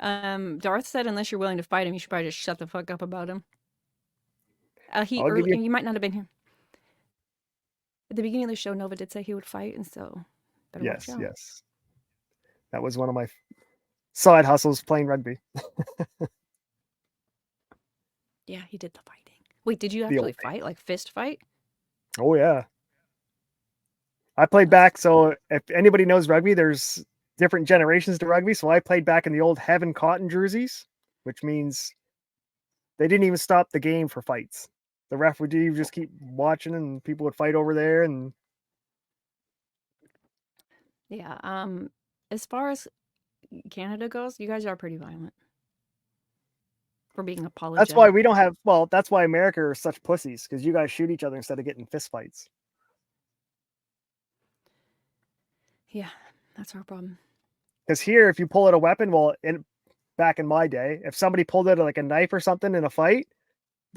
Darth said, unless you're willing to fight him, you should probably just shut the fuck up about him. You might not have been here. At the beginning of the show, Nova did say he would fight, and so better watch out.
Yes. That was one of my side hustles playing rugby.
Yeah, he did the fighting. Wait, did you actually fight? Like fist fight?
Oh, yeah. I played back, so if anybody knows rugby, there's different generations to rugby. So I played back in the old Heaven Cotton jerseys, which means they didn't even stop the game for fights. The ref would just keep watching, and people would fight over there. And
yeah, as far as Canada goes, you guys are pretty violent for being apologetic.
That's why we don't have. Well, that's why America are such pussies, because you guys shoot each other instead of getting fist fights.
Yeah, that's our problem.
Because here, if you pull out a weapon, well, back in my day, if somebody pulled out like a knife or something in a fight,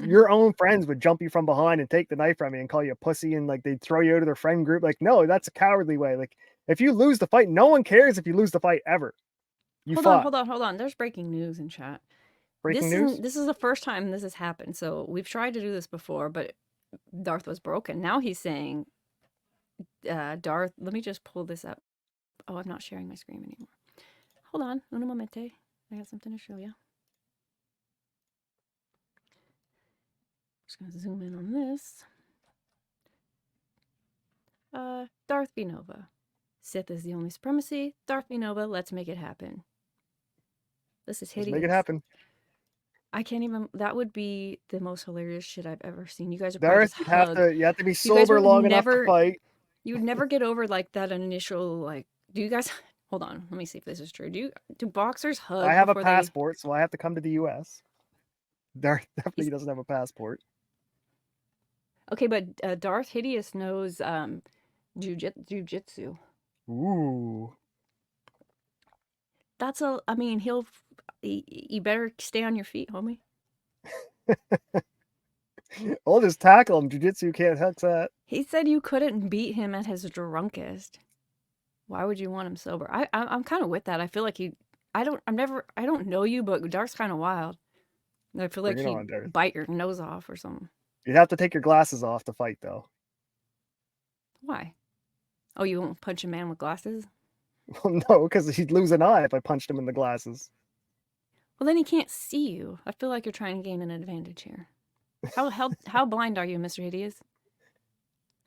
Mhm.
your own friends would jump you from behind and take the knife from you and call you a pussy, and like they'd throw you out of their friend group. Like, no, that's a cowardly way. Like, if you lose the fight, no one cares if you lose the fight ever. You
Hold on,
fought.
hold on. There's breaking news in chat.
Breaking news.
This is the first time this has happened. So we've tried to do this before, but Darth was broken. Now he's saying, Darth, let me just pull this up. Oh, I'm not sharing my screen anymore. Hold on, un momente. I got something to show you. Just gonna zoom in on this. Darth v Nova. Sith is the only supremacy. Darth v Nova, let's make it happen. This is
Let's
hideous.
make it happen.
I can't even. That would be the most hilarious shit I've ever seen. You guys would
Darth,
probably just hug.
you have to be
You guys
sober
would
long enough to
never.
fight.
You would never get over like that initial like. Do you guys? Hold on. Let me see if this is true. Do boxers hug?
I have a
before
passport, so I have to come to the U.S. Darth definitely doesn't have a passport.
Okay, but Darth Hideous knows jujitsu.
Ooh.
That's a. I mean, you better stay on your feet, homie.
I'll just tackle him. Jiu-jitsu can't touch that.
He said you couldn't beat him at his drunkest. Why would you want him sober? I'm kind of with that. I feel like I don't know you, but Darth's kind of wild. I feel like
Bring it on,
he'd
Darth.
bite your nose off or something.
You'd have to take your glasses off to fight, though.
Why? Oh, you won't punch a man with glasses?
Well, no, because he'd lose an eye if I punched him in the glasses.
Well, then he can't see you. I feel like you're trying to gain an advantage here. How blind are you, Mr. Hideous?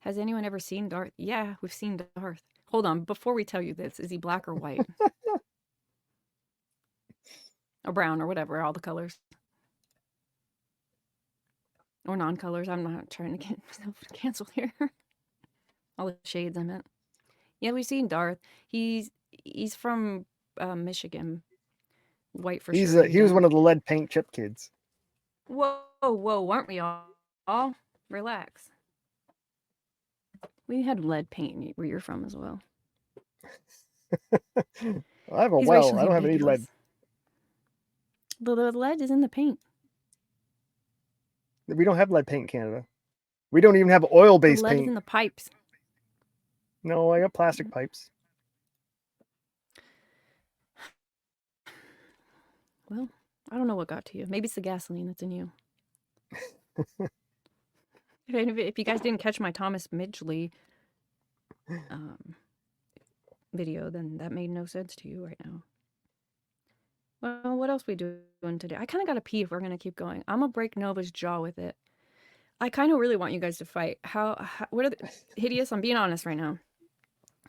Has anyone ever seen Darth? Yeah, we've seen Darth. Hold on, before we tell you this, is he black or white? Or brown or whatever, all the colors. Or non-colors. I'm not trying to get myself canceled here. All the shades I meant. Yeah, we've seen Darth. He's from Michigan. White for sure.
He was one of the lead paint chip kids.
Whoa, weren't we all? Relax. We had lead paint where you're from as well.
I have a
He's
well.
racially
I don't have any lead.
ambiguous. The lead is in the paint.
We don't have lead paint in Canada. We don't even have
The
oil-based
lead is
paint.
in the pipes.
No, I got plastic pipes.
Well, I don't know what got to you. Maybe it's the gasoline that's in you. If you guys didn't catch my Thomas Midgley video, then that made no sense to you right now. Well, what else we doing today? I kind of got to pee if we're going to keep going. I'm going to break Nova's jaw with it. I kind of really want you guys to fight. What are the... Hideous, I'm being honest right now.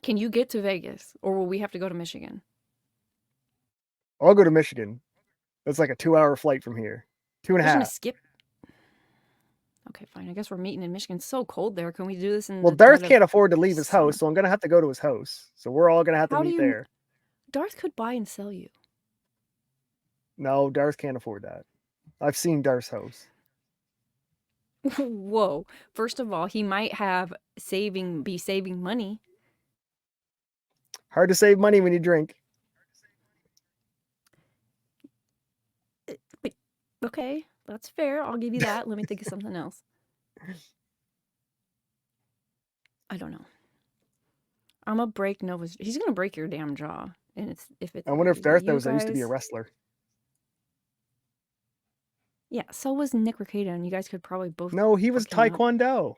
Can you get to Vegas, or will we have to go to Michigan?
I'll go to Michigan. That's like a 2-hour flight from here. 2.5.
We're just going to skip... Okay, fine. I guess we're meeting in Michigan. It's so cold there. Can we do this in
Well,
the
Darth
dead of
can't afford to leave his
summer?
house, so I'm going to have to go to his house. So we're all going to have to
How do
meet
you-
there.
Darth could buy and sell you.
No, Darth can't afford that. I've seen Darth's house.
Whoa. First of all, he might be saving money.
Hard to save money when you drink.
Okay, that's fair. I'll give you that. Let me think of something else. I don't know. I'm gonna break Nova's. He's gonna break your damn jaw, and if it's.
I wonder if
you
Darth knows I used to be a
guys-
wrestler.
Yeah, so was Nick Ricada, and you guys could probably both.
No, he was
fuck him up.
Taekwondo.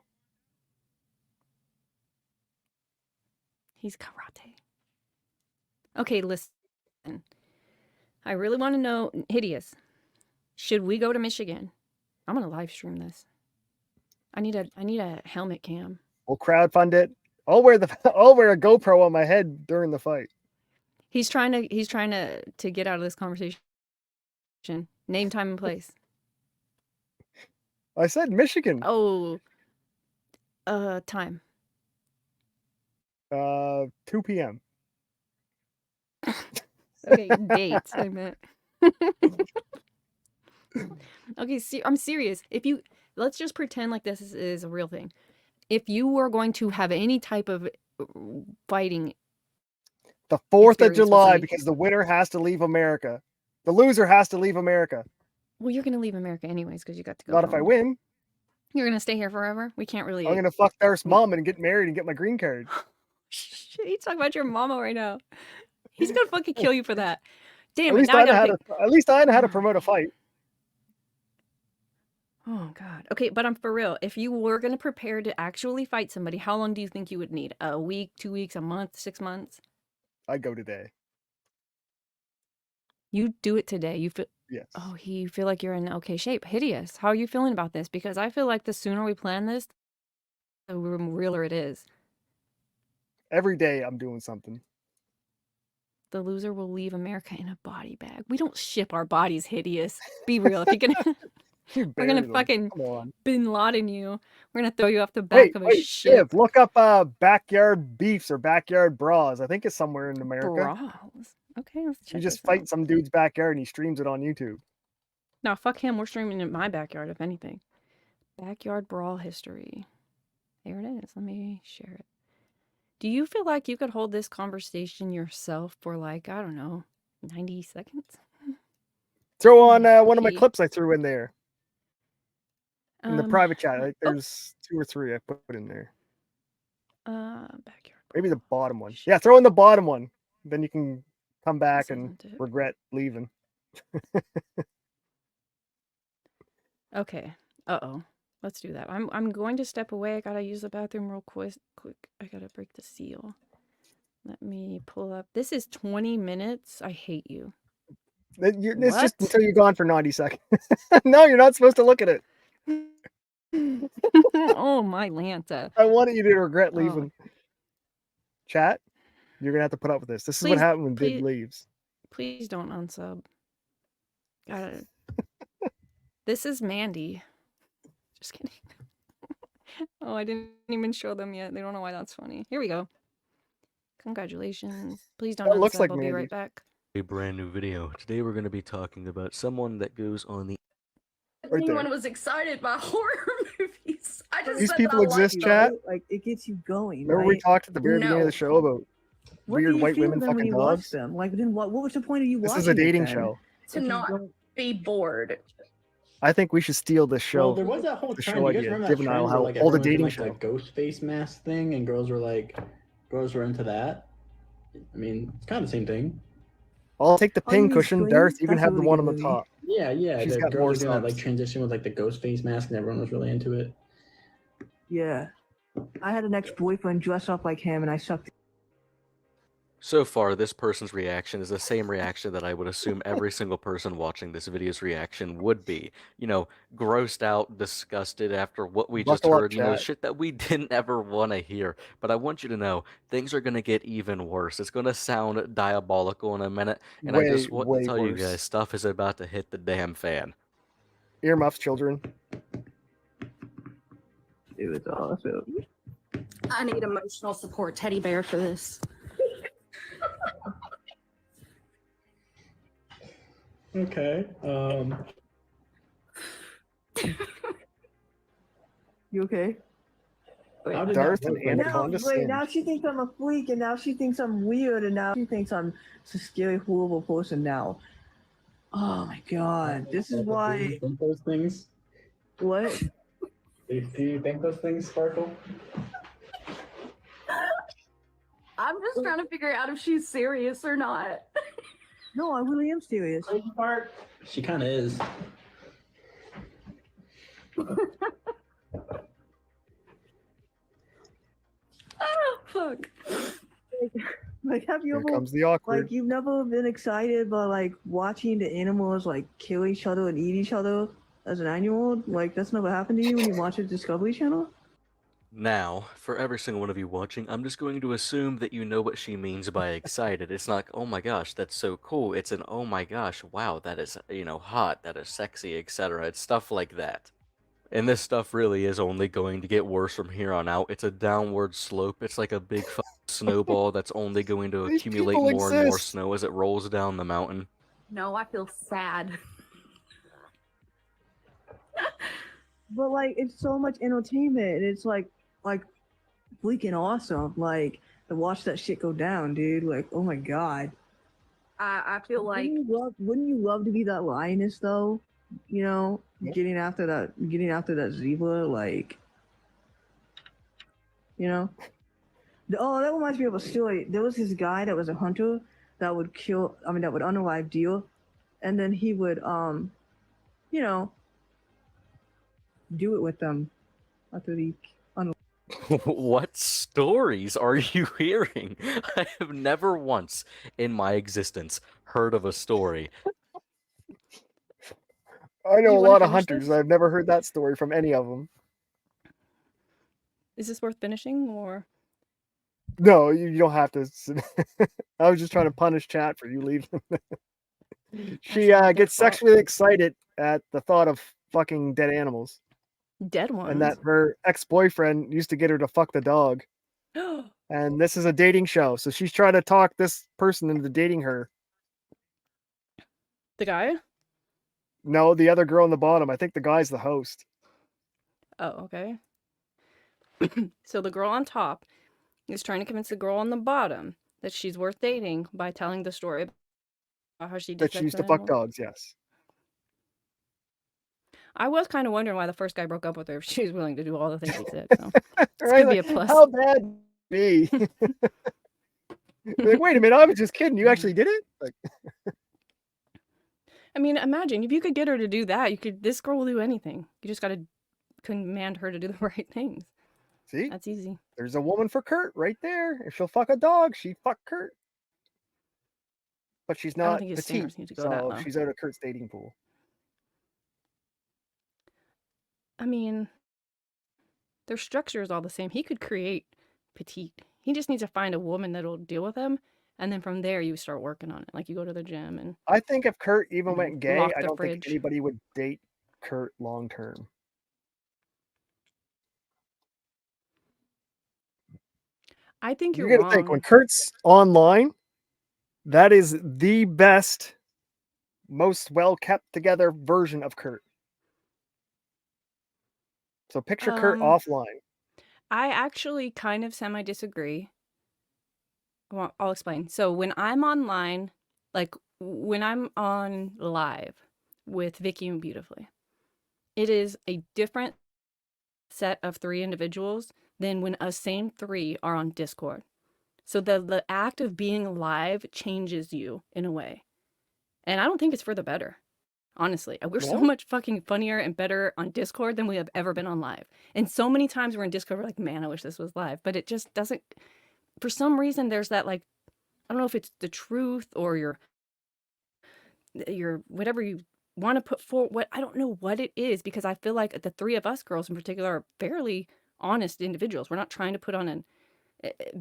He's karate. Okay, listen. I really want to know, Hideous. Should we go to Michigan? I'm gonna live stream this. I need a helmet cam.
We'll crowdfund it. I'll wear a GoPro on my head during the fight.
He's trying to get out of this conversation. Name, time, and place.
I said Michigan.
Oh, time.
2 p.m.
Okay, dates. I meant. Okay, I'm serious. Let's just pretend like this is a real thing. If you were going to have any type of fighting
The 4th of
Experience was
July,
like-
because the winner has to leave America. The loser has to leave America.
Well, you're gonna leave America anyways because you got to go.
Not if I
home.
win.
You're gonna stay here forever. We can't really.
I'm gonna fuck Darth's mom and get married and get my green card.
Shit, you talking about your mama right now? He's gonna fucking kill you for that. Damn
At
it!
least
Now I
I know
gotta
how
pick.
to. At least I know how to promote a fight.
Oh God. Okay, but I'm for real. If you were gonna prepare to actually fight somebody, how long do you think you would need? A week, 2 weeks, a month, 6 months?
I'd go today.
You do it today. You feel.
Yes.
Oh, you feel like you're in okay shape. Hideous. How are you feeling about this? Because I feel like the sooner we plan this, the realer it is.
Every day I'm doing something.
The loser will leave America in a body bag. We don't ship our bodies, Hideous. Be real. If you're gonna,
You
we're gonna
bury them.
fucking
Come on.
Bin Laden you. We're gonna throw you off the back of a
Wait,
ship.
Shiv, look up backyard beefs or backyard bras. I think it's somewhere in America.
Bras. Okay, let's check
You just
this
fight
out.
some dude's backyard and he streams it on YouTube.
No, fuck him. We're streaming in my backyard, if anything. Backyard brawl history. There it is. Let me share it. Do you feel like you could hold this conversation yourself for like, I don't know, 90 seconds?
Throw on one of my
see.
clips I threw in there in the private chat. Like,
oh.
there's 2 or 3 I put in there.
Backyard.
Maybe the bottom one. Yeah, throw in the bottom one. Then you can come back
This
and
isn't it.
regret leaving.
Okay. Uh-oh. Let's do that. I'm going to step away. I gotta use the bathroom real quick. I gotta break the seal. Let me pull up. This is 20 minutes. I hate you.
It's just
What?
until you're gone for 90 seconds. No, you're not supposed to look at it.
Oh my Lanta.
I wanted you to regret
Oh.
leaving. Chat, you're gonna have to put up with this. This is what
Please-
happened when
please-
Dib leaves.
Please don't unsub. Gotta. This is Mandy. Just kidding. Oh, I didn't even show them yet. They don't know why that's funny. Here we go. Congratulations. Please don't
That looks
unsub.
like
I'll be
Mandy.
right back.
A brand new video. Today we're going to be talking about someone that goes on the
Right
Anyone
there.
was excited by horror movies. I just
These
said
people
that I
exist,
liked
chat.
them.
Like it gets you going.
Remember
right?
we talked at the very beginning of
No.
the show about
What
weird
do you
white
feel
women
then when
fucking
you watch
dogs?
them? Like then what was the point of you
This
watching
is a
it
dating
then?
show.
To not be bored.
I think we should steal this show.
Well, there was that whole
the
trend.
show
You guys
idea.
remember that
Div and I'll
trend where
help
like
hold a
everyone did,
dating
like
show.
that ghost face mask thing, and girls were into that. I mean, it's kind of the same thing.
I'll take the
Oh, you
pin
mean
cushion,
Scream?
Darth. You can
That's a
have the
really
one
good
on the
movie.
top.
Yeah.
She's
The
got more
girls were doing that like
subs.
transition with like the ghost face mask, and everyone was really into it.
Yeah. I had an ex-boyfriend dress up like him and I sucked.
So far, this person's reaction is the same reaction that I would assume every single person watching this video's reaction would be. You know, grossed out, disgusted after what we just
Buckle up,
heard, you know,
chat.
shit that we didn't ever want to hear. But I want you to know, things are going to get even worse. It's going to sound diabolical in a minute, and I just want to tell you guys, stuff is about to hit the damn fan.
Earmuffs, children.
It was awesome.
I need emotional support teddy bear for this.
Okay.
You okay?
How did
Darth
that
and
work?
Anaconda
Now, wait,
Sin.
now she thinks I'm a freak and now she thinks I'm weird and now she thinks I'm a scary, horrible person now. Oh my god. This is
Do
why.
you think those things?
What?
Do you think those things sparkle?
I'm just trying to figure out if she's serious or not.
No, I really am serious.
She kind of is.
Oh, fuck.
Like, have you
Here
ever,
comes the awkward.
like, you've never been excited by, like, watching the animals, like, kill each other and eat each other as an 9-year-old? Like, that's never happened to you when you watch a Discovery Channel?
Now, for every single one of you watching, I'm just going to assume that you know what she means by excited. It's not, oh my gosh, that's so cool. It's an, oh my gosh, wow, that is, you know, hot, that is sexy, etc. It's stuff like that. And this stuff really is only going to get worse from here on out. It's a downward slope. It's like a big snowball that's only going to
These
accumulate
people
more and more
exist.
snow as it rolls down the mountain.
No, I feel sad.
But, like, it's so much entertainment. And it's, like freaking awesome. Like to watch that shit go down, dude. Like, oh my god.
I feel like
Wouldn't you love to be that lioness though? You know,
Yeah.
getting after that zebra, like, you know. Oh, that reminds me of a story. There was this guy that was a hunter that would that would unalive deer, and then he would you know, do it with them after the
What stories are you hearing? I have never once in my existence heard of a story.
I know
You
a
wanna
lot of
finish
hunters.
this?
I've never heard that story from any of them.
Is this worth finishing or?
No, you don't have to. I was just trying to punish chat for you leaving. She
That's not their
gets
fault.
sexually excited at the thought of fucking dead animals,
Dead
and
ones.
that her ex-boyfriend used to get her to fuck the dog. And this is a dating show, so she's trying to talk this person into dating her.
The guy?
No, the other girl on the bottom. I think the guy's the host.
Oh, okay. So the girl on top is trying to convince the girl on the bottom that she's worth dating by telling the story about how she did
That she
sex
used
with
to fuck
animals.
dogs. Yes.
I was kind of wondering why the first guy broke up with her if she was willing to do all the things he said. So this
Right?
could be a
Like,
plus.
how bad me? Like, wait a minute, I was just kidding. You actually did it? Like,
I mean, imagine if you could get her to do that. This girl will do anything. You just got to command her to do the right things.
see,
That's easy.
there's a woman for Kurt right there. If she'll fuck a dog, she'd fuck Kurt. But she's
I don't
not
think his
petite,
standards need to go that
so
low.
she's out of Kurt's dating pool.
I mean, their structure is all the same. He could create petite. He just needs to find a woman that'll deal with him, and then from there you start working on it. Like you go to the gym and
I think if Kurt even went gay,
lock
I
the
don't think
fridge.
anybody would date Kurt long term.
I think
You
you're
got to think when
wrong.
Kurt's online, that is the best, most well kept together version of Kurt. So picture Kurt offline.
I actually kind of semi disagree. Well, I'll explain. So when I'm online, like when I'm on live with Vicky and Beautifully, it is a different set of 3 individuals than when us same 3 are on Discord. So the act of being live changes you in a way. And I don't think it's for the better. Honestly, we're so
No?
much fucking funnier and better on Discord than we have ever been on live. And so many times we're in Discord, we're like, man, I wish this was live. But it just doesn't, for some reason, there's that like, I don't know if it's the truth or your whatever you want to put forward. What I don't know what it is, because I feel like the 3 of us girls in particular are fairly honest individuals. We're not trying to put on an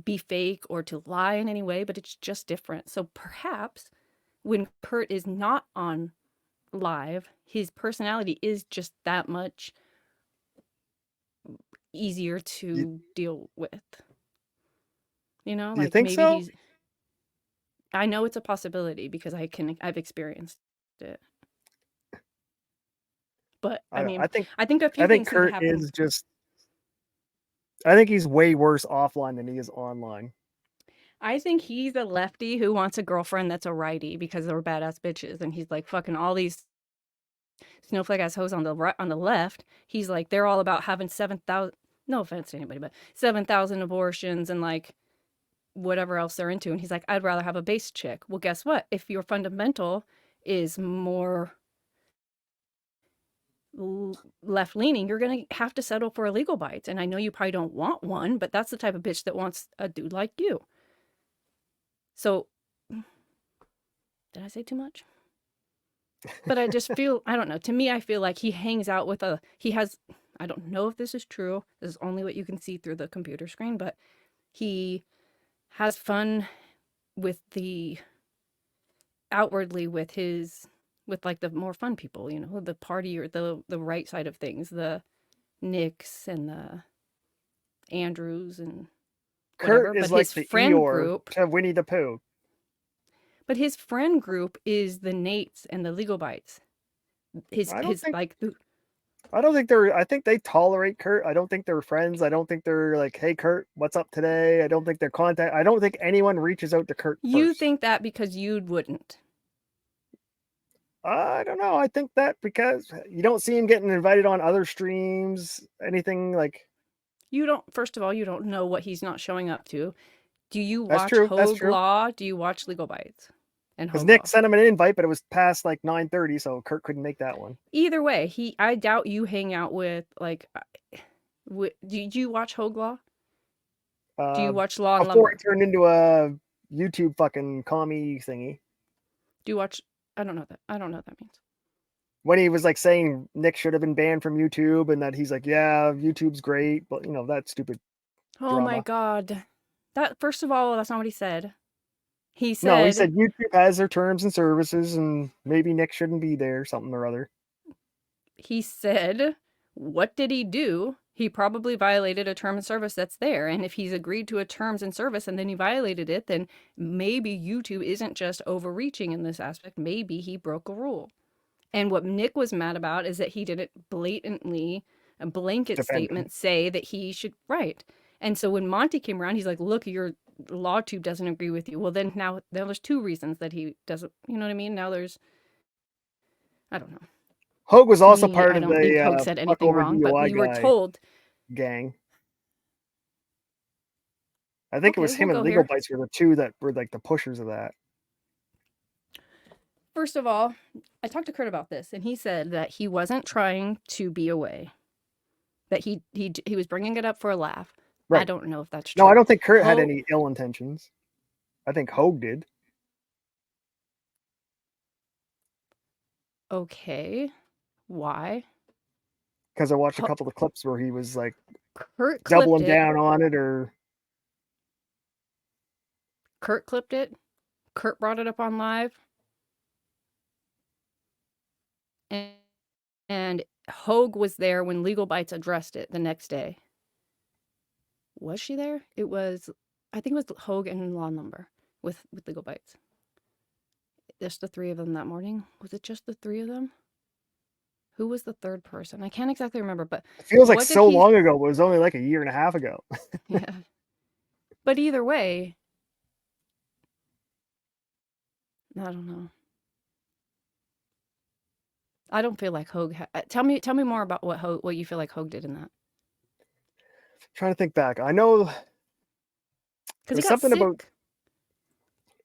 be fake or to lie in any way, but it's just different. So perhaps when Kurt is not on live, his personality is just that much easier to deal with. You know,
Do you
like
think
maybe
so?
I know it's a possibility because I've experienced it. But I mean,
I think
I think a few
I think
things need to
Kurt
happen.
is just. I think he's way worse offline than he is online.
I think he's a lefty who wants a girlfriend that's a righty because they're badass bitches, and he's like fucking all these snowflake ass hoes on the right, on the left. He's like they're all about having 7,000. No offense to anybody, but 7,000 abortions and like whatever else they're into. And he's like, I'd rather have a base chick. Well, guess what? If your fundamental is more left leaning, you're gonna have to settle for illegal bites. And I know you probably don't want one, but that's the type of bitch that wants a dude like you. So, did I say too much? But I just feel, I don't know. To me, I feel like he hangs out with I don't know if this is true. This is only what you can see through the computer screen, but he has fun with outwardly with like the more fun people, you know, the party or the right side of things, the Nicks and the Andrews and whatever.
Kurt is
But
like
his
the
friend
Eeyore
group,
to Winnie the Pooh.
but his friend group is the Nates and the Legal Bites.
I don't think. I don't think they're. I think they tolerate Kurt. I don't think they're friends. I don't think they're like, "Hey, Kurt, what's up today?" I don't think they're contact. I don't think anyone reaches out to Kurt
You
first.
think that because you wouldn't.
I don't know. I think that because you don't see him getting invited on other streams, anything like.
You don't. First of all, you don't know what he's not showing up to. Do you
That's
watch
true. That's
Hogue
true.
Law? Do you watch Legal Bites? And
Because
Hogue
Nick
Law.
sent him an invite, but it was past like 9:30, so Kurt couldn't make that one.
Either way, I doubt you hang out with like. Did you watch Hogue Law? Do you watch Law and
Before
Lumber?
it turned into a YouTube fucking commie thingy.
Do you watch? I don't know that. I don't know what that means.
When he was like saying Nick should have been banned from YouTube, and that he's like, yeah, YouTube's great, but you know that stupid.
Oh my
drama.
God, that first of all, that's not what he said. He said.
No, he said YouTube has their terms and services, and maybe Nick shouldn't be there, something or other.
He said, what did he do? He probably violated a term and service that's there. And if he's agreed to a terms and service and then he violated it, then maybe YouTube isn't just overreaching in this aspect. Maybe he broke a rule. And what Nick was mad about is that he didn't blatantly, a blanket
Defend him.
statement say that he should, right. And so when Monty came around, he's like, look, your LawTube doesn't agree with you. Well, then now there's two reasons that he doesn't, you know what I mean? Now there's, I don't know.
Hogue was also
Me,
part
I
of
don't think Hogue
the
said
fuck
anything
over
wrong, but
DUI
we were
guy
told.
gang. I think it was
Okay,
him
we'll
and
go
Legal
here.
Bites were the two that were like the pushers of that.
First of all, I talked to Kurt about this, and he said that he wasn't trying to be away. That he was bringing it up for a laugh. I
Right.
don't know if that's true.
No, I don't think Kurt had
Hogue-
any ill intentions. I think Hogue did.
Okay, why?
Because I watched a couple of clips where he was like
Kurt
doubling
clipped it.
down on it, or
Kurt clipped it. Kurt brought it up on live. And Hogue was there when Legal Bites addressed it the next day. Was she there? It was, I think it was Hogue and Law Number with Legal Bites. Just the three of them that morning. Was it just the three of them? Who was the third person? I can't exactly remember, but
it feels like
what did
so
he-
long ago, but it was only like a year and a half ago.
yeah. But either way, I don't know. I don't feel like Hogue. Tell me more about what you feel like Hogue did in that.
Trying to think back, I know
Because he
was
got
something
sick.
about.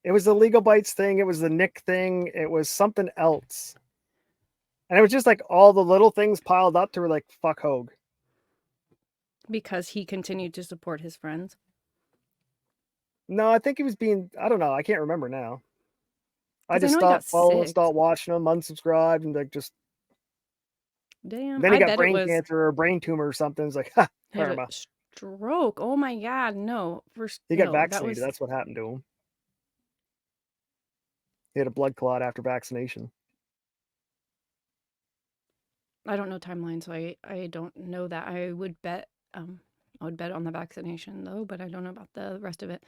It was the Legal Bites thing. It was the Nick thing. It was something else, and it was just like all the little things piled up to were like fuck Hogue.
Because he continued to support his friends.
No, I think he was being. I don't know. I can't remember now. I
'Cause I
just
know he got
stopped following,
sick.
stopped watching him, unsubscribed, and like just.
Damn.
Then he
I
got
bet it
brain
was
cancer or a brain tumor or something. It's like, ha,
he had
karma.
a stroke. Oh my God, no.
He got
no,
vaccinated. That's what happened to him. He had a blood clot after vaccination.
I don't know timeline, so I don't know that. I would bet on the vaccination though, but I don't know about the rest of it.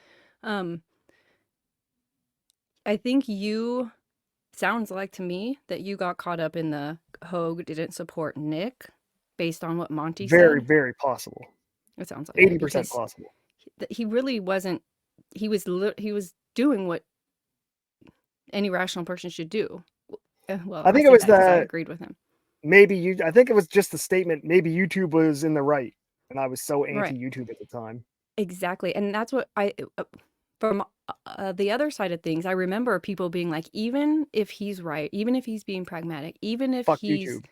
I think you sounds like to me that you got caught up in the Hogue didn't support Nick based on what Monty
Very,
said.
very possible.
It sounds like it,
80%
because
possible.
he really wasn't. He was doing what any rational person should do. Well,
I think
say
it was
that 'cause I
the
agreed with him.
I think it was just the statement. Maybe YouTube was in the right, and I was so
Right.
anti-YouTube at the time.
Exactly, and that's what from the other side of things, I remember people being like, even if he's right, even if he's being pragmatic, even if
Fuck
he's
YouTube.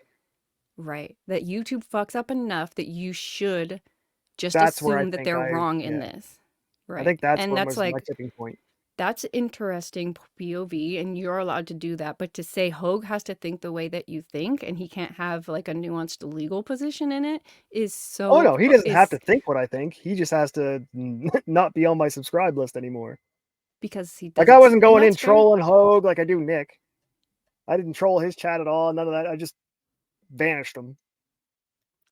right, that YouTube fucks up enough that you should just
That's where I
assume that
think
they're
I-
wrong in
yeah.
this. Right.
I think that's
and
where
that's
was my
like
tipping point.
that's interesting POV, and you're allowed to do that. But to say Hogue has to think the way that you think, and he can't have like a nuanced legal position in it, is so.
Oh no, he doesn't have
is
to think what I think. He just has to not be on my subscribe list anymore.
because he
Like
doesn't.
I wasn't
and
going in
that's fair.
trolling Hogue like I do Nick. I didn't troll his chat at all. None of that. I just vanished him.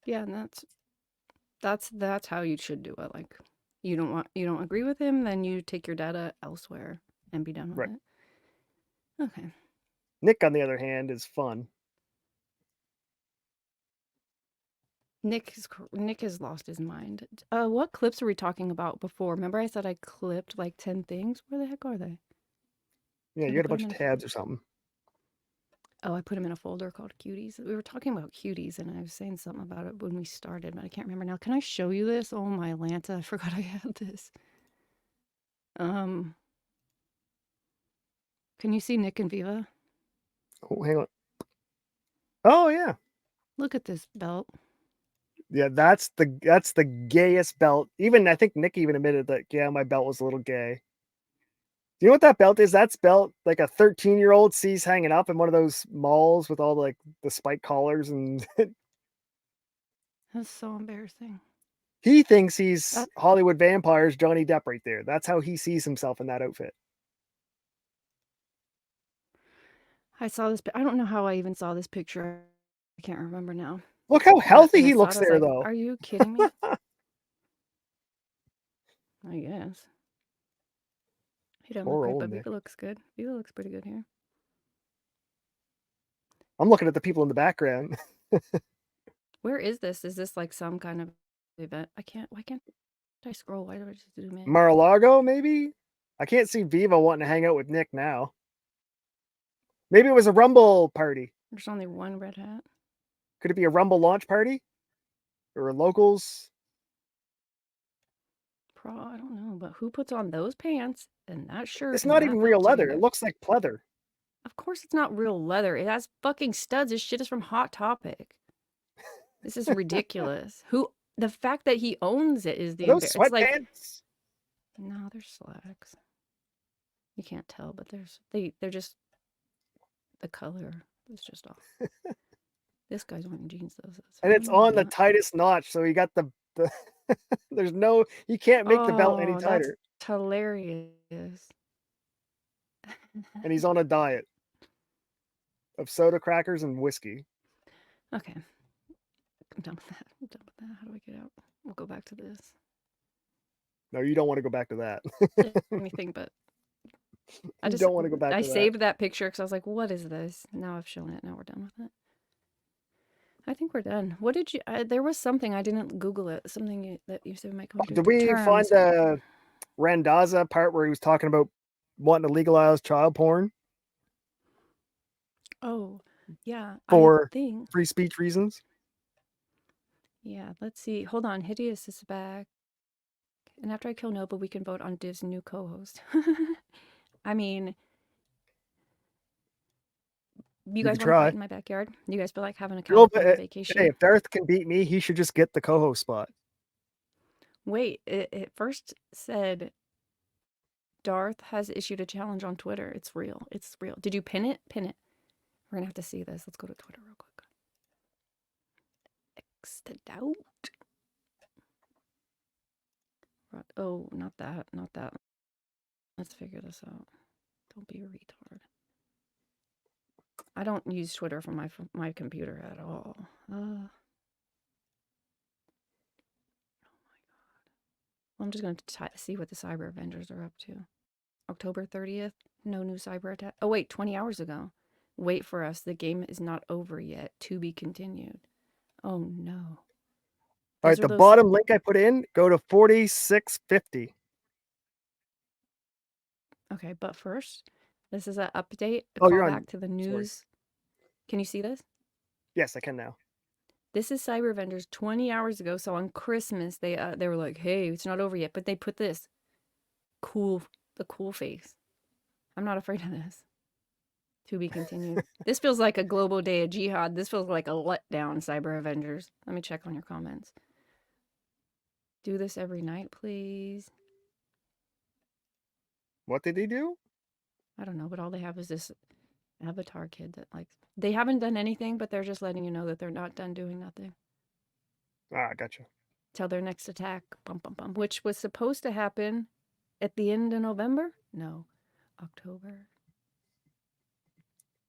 Yeah, and that's how you should do it. Like you don't agree with him, then you take your data elsewhere and be done with
Right.
it. Okay.
Nick, on the other hand, is fun.
Nick has lost his mind. What clips were we talking about before? Remember I said I clipped like 10 things? Where the heck are they?
Yeah,
Did
you
I
had a
put
bunch
them
of
in a
tabs or something.
Oh, I put them in a folder called cuties. We were talking about cuties, and I was saying something about it when we started, but I can't remember now. Can I show you this? Oh my Lanta, I forgot I had this. Can you see Nick and Viva?
Oh, hang on. Oh yeah.
Look at this belt.
Yeah, that's the gayest belt. Even I think Nick even admitted that, yeah, my belt was a little gay. Do you know what that belt is? That's belt like a 13-year-old sees hanging up in one of those malls with all like the spike collars, and
That's so embarrassing.
he thinks he's
That
Hollywood vampires Johnny Depp right there. That's how he sees himself in that outfit.
I saw this. I don't know how I even saw this picture. I can't remember now.
Look how
But
healthy
when I
he
saw
looks
it, I was
there,
like,
though.
"Are you kidding me?" I guess. He doesn't look
Poor
great,
old
but
Nick.
Viva looks good. Viva looks pretty good here.
I'm looking at the people in the background.
Where is this? Is this like some kind of event? I can't. Why can't I scroll? Why do I just zoom in?
Mar-a-Lago, maybe? I can't see Viva wanting to hang out with Nick now. Maybe it was a Rumble party.
There's only one red hat.
Could it be a Rumble launch party? Or a locals?
I don't know, but who puts on those pants and that shirt
It's
and
not
that
even real
belt
leather. It
together?
looks like pleather.
Of course it's not real leather. It has fucking studs. This shit is from Hot Topic. This is ridiculous. The fact that he owns it is
Are
the
those
it's like
sweatpants?
no, they're slacks. You can't tell, but they're just the color is just off. This guy's wearing jeans though, so it's
And it's
fine.
on the
Not.
tightest notch, so you got the there's no, you can't make the belt any
Oh, that's
tighter.
hilarious.
And he's on a diet of soda crackers and whiskey.
Okay. I'm done with that. I'm done with that. How do I get out? We'll go back to this.
No, you don't want to go back to that.
Anything but.
You don't want to go back
I
to that.
saved that picture because I was like, what is this? Now I've shown it. Now we're done with it. I think we're done. What did you, there was something, I didn't Google it. Something that you said might come to
Did we find
terms.
the Randazza part where he was talking about wanting to legalize child porn
Oh, yeah.
for
I think.
free speech reasons?
Yeah, let's see. Hold on. Hideous is back. And after I kill Nova, we can vote on Div's new co-host. I mean, you guys
could
want to fight
try.
in my backyard? You guys feel like having a
Well,
California
hey,
vacation?
if Darth can beat me, he should just get the co-host spot.
Wait, it first said Darth has issued a challenge on Twitter. It's real. It's real. Did you pin it? Pin it. We're gonna have to see this. Let's go to Twitter real quick. X'd out. Oh, not that. Not that. Let's figure this out. Don't be a retard. I don't use Twitter from my computer at all. Oh my god. Well, I'm just going to see what the Cyber Avengers are up to. October 30th, no new cyber attack. Oh wait, 20 hours ago. Wait for us. The game is not over yet. To be continued. Oh no.
All right, the bottom link I put in, go to 4650.
Okay, but first, this is an update, a
Oh, you're on.
callback to the news. Sorry. Can you see this?
Yes, I can now.
This is Cyber Avengers 20 hours ago. So on Christmas, they were like, "Hey, it's not over yet," but they put this the cool face. I'm not afraid of this. To be continued. This feels like a global day of jihad. This feels like a letdown, Cyber Avengers. Let me check on your comments. Do this every night, please.
What did he do?
I don't know, but all they have is this avatar kid that like they haven't done anything, but they're just letting you know that they're not done doing nothing.
Ah, gotcha.
Till their next attack, bum bum bum, which was supposed to happen at the end of November? No, October.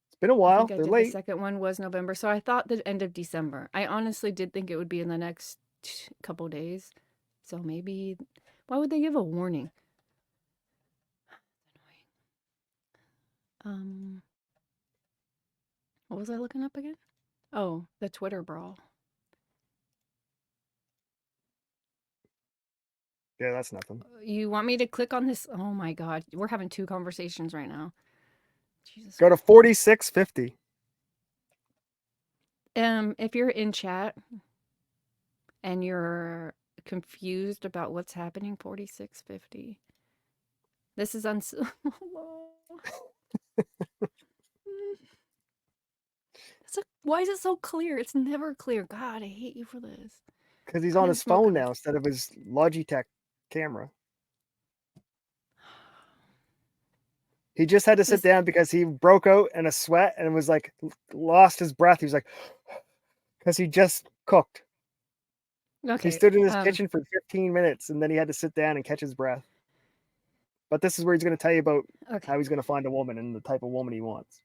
It's been a while.
I think
They're
the
late.
second one was November, so I thought the end of December. I honestly did think it would be in the next couple days. So maybe, why would they give a warning? Annoying. What was I looking up again? Oh, the Twitter brawl.
Yeah, that's nothing.
You want me to click on this? Oh my god, we're having 2 conversations right now. Jesus.
Go to 4650.
If you're in chat and you're confused about what's happening, 4650. This is why is it so clear? It's never clear. God, I hate you for this.
Because he's
I
on
didn't
his
smoke
phone
enough.
now instead of his Logitech camera. He just had to sit
This-
down because he broke out in a sweat and was like, lost his breath. He was like, because he just cooked.
Okay.
He stood in his kitchen for 15 minutes and then he had to sit down and catch his breath. But this is where he's going to tell you about
Okay.
how he's going to find a woman and the type of woman he wants.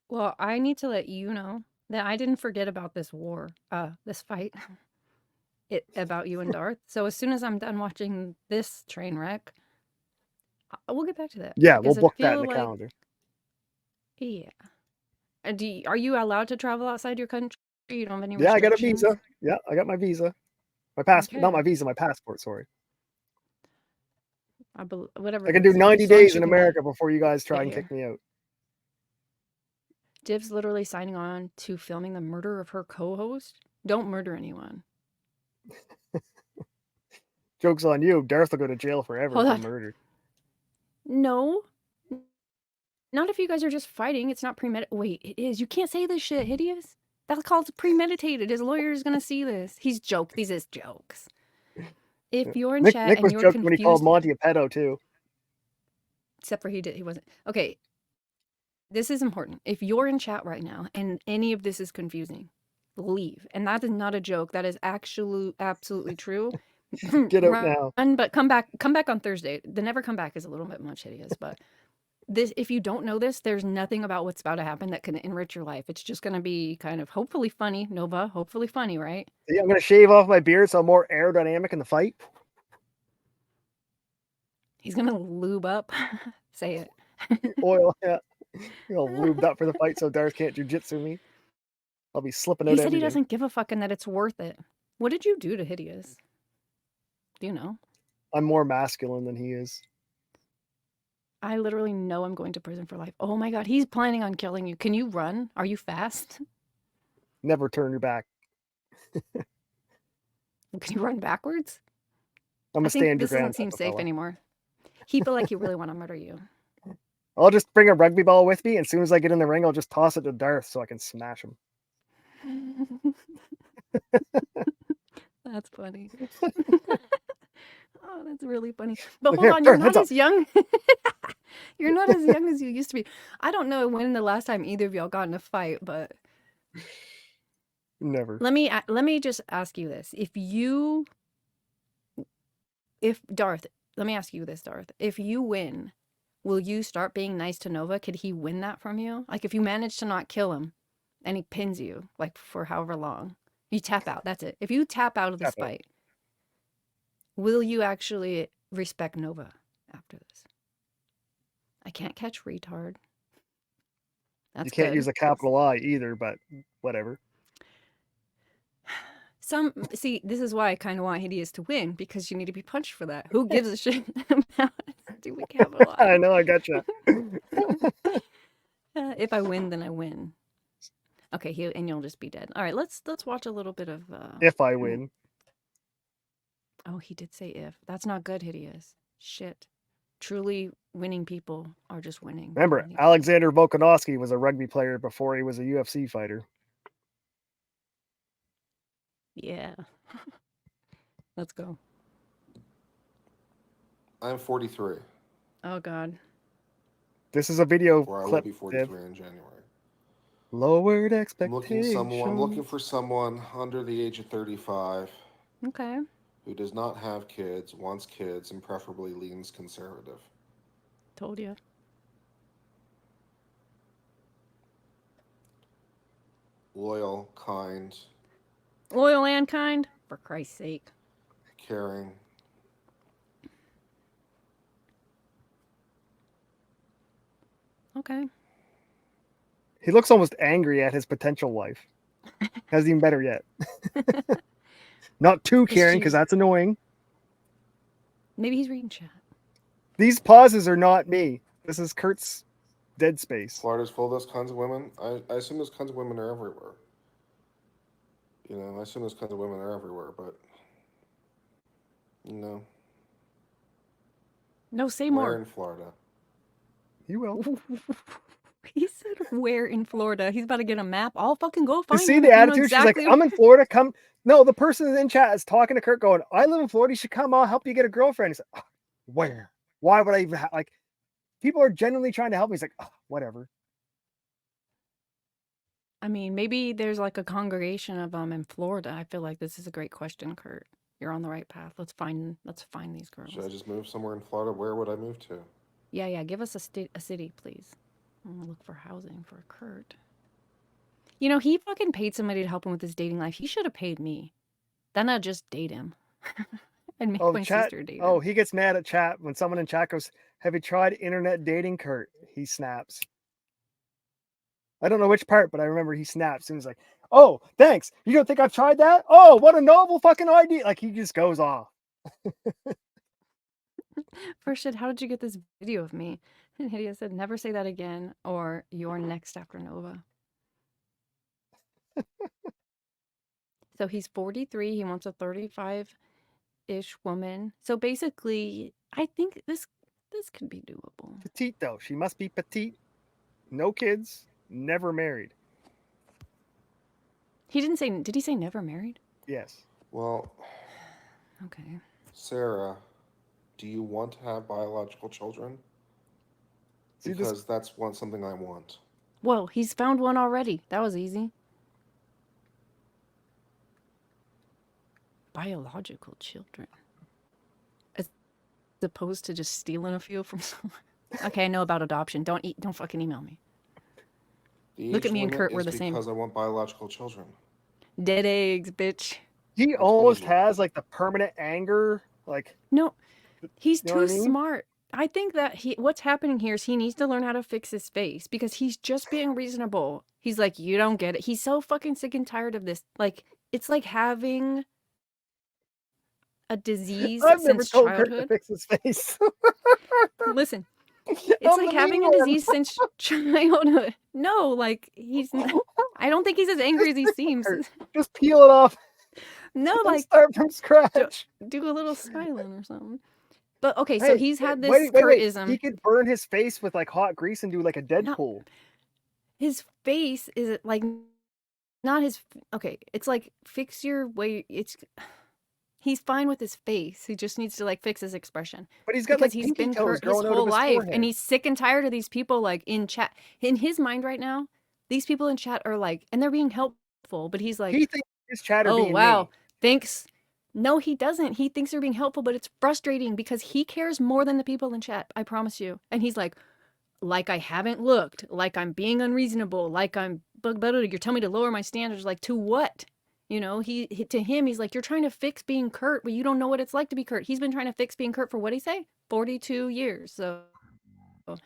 Well, I need to let you know that I didn't forget about this this fight about you and Darth. So as soon as I'm done watching this train wreck, we'll get back to that.
Yeah, we'll
Because I
book that in
feel
the
like,
calendar.
yeah. Are you allowed to travel outside your country? You don't have any
Yeah, I got a
restrictions?
visa. Yeah, I got my visa. My passport, not
Okay.
my visa, my passport, sorry.
Whatever
I
it
can do
is.
90
As long as
days
you
in
can
America before you guys try
get
and
here.
kick me out.
Div's literally signing on to filming the murder of her co-host. Don't murder anyone.
Joke's on you. Darth will go to jail forever
Hold
for
on.
murder.
No. Not if you guys are just fighting. It's not premeditated. Wait, it is. You can't say this shit, Hideous. That's called premeditated. His lawyer is going to see this. He's jokes. These is jokes. If you're in chat
Nick
and
was
you're
joking when he called
confused,
Monty a pedo too.
except for he wasn't. Okay. This is important. If you're in chat right now and any of this is confusing, leave. And that is not a joke. That is absolutely true.
Get out now.
But come back on Thursday. The never come back is a little bit much, Hideous, but this, if you don't know this, there's nothing about what's about to happen that can enrich your life. It's just going to be kind of hopefully funny, Nova, hopefully funny, right?
See, I'm going to shave off my beard so I'm more aerodynamic in the fight.
He's going to lube up. Say it.
Oil, yeah. All lubed up for the fight so Darth can't jujitsu me. I'll be slipping out
He said
every
he
day.
doesn't give a fuck and that it's worth it. What did you do to Hideous? Do you know?
I'm more masculine than he is.
I literally know I'm going to prison for life. Oh my god, he's planning on killing you. Can you run? Are you fast?
Never turn your back.
Can you run backwards?
I'm
I
a
think
stand your
this doesn't
ground
seem
type of
safe
fella.
anymore. He feel like he really want to murder you.
I'll just bring a rugby ball with me, and as soon as I get in the ring, I'll just toss it to Darth so I can smash him.
That's funny. Oh, that's really funny. But
Like,
hold
here,
on, you're
Darth, heads
not
up.
as young. You're not as young as you used to be. I don't know when the last time either of y'all got in a fight, but
Never.
let me just ask you this. Darth, let me ask you this, Darth. If you win, will you start being nice to Nova? Could he win that from you? Like if you manage to not kill him and he pins you, like for however long, you tap out. That's it. If you tap out of this
Tap out.
fight, will you actually respect Nova after this? I can't catch retard. That's
You can't
good.
use a capital I either, but whatever.
See, this is why I kind of want Hideous to win, because you need to be punched for that. Who gives a shit about stupid capital I?
I know, I gotcha.
If I win, then I win. Okay, and you'll just be dead. All right, let's watch a little bit of.
If I win.
Oh, he did say if. That's not good, Hideous. Shit. Truly winning people are just winning.
Remember, Alexander Volkanovski was a rugby player before he was a UFC fighter.
Yeah. Let's go.
I'm 43.
Oh God.
This is a video
Or I will
clip.
be 43 in January.
Lowered
I'm
expectations.
looking for someone under the age of 35
Okay.
who does not have kids, wants kids, and preferably leans conservative.
Told you.
Loyal, kind,
Loyal and kind, for Christ's sake.
caring.
Okay.
He looks almost angry at his potential wife. Hasn't even better yet. Not too caring, because that's annoying.
Maybe he's reading chat.
These pauses are not me. This is Kurt's dead space.
Florida's full of those kinds of women. I assume those kinds of women are everywhere. You know, I assume those kinds of women are everywhere, but no.
No, say
Where
more.
in Florida?
You will.
He said where in Florida. He's about to get a map. I'll fucking go
You
find
see
him
the
if you know
attitude?
exactly.
She's like, I'm in Florida. Come. No, the person in chat is talking to Kurt going, I live in Florida. You should come. I'll help you get a girlfriend. He's like, where? Why would I even like, people are genuinely trying to help me. He's like, whatever.
I mean, maybe there's like a congregation of them in Florida. I feel like this is a great question, Kurt. You're on the right path. Let's find these girls.
Should I just move somewhere in Florida? Where would I move to?
Yeah. Give us a city, please. I'm gonna look for housing for Kurt. You know, he fucking paid somebody to help him with his dating life. He should have paid me. Then I'd just date him. And make my
Chat.
sister date him.
Oh, he gets mad at chat when someone in chat goes, have you tried internet dating, Kurt? He snaps. I don't know which part, but I remember he snaps and he's like, oh, thanks. You don't think I've tried that? Oh, what a novel fucking idea. Like he just goes off.
First shit, how did you get this video of me? And Hidia said, never say that again, or you're next after Nova. So he's 43. He wants a 35-ish woman. So basically, I think this could be doable.
Petite, though. She must be petite. No kids. Never married.
He didn't say, did he say never married?
Yes.
Well,
okay.
Sarah, do you want to have biological children? Because that's something I want.
Whoa, he's found one already. That was easy. Biological children. As opposed to just stealing a few from someone. Okay, I know about adoption. Don't fucking email me. Look at me and Kurt, we're the same.
Because I want biological children.
Dead eggs, bitch.
He almost has like the permanent anger. Like
no, he's
you know
too smart. I think that what's happening here is he needs to learn how to fix his face because he's just being reasonable. He's like, you don't get it. He's so fucking sick and tired of this. Like, it's like having a disease
I've never
since
told
childhood.
Kurt to fix his face.
Listen, it's like having a disease since childhood. No, like I don't think he's as angry as he seems.
Just peel it off.
No, like
start from scratch.
Do a little styling or something. But okay,
Hey,
so he's had this
wait.
Kurtism.
He could burn his face with like hot grease and do like a Deadpool.
His face is like not his. Okay, it's like fix your way. He's fine with his face. He just needs to like fix his expression.
But he's got
because
like
he's been
toes
hurt his
growing out
whole
of his
life,
forehead.
and he's sick and tired of these people like in chat. In his mind right now, these people in chat are like, and they're being helpful, but he's like,
he thinks his chat are
oh
being
wow,
mean.
thanks. No, he doesn't. He thinks they're being helpful, but it's frustrating because he cares more than the people in chat. I promise you. And he's like I haven't looked, like I'm being unreasonable, like I'm you're telling me to lower my standards, like to what? You know, to him, he's like, you're trying to fix being Kurt, but you don't know what it's like to be Kurt. He's been trying to fix being Kurt for what he say? 42 years. So,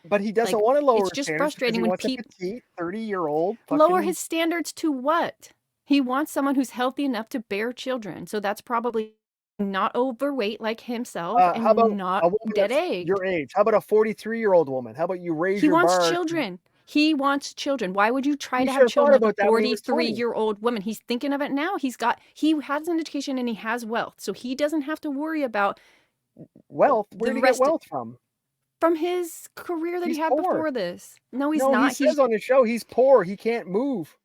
but he doesn't
like,
want to lower
it's
his
just
standards
frustrating
he
when
wants a petite 30-year-old.
Lower his standards to what? He wants someone who's healthy enough to bear children. So that's probably not overweight like himself and
how about
not
a woman
dead
that's
egg.
your age? How about a 43-year-old woman? How about you raise
He
your
wants
bar?
children. He wants children. Why would you try
He
to
should
have
have thought
children with
about
a
that when he was 20.
43-year-old woman? He's thinking of it now. He has an education and he has wealth. So he doesn't have to worry about
wealth. Where did he get wealth from?
From his career that he had before this. No, he's
no,
not.
He says on his show he's poor. He can't move.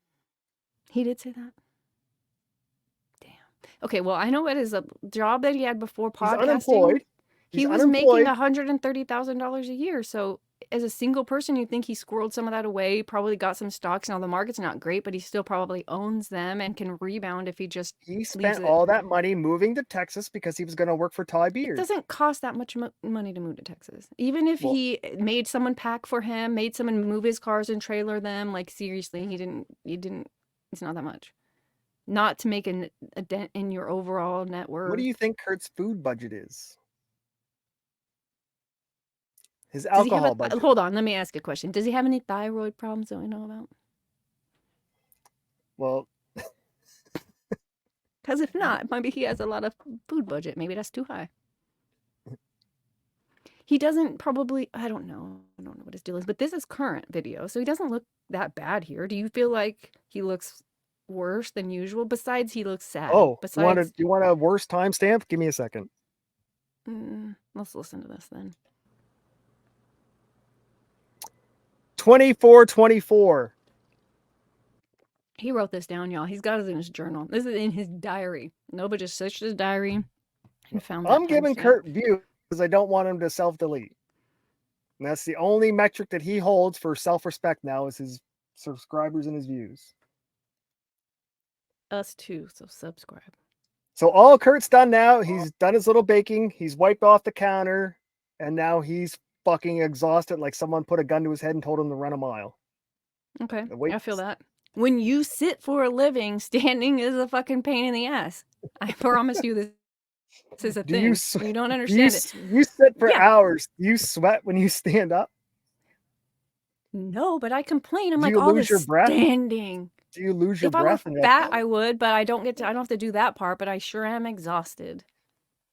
He did say that? Damn. Okay, well, I know it is a job that he had before podcasting.
He's unemployed.
He was making $130,000 a year. So as a single person, you think he squirreled some of that away, probably got some stocks. Now the market's not great, but he still probably owns them and can rebound if he just
spent all that money moving to Texas because he was going to work for Ty Beard.
It doesn't cost that much money to move to Texas. Even if he made someone pack for him, made someone move his cars and trailer them, like seriously, he didn't, it's not that much. Not to make a dent in your overall net worth.
What do you think Kurt's food budget is? His alcohol budget.
Hold on, let me ask a question. Does he have any thyroid problems that we know about?
Well,
because if not, maybe he has a lot of food budget. Maybe that's too high. he doesn't probably, I don't know what his deal is, but this is current video, so he doesn't look that bad here. Do you feel like he looks worse than usual? Besides, he looks sad.
Oh,
Besides,
you want a worse timestamp? Give me a second.
let's listen to this then.
24/24.
He wrote this down, y'all. He's got it in his journal. This is in his diary. Nobody just searched his diary and found that
I'm giving
timestamp.
Kurt views because I don't want him to self-delete. And that's the only metric that he holds for self-respect now is his subscribers and his views.
Us too, so subscribe.
So all Kurt's done now, he's done his little baking, he's wiped off the counter, and now he's fucking exhausted like someone put a gun to his head and told him to run a mile.
Okay,
Wait.
I feel that. When you sit for a living, standing is a fucking pain in the ass. I promise you this is a thing. You don't understand it.
You sit for
Yeah.
hours. You sweat when you stand up.
No, but I complain. I'm
Do
like,
you
all
lose
this
your breath?
standing.
Do you lose your
If I
breath?
were fat, I would, but I don't have to do that part, but I sure am exhausted.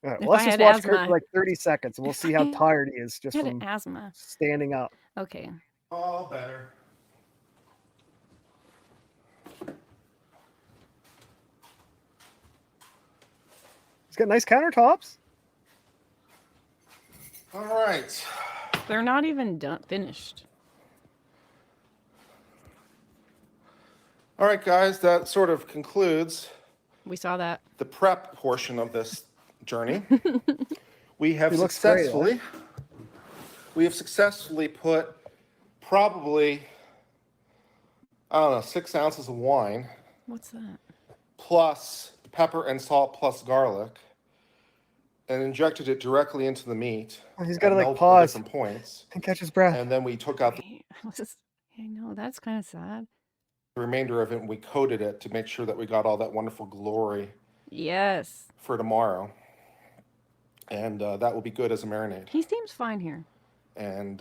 All right,
If
well, let's
I
just
had
watch Kurt
asthma.
for like 30 seconds and we'll see how tired he is just
I had
from
asthma.
standing up.
Okay.
All better.
He's got nice countertops.
All right.
They're not even done finished.
All right, guys, that sort of concludes
We saw that.
the prep portion of this journey. We have
He looks great,
successfully put probably, I don't know, 6 ounces of wine
What's that?
plus pepper and salt plus garlic and injected it directly into the meat.
He's got to
at
like
multiple
pause
different points.
and catch his breath.
And then we took out the
I know, that's kind of sad.
remainder of it and we coated it to make sure that we got all that wonderful glory
Yes.
for tomorrow. And that will be good as a marinade.
He seems fine here.
And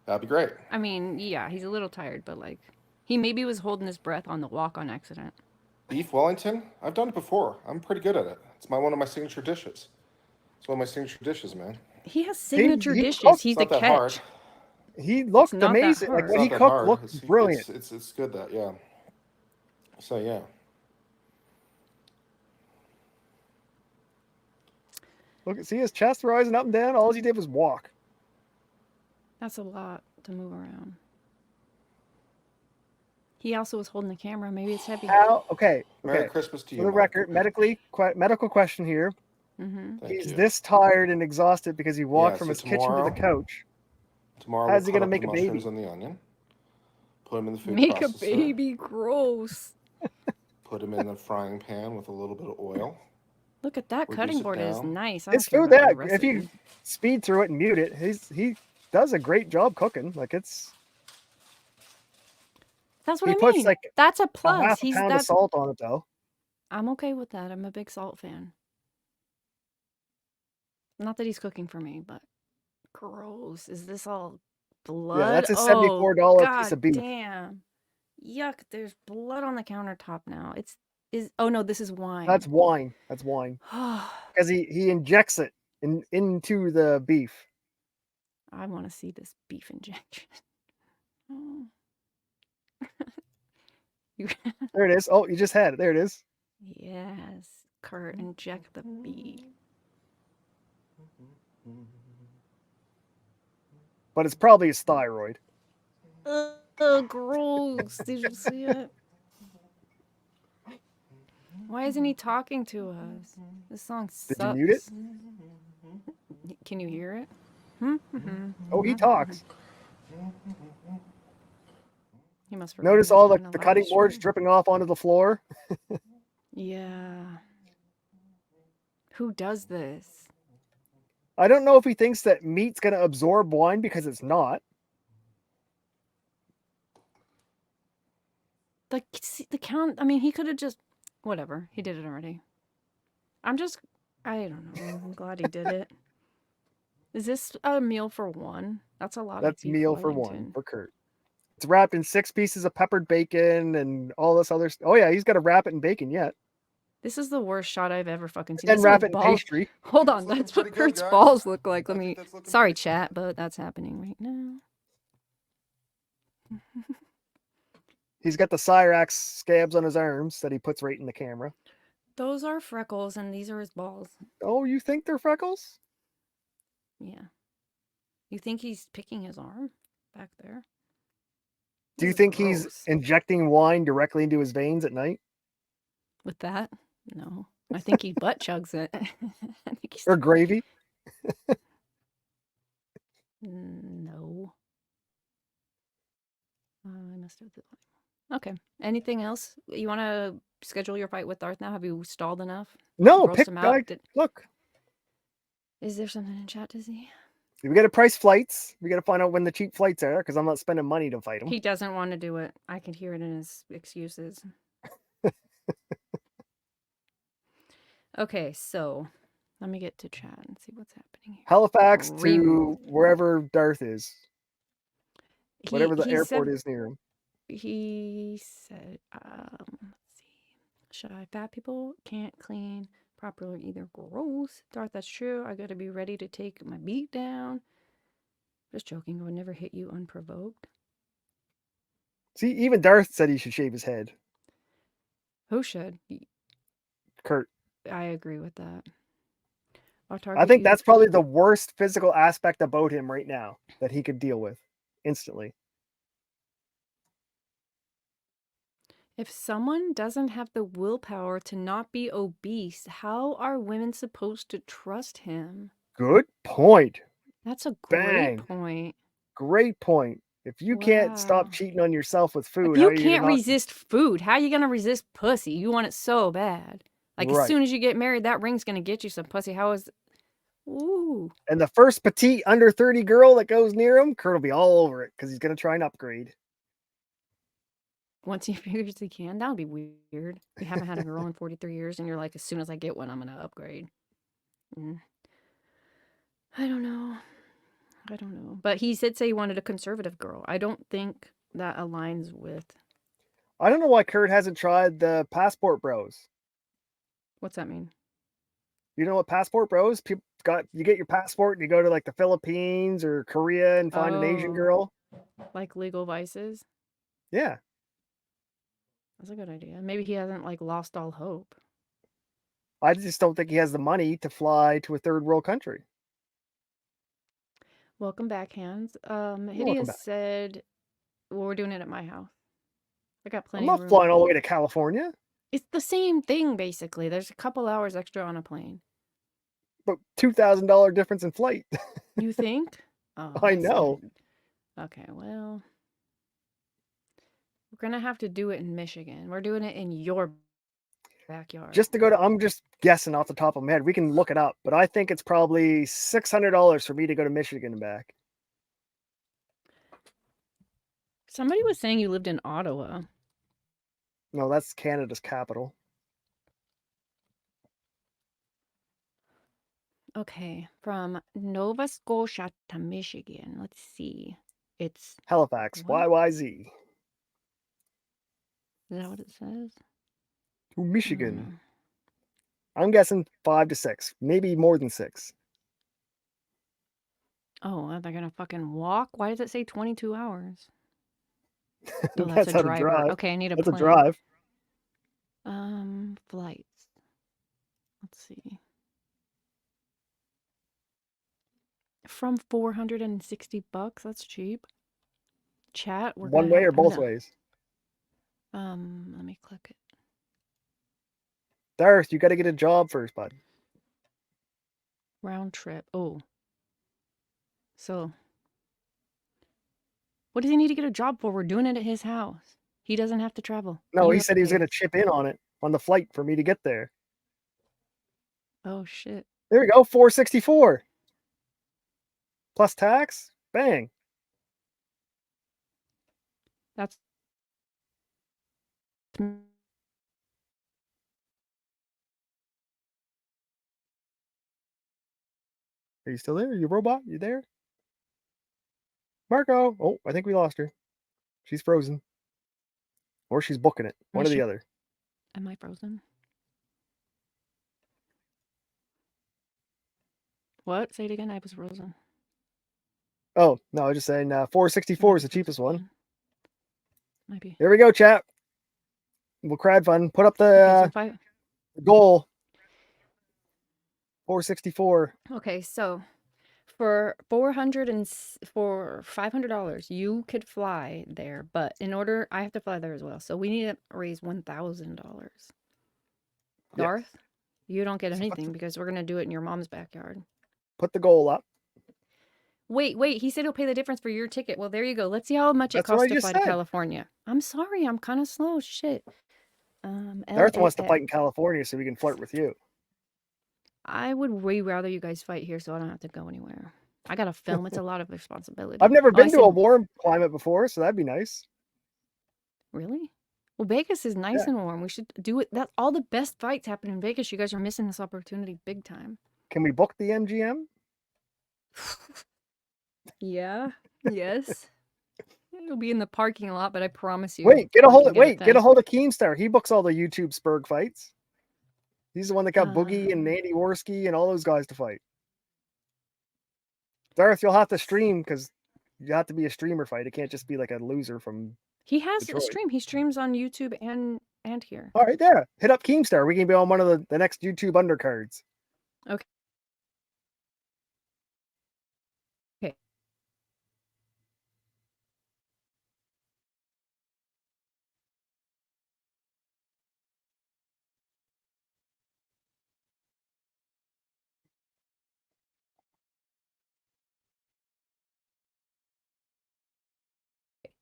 that'd be great.
I mean, yeah, he's a little tired, but like, he maybe was holding his breath on the walk on accident.
Beef Wellington, I've done it before. I'm pretty good at it. It's one of my signature dishes. It's one of my signature dishes, man.
He has signature
he
dishes.
cooks-
He's
It's
the
not that hard.
catch.
He looked
not that
amazing. Like
hard.
what
It's
he
not that
cooked
hard.
looked brilliant.
It's good that, yeah. So yeah.
Look, see his chest rising up and down. All he did was walk.
That's a lot to move around. He also was holding the camera. Maybe it's heavy.
How? Okay.
Merry Christmas to you.
For the
Mike.
record, medical question here.
Mm-hmm.
Thank
He's
you.
this tired and exhausted because he walked
Yeah,
from
so
his kitchen to the couch.
Tomorrow
How's
we'll
he
cut
gonna
up
make
the
a baby?
mushrooms and the onion. Put them in the food
Make a
processor.
baby. Gross.
Put them in the frying pan with a little bit of oil.
Look at that
Reduce
cutting
it
board. It is
down.
nice. I
It's
don't
food
care about
that
the
if you
recipe.
speed through it and mute it, he does a great job cooking. Like it's
That's what
he
I
puts
mean.
like
That's a
a
plus.
half a
He's
pound of
that's.
salt on it though.
I'm okay with that. I'm a big salt fan. Not that he's cooking for me, but gross. Is this all blood?
Yeah, that's a
Oh,
$74 piece
God
of beef.
damn. Yuck, there's blood on the countertop now. Oh no, this is wine.
That's wine. That's wine. Because he injects it into the beef.
I want to see this beef injection. Oh.
There it is. Oh, you just had it. There it is.
Yes, Kurt, inject the beef.
But it's probably his thyroid.
Ugh, gross. Did you see it? Why isn't he talking to us? This song sucks.
Did you mute it?
Can you hear it?
Oh, he talks.
He must forget
Notice
he's
all the
doing a live
cutting boards
stream.
dripping off onto the floor.
Yeah. Who does this?
I don't know if he thinks that meat's going to absorb wine because it's not.
Like, the count. I mean, he could have just. Whatever. He did it already. I don't know. I'm glad he did it. Is this a meal for one? That's a lot
That's
of beef
meal for one
Wellington.
for Kurt. It's wrapped in 6 pieces of peppered bacon and all this other stuff. Oh, yeah, he's got to wrap it in bacon yet.
This is the worst shot I've ever fucking seen.
And
That's
wrap
what
it in
balls.
pastry.
Hold on,
It's looking
that's what
pretty good,
Kurt's
guys.
balls look like. Let
I
me.
think that's looking
Sorry,
pretty-
chat, but that's happening right now.
He's got the Cyrax scabs on his arms that he puts right in the camera.
Those are freckles, and these are his balls.
Oh, you think they're freckles?
Yeah. You think he's picking his arm back there?
Do you
This is
think he's
gross.
injecting wine directly into his veins at night?
With that? No. I think he butt chugs it. I think he's
Or gravy?
No. I must have. Okay. Anything else? You want to schedule your fight with Darth now? Have you stalled enough?
No,
Roast
pick
him
guy.
out?
Look,
Is there something in chat to see?
we got to price flights. We got to find out when the cheap flights are because I'm not spending money to fight him.
He doesn't want to do it. I can hear it in his excuses. Okay, so let me get to chat and see what's happening here.
Halifax to wherever Darth is. Whatever the airport is near him.
He said, let's see. Shy fat people can't clean properly either. Gross. Darth, that's true. I gotta be ready to take my beat down. Just joking. I would never hit you unprovoked.
See, even Darth said he should shave his head.
Who should?
Kurt.
I agree with that.
I think that's probably the worst physical aspect about him right now that he could deal with instantly.
If someone doesn't have the willpower to not be obese, how are women supposed to trust him?
Good point.
That's a
Bang.
great point.
Great point. If you can't stop cheating on yourself with food,
If
how
you
are
can't
gonna
resist food, how are you gonna resist pussy? You want it so bad. Like as
Right.
soon as you get married, that ring's gonna get you some pussy. How is? Ooh.
And the first petite under 30 girl that goes near him, Kurt will be all over it because he's gonna try and upgrade.
Once he figures he can, that would be weird. You haven't had a girl in 43 years, and you're like, as soon as I get one, I'm gonna upgrade. I don't know. I don't know. But he did say he wanted a conservative girl. I don't think that aligns with.
I don't know why Kurt hasn't tried the passport bros.
What's that mean?
You know what passport bros? People you get your passport and you go to like the Philippines or Korea and find an Asian girl.
Like legal vices?
Yeah.
That's a good idea. Maybe he hasn't like lost all hope.
I just don't think he has the money to fly to a third world country.
Welcome back, Hands.
Welcome
Hideous
back.
said, well, we're doing it at my house. I got
I'm
plenty of
not
room.
flying all the way to California.
It's the same thing, basically. There's a couple hours extra on a plane.
But $2,000 difference in flight.
You think? Oh,
I
see.
know.
Okay, well, we're gonna have to do it in Michigan. We're doing it in your backyard.
Just to go to, I'm just guessing off the top of my head. We can look it up, but I think it's probably $600 for me to go to Michigan and back.
Somebody was saying you lived in Ottawa.
No, that's Canada's capital.
Okay, from Nova Scotia to Michigan. Let's see. It's
Halifax,
what?
YYZ.
Is that what it says?
To Michigan. I'm guessing 5 to 6, maybe more than 6.
Oh, they're gonna fucking walk? Why does it say 22 hours? Oh,
That's
that's a
how to
driver.
drive.
Okay, I need a
That's
plane.
a drive.
Flights. Let's see. From $460, that's cheap. Chat, we're
One
gonna
way
have,
or both ways?
let me click it.
Darth, you got to get a job first, bud.
Round trip. Oh. So, what does he need to get a job for? We're doing it at his house. He doesn't have to travel.
No,
You
he
have
said
to
he was
pay.
going to chip in on it on the flight for me to get there.
Oh, shit.
There we go, $464 plus tax. Bang.
That's
Are you still there? You robot? You there? Marco. Oh, I think we lost her. She's frozen. Or she's booking it. One or the other.
Am I frozen? What? Say it again. I was frozen.
Oh, no, I was just saying 464 is the cheapest one.
again. Might be.
Here we go, chat. We'll crowdfund. Put up the
Okay, so if I
goal. 464.
okay, so for for $500, you could fly there, but in order, I have to fly there as well. So we need to raise $1,000.
Yes.
Darth, you don't get
So
anything because we're gonna do it in your mom's backyard.
Put the goal up.
Wait, he said he'll pay the difference for your ticket. Well, there you go. Let's see how much it
That's what
costs
I
to
just
fly
said.
to California. I'm sorry, I'm kind of slow. Shit.
Darth wants to
LAX.
fight in California so we can flirt with you.
I would way rather you guys fight here so I don't have to go anywhere. I gotta film. It's a lot of responsibility.
I've never
Oh, I
been to
said,
a warm climate before, so that'd be nice.
really? Well, Vegas is nice
Yeah.
and warm. We should do it. That all the best fights happen in Vegas. You guys are missing this opportunity big time.
Can we book the MGM?
Yeah. Yes. It'll be in the parking lot, but I promise you.
Wait, get a
we
hold
can
of
get it
get a
fast.
hold of Keemstar. He books all the YouTube Spurg fights. He's the one that got Boogie and
Um,
Andy Worski and all those guys to fight. Darth, you'll have to stream because you have to be a streamer fight. It can't just be like a loser from
He has a
Detroit.
stream. He streams on YouTube and here.
All right, there. Hit up Keemstar. We can be on one of the next YouTube undercards.
Okay. Okay.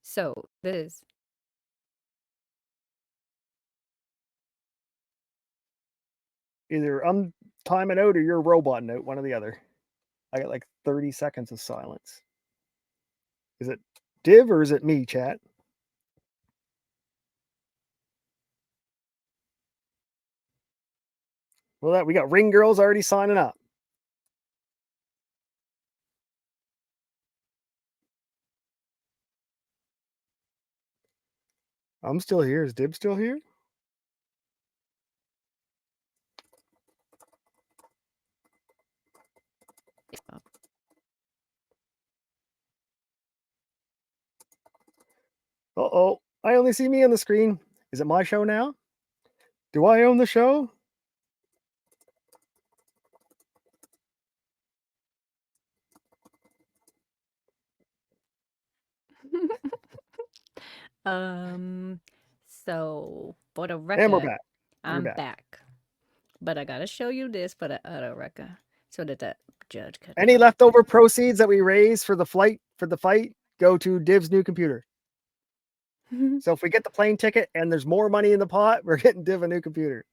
So this is
Either I'm timing out or you're roboting out, one or the other. I got like 30 seconds of silence. Is it Div or is it me, chat? Well, that we got Ring Girls already signing up. I'm still here. Is Dib still here? Uh-oh. I only see me on the screen. Is it my show now? Do I own the show?
So for the
And we're
record,
back.
I'm back. But I gotta show you this for the other record so that the judge could.
Any leftover proceeds that we raise for the fight go to Div's new computer. So if we get the plane ticket and there's more money in the pot, we're getting Div a new computer.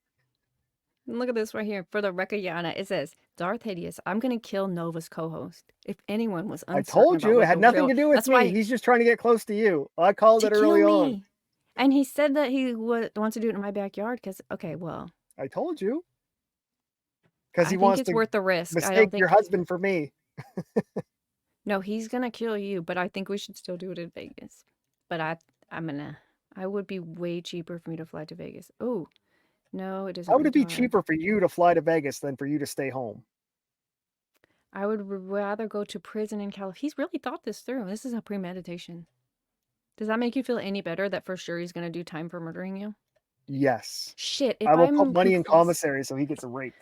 Look at this right here. For the record, Yana, it says, Darth Hideous, I'm going to kill Nova's co-host. If anyone was uncertain
I told you
about
it had nothing to do with
that's
me.
why
He's just trying to get close to you. I called
to
it early
kill
on.
me. And he said that he wants to do it in my backyard because, okay, well.
I told you. Because he
I think
wants
it's
to
worth the risk. I
mistake
don't think
your husband for me.
No, he's going to kill you, but I think we should still do it in Vegas. But I would be way cheaper for me to fly to Vegas. Oh, no, it doesn't.
How would it be cheaper for you to fly to Vegas than for you to stay home?
I would rather go to prison in California. He's really thought this through. This is a premeditation. Does that make you feel any better that for sure he's going to do time for murdering you?
Yes.
Shit, if
I will
I'm
put money in
complicit-
commissary so he gets raped.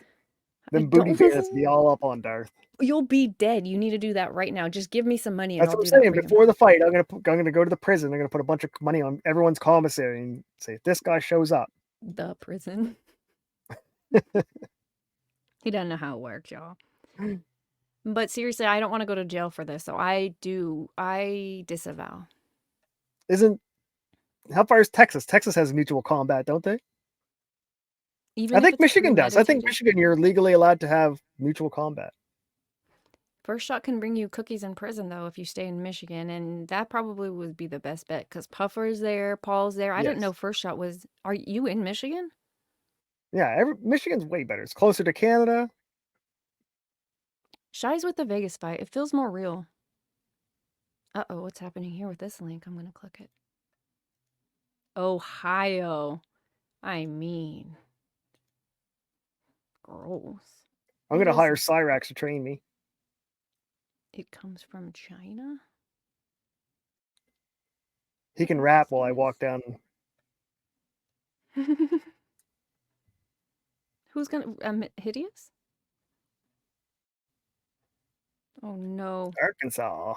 Then
don't
booty bandits be all up on Darth.
You'll be dead. You need to do that right now. Just give me some money and
That's
I'll
what
do
I'm
that
saying.
for you.
Before the fight, I'm gonna go to the prison. I'm gonna put a bunch of money on everyone's commissary and say, if this guy shows up.
The prison. He doesn't know how it works, y'all. But seriously, I don't want to go to jail for this, so I disavow.
How far is Texas? Texas has mutual combat, don't they?
Even
I
if
think
it's
Michigan does. I think
premeditated.
Michigan, you're legally allowed to have mutual combat.
First Shot can bring you cookies in prison, though, if you stay in Michigan, and that probably would be the best bet, because Puffer's there, Paul's there. I didn't know
Yes.
First Shot was... Are you in Michigan?
Yeah, Michigan's way better. It's closer to Canada.
Shy's with the Vegas fight. It feels more real. Uh-oh, what's happening here with this link? I'm going to click it. Ohio. I mean... Gross.
I'm gonna hire Cyrax to train me.
It comes from China?
He can rap while I walk down.
Who's gonna Hideous? Oh no.
Arkansas.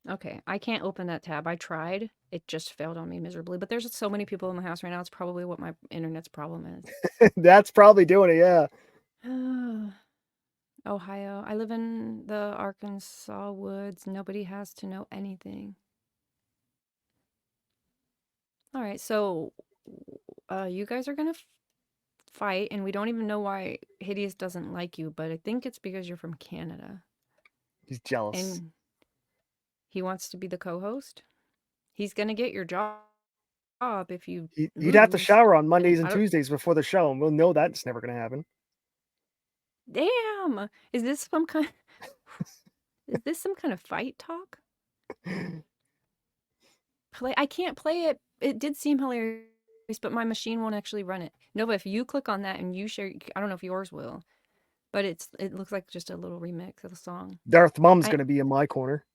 Okay, I can't open that tab. I tried. It just failed on me miserably. But there's so many people in the house right now. It's probably what my internet's problem is.
That's probably doing it, yeah.
Ohio. I live in the Arkansas woods. Nobody has to know anything. All right, so you guys are gonna fight, and we don't even know why Hideous doesn't like you, but I think it's because you're from Canada.
He's jealous.
And he wants to be the co-host. He's gonna get your job if you
You'd have to
lose.
shower on Mondays
I
and
don't-
Tuesdays before the show, and we'll know that's never going to happen.
Damn! Is this some kind of fight talk? I can't play it. It did seem hilarious, but my machine won't actually run it. Nova, if you click on that and you share, I don't know if yours will, but it looks like just a little remix of the song.
Darth Mum's going to be in my corner.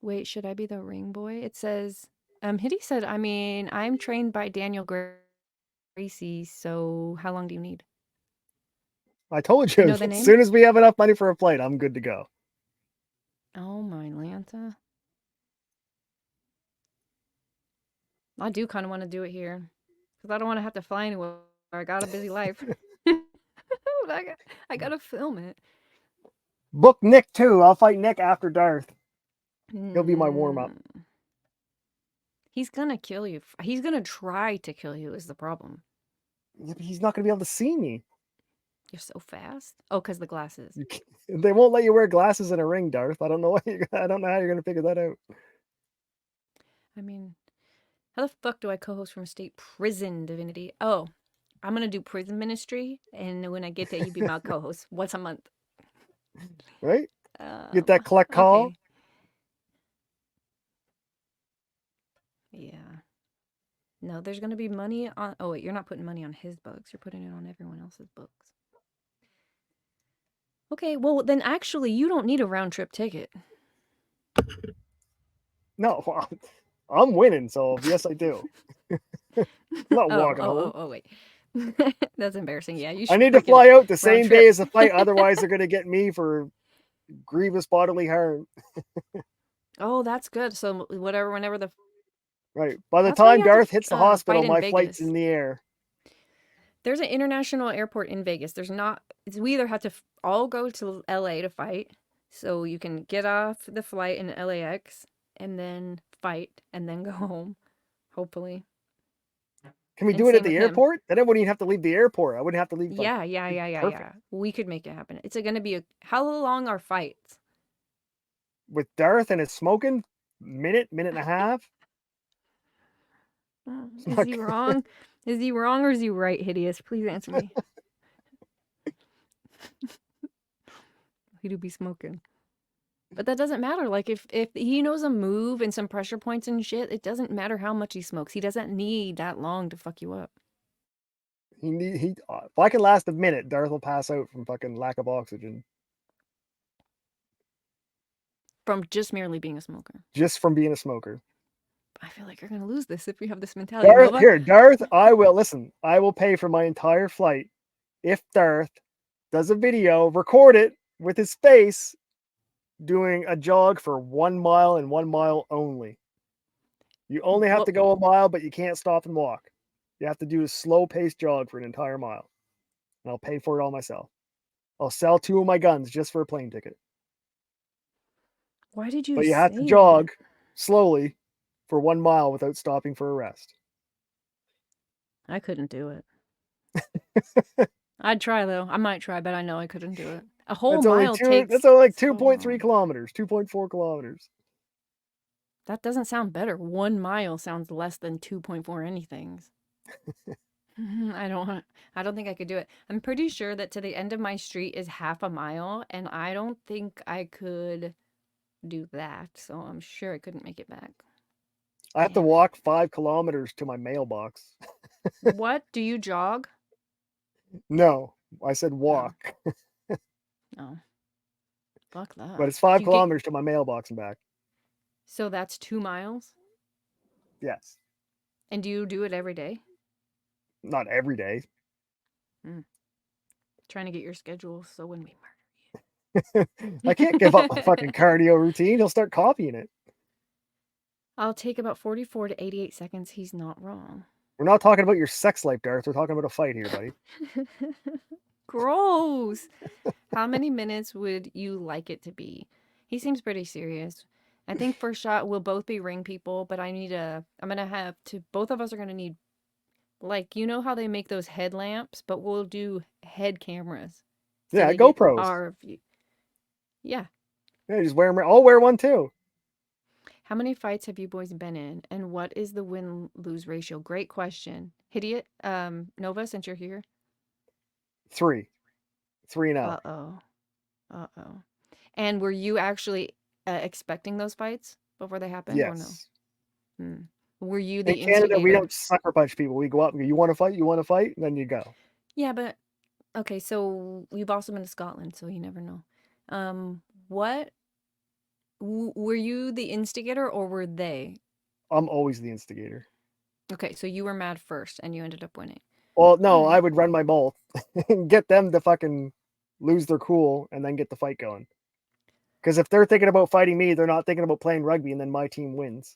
Wait, should I be the ring boy? It says, Hitty said, I mean, I'm trained by Daniel Gracie, so how long do you need?
I told you,
You know the
as
name?
soon as we have enough money for a flight, I'm good to go.
Oh my Lanta. I do kind of want to do it here because I don't want to have to fly anywhere. I got a busy life. But I gotta film it.
Book Nick too. I'll fight Nick after Darth. He'll be my warm up.
He's gonna kill you. He's gonna try to kill you is the problem.
Yeah, but he's not gonna be able to see me.
You're so fast. Oh, because the glasses.
They won't let you wear glasses in a ring, Darth. I don't know I don't know how you're gonna figure that out.
I mean, how the fuck do I co-host from a state prison, Divinity? Oh, I'm gonna do prison ministry, and when I get there, you be my co-host once a month.
Right? Get that collect call.
Okay. Yeah. No, there's gonna be money on. Oh wait, you're not putting money on his books. You're putting it on everyone else's books. Okay, well then actually you don't need a round trip ticket.
No, I'm winning, so yes I do. I'm not walking home.
Oh wait. That's embarrassing. Yeah, you should.
I need to
freaking
fly out the same
round trip.
day as the fight, otherwise they're gonna get me for grievous bodily harm.
Oh, that's good. So whenever the
Right. By the
That's why you
time
have to,
Darth hits the hospital,
fight in
my
Vegas.
flight's in the air.
There's an international airport in Vegas. There's not. We either have to all go to LA to fight, so you can get off the flight in LAX and then fight and then go home, hopefully.
Can we
And
do it at
same
the
with him.
airport? Then I wouldn't even have to leave the airport. I wouldn't have to leave. Like,
Yeah.
perfect.
We could make it happen. It's going to be how long are fights?
With Darth and his smoking, minute and a half.
Is he wrong? Is he wrong or is he right, Hideous? Please answer me. He do be smoking. But that doesn't matter. Like if he knows a move and some pressure points and shit, it doesn't matter how much he smokes. He doesn't need that long to fuck you up.
If I can last a minute, Darth will pass out from fucking lack of oxygen.
From just merely being a smoker.
Just from being a smoker.
I feel like you're gonna lose this if you have this mentality.
Darth, I will pay for my entire flight if Darth does a video, record it with his face doing a jog for 1 mile and 1 mile only. You only have to go a mile, but you can't stop and walk. You have to do a slow paced jog for an entire mile. And I'll pay for it all myself. I'll sell 2 of my guns just for a plane ticket.
Why did you
But you have to jog slowly for 1 mile without stopping for a rest.
I couldn't do it. I'd try though. I might try, but I know I couldn't do it. A whole mile takes.
That's only like 2.3 kilometers, 2.4 kilometers.
That doesn't sound better. 1 mile sounds less than 2.4 anythings. I don't think I could do it. I'm pretty sure that to the end of my street is half a mile, and I don't think I could do that. So I'm sure I couldn't make it back.
I have to walk 5 kilometers to my mailbox.
What? Do you jog?
No, I said walk.
Oh. Fuck that.
But it's 5
Do you get-
kilometers to my mailbox and back.
So that's 2 miles?
Yes.
And do you do it every day?
Not every day.
Trying to get your schedule so when we
I can't give up my fucking cardio routine. He'll start copying it.
I'll take about 44 to 88 seconds. He's not wrong.
We're not talking about your sex life, Darth. We're talking about a fight here, buddy.
Gross. How many minutes would you like it to be? He seems pretty serious. I think first shot we'll both be ring people, but I'm gonna have to, both of us are gonna need, like, you know how they make those headlamps, but we'll do head cameras.
Yeah,
they get
GoPros.
our view. Yeah.
Yeah, just wear them. I'll wear one too.
How many fights have you boys been in, and what is the win-lose ratio? Great question. Hidiot, Nova, since you're here.
3. 3-0.
Uh-oh. And were you actually expecting those fights before they happened, or no?
Yes.
Were you the
In Canada, we
instigator?
don't sucker punch people. We go up and go, you want to fight? You want to fight? And then you go.
Yeah, but okay, so we've also been to Scotland, so you never know. Were you the instigator or were they?
I'm always the instigator.
Okay, so you were mad first and you ended up winning.
Well, no,
Alright.
I would run my mouth and get them to fucking lose their cool and then get the fight going. Because if they're thinking about fighting me, they're not thinking about playing rugby, and then my team wins.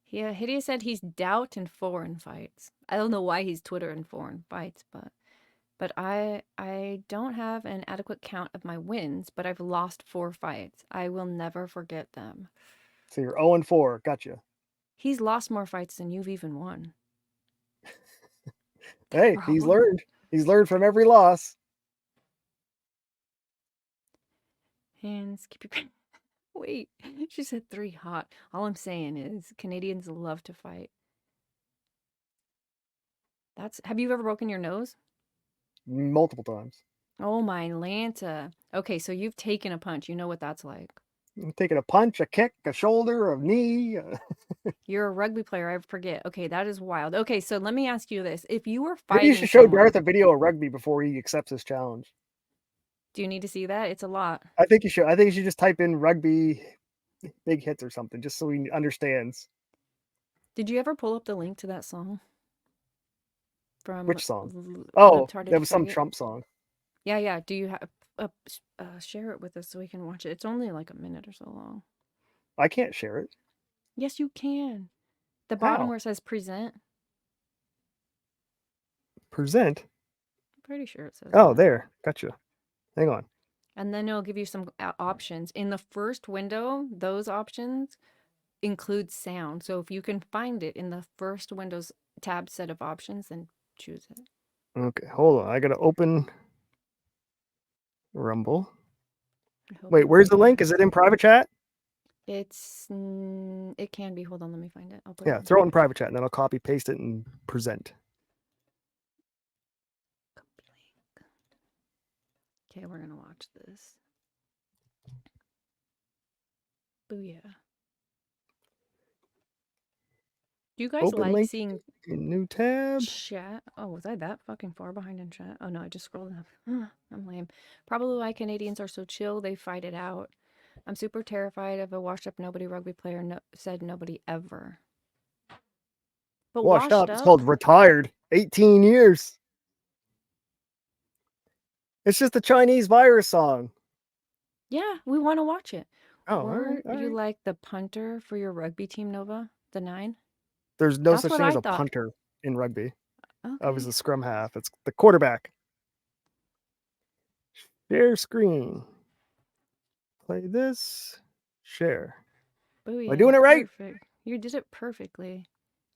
Yeah, Hideous said he's doubt in foreign fights. I don't know why he's Twitter in foreign fights, but I don't have an adequate count of my wins, but I've lost 4 fights. I will never forget them.
So you're 0-4. Gotcha.
He's lost more fights than you've even won.
Hey, he's
Problem.
learned. He's learned from every loss.
Hands, keep your... Wait, she said 3 hot. All I'm saying is Canadians love to fight. Have you ever broken your nose?
Multiple times.
Oh my Lanta. Okay, so you've taken a punch. You know what that's like.
I'm taking a punch, a kick, a shoulder, a knee.
You're a rugby player, I forget. Okay, that is wild. Okay, so let me ask you this. If you were
Maybe
fighting
you should show
someone,
Darth a video of rugby before he accepts this challenge.
do you need to see that? It's a lot.
I think you should. I think you should just type in rugby big hits or something, just so he understands.
Did you ever pull up the link to that song? From
Which song? Oh,
Libtarded
that was some
Faggot?
Trump song.
Yeah. Do you have share it with us so we can watch it? It's only like a minute or so long.
I can't share it.
Yes, you can. The bottom
How?
where it says present.
Present.
I'm pretty sure it says
Oh,
that.
there. Gotcha. Hang on.
And then it'll give you some options. In the first window, those options include sound. So if you can find it in the first Windows tab set of options, then choose it.
Okay, hold on. I gotta open Rumble.
I hope
Wait,
it
where's the
will.
link? Is it in private chat?
It can be. Hold on, let me find it. I'll put
Yeah,
it
throw it in private chat, and then I'll copy paste it and present.
Okay, we're gonna watch this. Booyah. Do you guys
Open
like
link.
seeing
New tab.
chat? Oh, was I that fucking far behind in chat? Oh no, I just scrolled up. I'm lame. Probably why Canadians are so chill, they fight it out. I'm super terrified of a washed up nobody rugby player said nobody ever. But
Washed up. It's called retired. 18 years. It's just a Chinese virus song.
Yeah, we want to watch it.
Oh,
Were
all
you
right.
like the punter for your rugby team, Nova? The 9?
There's no
That's
such
what
thing
I
as a
thought.
punter in rugby. I was
Okay.
the scrum half. It's the quarterback. Share screen. Play this. Share.
Booyah,
Am I doing it right?
Perfect. You did it perfectly.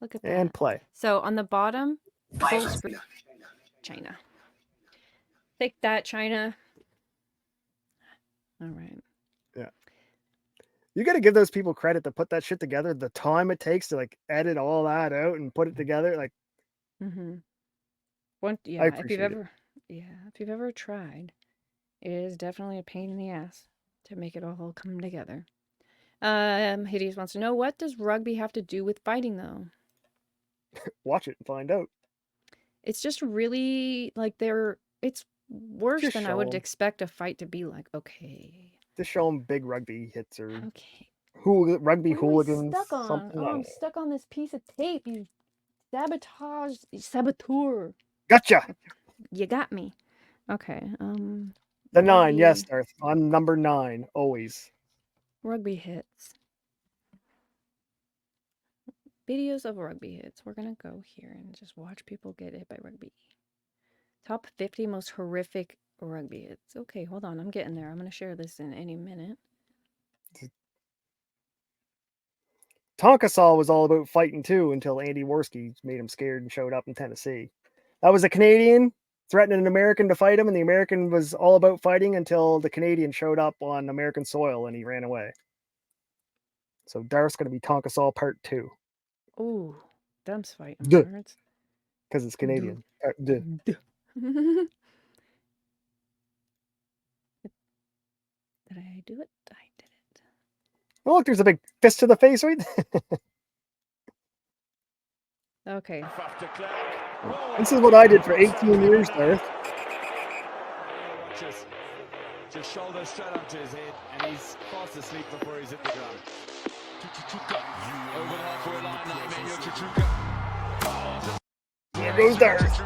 Look at that.
And play.
So on the bottom, full screen. China. Take that, China. All right.
Yeah. You got to give those people credit to put that shit together. The time it takes to like edit all that out and put it together. Like,
Mm-hmm.
I appreciate it.
If you've ever tried, it is definitely a pain in the ass to make it all come together. Hideous wants to know, what does rugby have to do with fighting though?
Watch it and find out.
It's just really like it's worse
Just
than I
show
would
'em.
expect a fight to be like. Okay.
Just show them big rugby hits or
Okay.
rugby
What am I
hooligans.
stuck on?
Something.
Oh, I'm stuck on this piece of tape. You saboteur.
Gotcha.
You got me. Okay.
The 9,
rugby,
yes, Darth. I'm number 9, always.
Rugby hits. Videos of rugby hits. We're gonna go here and just watch people get hit by rugby. Top 50 most horrific rugby hits. Okay, hold on. I'm getting there. I'm gonna share this in any minute.
Tonkasaw was all about fighting too until Andy Worski made him scared and showed up in Tennessee. That was a Canadian threatening an American to fight him, and the American was all about fighting until the Canadian showed up on American soil and he ran away. So Darth's going to be Tonkasaw Part 2.
Ooh, them's fighting
Duh.
words.
Because it's Canadian. Duh.
Did I do it? I did it.
Oh, look, there's a big fist to the face right there.
Okay.
This is what I did for 18 years, Darth.
Just shoulder straight onto his head, and he's fast asleep before he's hit the ground. Over the halfway line, now Emmanuel Chuchuka.
There goes Darth.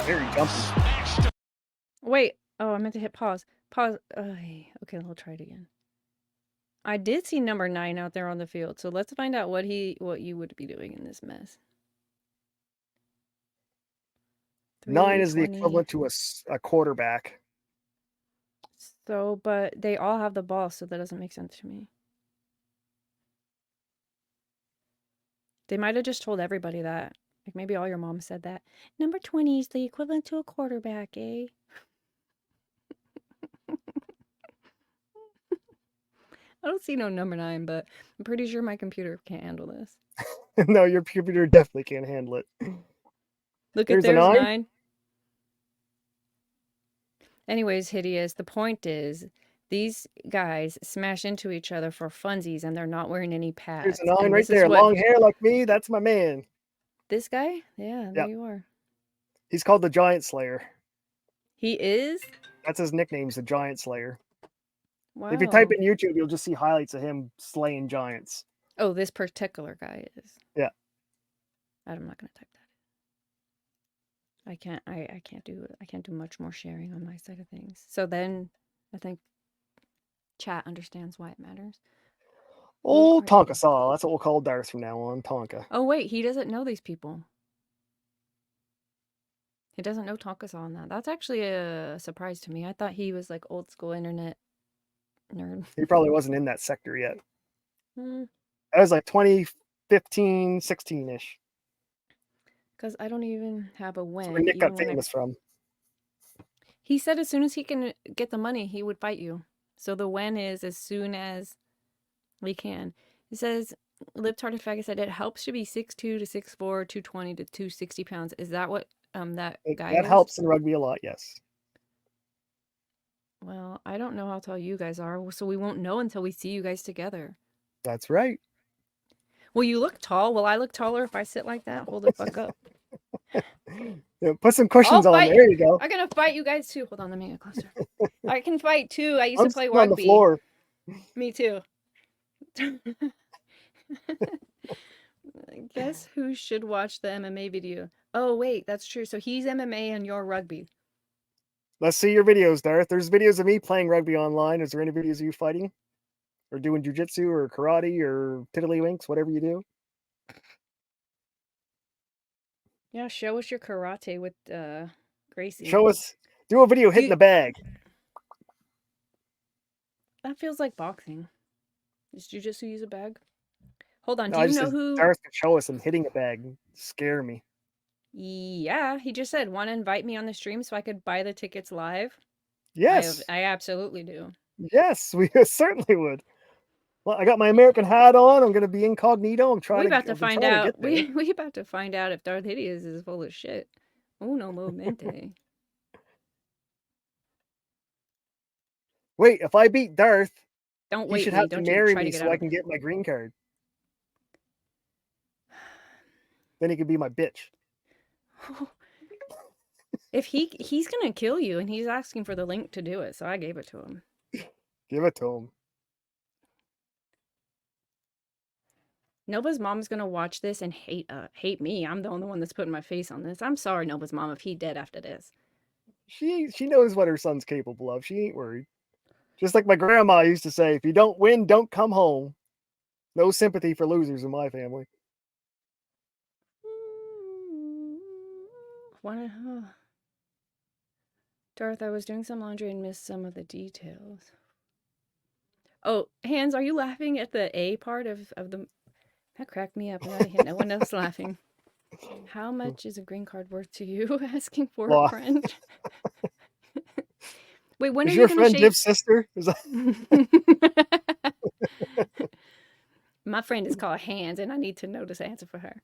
Very jumpy.
Wait. Oh, I meant to hit pause. Pause. Okay, we'll try it again. I did see number 9 out there on the field, so let's find out what you would be doing in this mess.
9 is the
320.
equivalent to a quarterback.
So, but they all have the ball, so that doesn't make sense to me. They might have just told everybody that. Like maybe all your moms said that. Number 20 is the equivalent to a quarterback, eh? I don't see no number 9, but I'm pretty sure my computer can't handle this.
No, your computer definitely can't handle it.
Look
There's
at
a
there's
9.
9. Anyways, Hideous, the point is these guys smash into each other for funsies and they're not wearing any pads.
There's a 9
And
right
this is
there.
what
Long hair like me. That's my man.
this guy? Yeah, there
Yep.
you are.
He's called the Giant Slayer.
He is?
That's his nickname, is the Giant Slayer.
Wow.
If you type in YouTube, you'll just see highlights of him slaying giants.
Oh, this particular guy is.
Yeah.
I'm not gonna type that. I can't do much more sharing on my side of things. So then I think chat understands why it matters.
Oh, Tonkasaw. That's what we'll call Darth from now on. Tonka.
Oh wait, he doesn't know these people. He doesn't know Tonkasaw on that. That's actually a surprise to me. I thought he was like old school internet nerd.
He probably wasn't in that sector yet.
Hmm.
That was like 2015, 16-ish.
Because I don't even have a
That's where
win.
Nick
Even
got
when
famous from.
he said as soon as he can get the money, he would fight you. So the when is as soon as we can. He says, Libtarded Faggot said it helps to be 6'2" to 6'4", 220 to 260 pounds. Is that what that guy
That
is?
helps in rugby a lot, yes.
Well, I don't know how tall you guys are, so we won't know until we see you guys together.
That's right.
Well, you look tall. Will I look taller if I sit like that? Hold the fuck up.
Yeah, put some cushions
I'll
on.
fight.
There you go.
I'm gonna fight you guys too. Hold on, let me get closer. I can fight too. I used
I'm
to play
sitting on the
rugby.
floor.
Me too. Guess who should watch the MMA video? Oh, wait, that's true. So he's MMA and you're rugby.
Let's see your videos, Darth. There's videos of me playing rugby online. Is there any videos of you fighting? Or doing jujitsu or karate or tiddlywinks, whatever you do?
Yeah, show us your karate with Gracie.
Show us. Do a video hitting the bag.
That feels like boxing. Does jujitsu use a bag? Hold on,
No,
do
I
you
just
know
said
who?
Darth can show us him hitting a bag. Scare me.
Yeah, he just said, want to invite me on the stream so I could buy the tickets live?
Yes.
I absolutely do.
Yes, we certainly would. Well, I got my American hat on. I'm going to be incognito. I'm trying
We
to
about to
I've been
find
trying to
out.
get there.
We about to find out if Darth Hideous is full of shit. Uno momente.
Wait, if I beat Darth,
Don't
he
wait
should
me.
have to
Don't you
marry
try to
me
get
so
out
I
of
can get my green card. Then he could be my bitch.
If he's gonna kill you, and he's asking for the link to do it, so I gave it to him.
Give it to him.
Nova's mom's gonna watch this and hate me. I'm the only one that's putting my face on this. I'm sorry, Nova's mom, if he dead after this.
She knows what her son's capable of. She ain't worried. Just like my grandma used to say, if you don't win, don't come home. No sympathy for losers in my family.
Darth, I was doing some laundry and missed some of the details. Oh, Hans, are you laughing at the A part of the... That cracked me up. No one else laughing. How much is a green card worth to you? Asking for a friend. Wait, when
is
are
your
you going
friend
to
Div's sister? Is that...
My friend is called Hans, and I need to know this answer for her.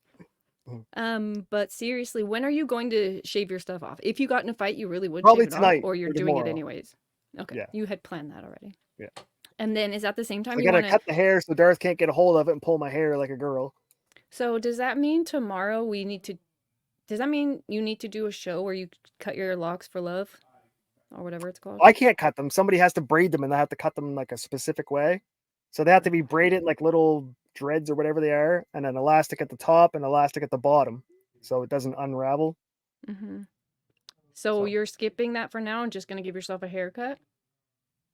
But seriously, when are you going to shave your stuff off? If you got in a fight, you really would
Probably
shave it
tonight
off, or you're
or
doing it
tomorrow.
anyways. Okay,
Yeah.
you had planned that already.
Yeah.
And then is that the same time
I
you
gotta
want to...
cut the hair so Darth can't get a hold of it and pull my hair like a girl.
So does that mean tomorrow we need to... Does that mean you need to do a show where you cut your locks for love? Or whatever it's called?
I can't cut them. Somebody has to braid them, and I have to cut them like a specific way. So they have to be braided like little dreads or whatever they are, and an elastic at the top and elastic at the bottom, so it doesn't unravel.
Mm-hmm. So you're skipping that for now and just gonna give yourself a haircut?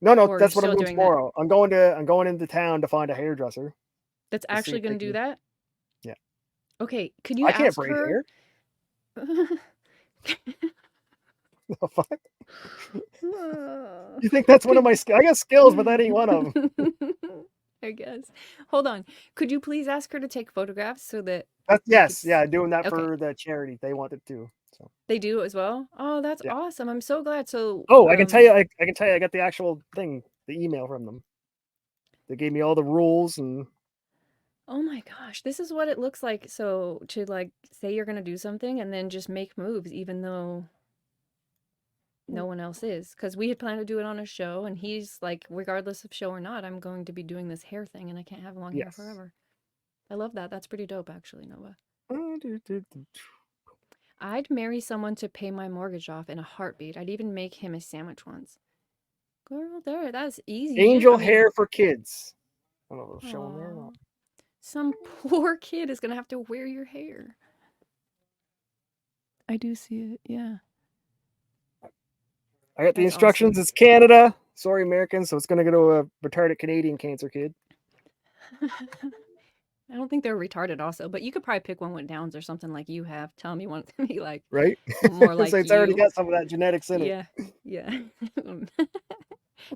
No,
Or are
that's
you
what I'm
still
doing
doing that?
tomorrow. I'm going into town to find a hairdresser.
That's
to see
actually
if they
gonna do
can-
that?
Yeah.
Okay, could you
I can't
ask
braid
her?
hair. The fuck? You think that's one of my skills? I got skills, but that ain't one of them.
I guess. Hold on. Could you please ask her to take photographs so that
Yes, yeah, doing that
Okay.
for the charity. They want it too. So
they do as well? Oh, that's
Yeah.
awesome. I'm so glad. So
Oh, I can tell you. I can tell you. I got the actual thing, the email from them. They gave me all the rules and
Oh my gosh, this is what it looks like. So to like say you're gonna do something and then just make moves even though no one else is. Because we had planned to do it on a show, and he's like, regardless of show or not, I'm going to be doing this hair thing, and I can't have long hair
Yes.
forever. I love that. That's pretty dope, actually, Nova. I'd marry someone to pay my mortgage off in a heartbeat. I'd even make him a sandwich once. Girl, that's easy.
angel hair for kids. I don't know if it'll show them there or not.
Some poor kid is gonna have to wear your hair. I do see it, yeah.
I got the
That's
instructions.
awesome.
It's Canada. Sorry, Americans. So it's going to go to a retarded Canadian cancer kid.
I don't think they're retarded also, but you could probably pick one with Downs or something like you have. Tell me one to be like
Right?
more like
so it's already
you.
got some of that genetics in it.
Yeah.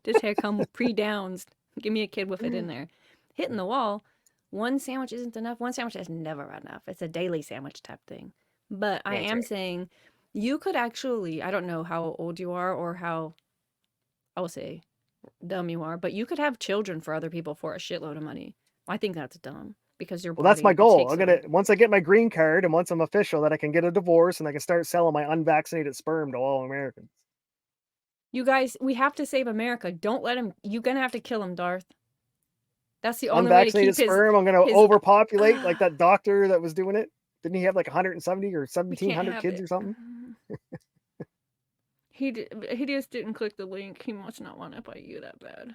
This hair come pre-Downs. Give me a kid with it in there. Hitting the wall. One sandwich isn't enough. One sandwich is never enough. It's a daily sandwich type thing. But I
That's
am
right.
saying you could actually, I don't know how old you are or how, I will say, dumb you are, but you could have children for other people for a shitload of money. I think that's dumb because your
Well, that's my
body
goal.
takes
I'm
a-
gonna once I get my green card and once I'm official, that I can get a divorce and I can start selling my unvaccinated sperm to all Americans.
You guys, we have to save America. Don't let him. You're gonna have to kill him, Darth. That's the only way to
Unvaccinated
keep his.
sperm. I'm gonna
his-
overpopulate like that doctor that was doing it. Didn't he have like 170 or
We can't
1,700
have
kids
it.
or something?
He just didn't click the link. He must not want to fight you that bad.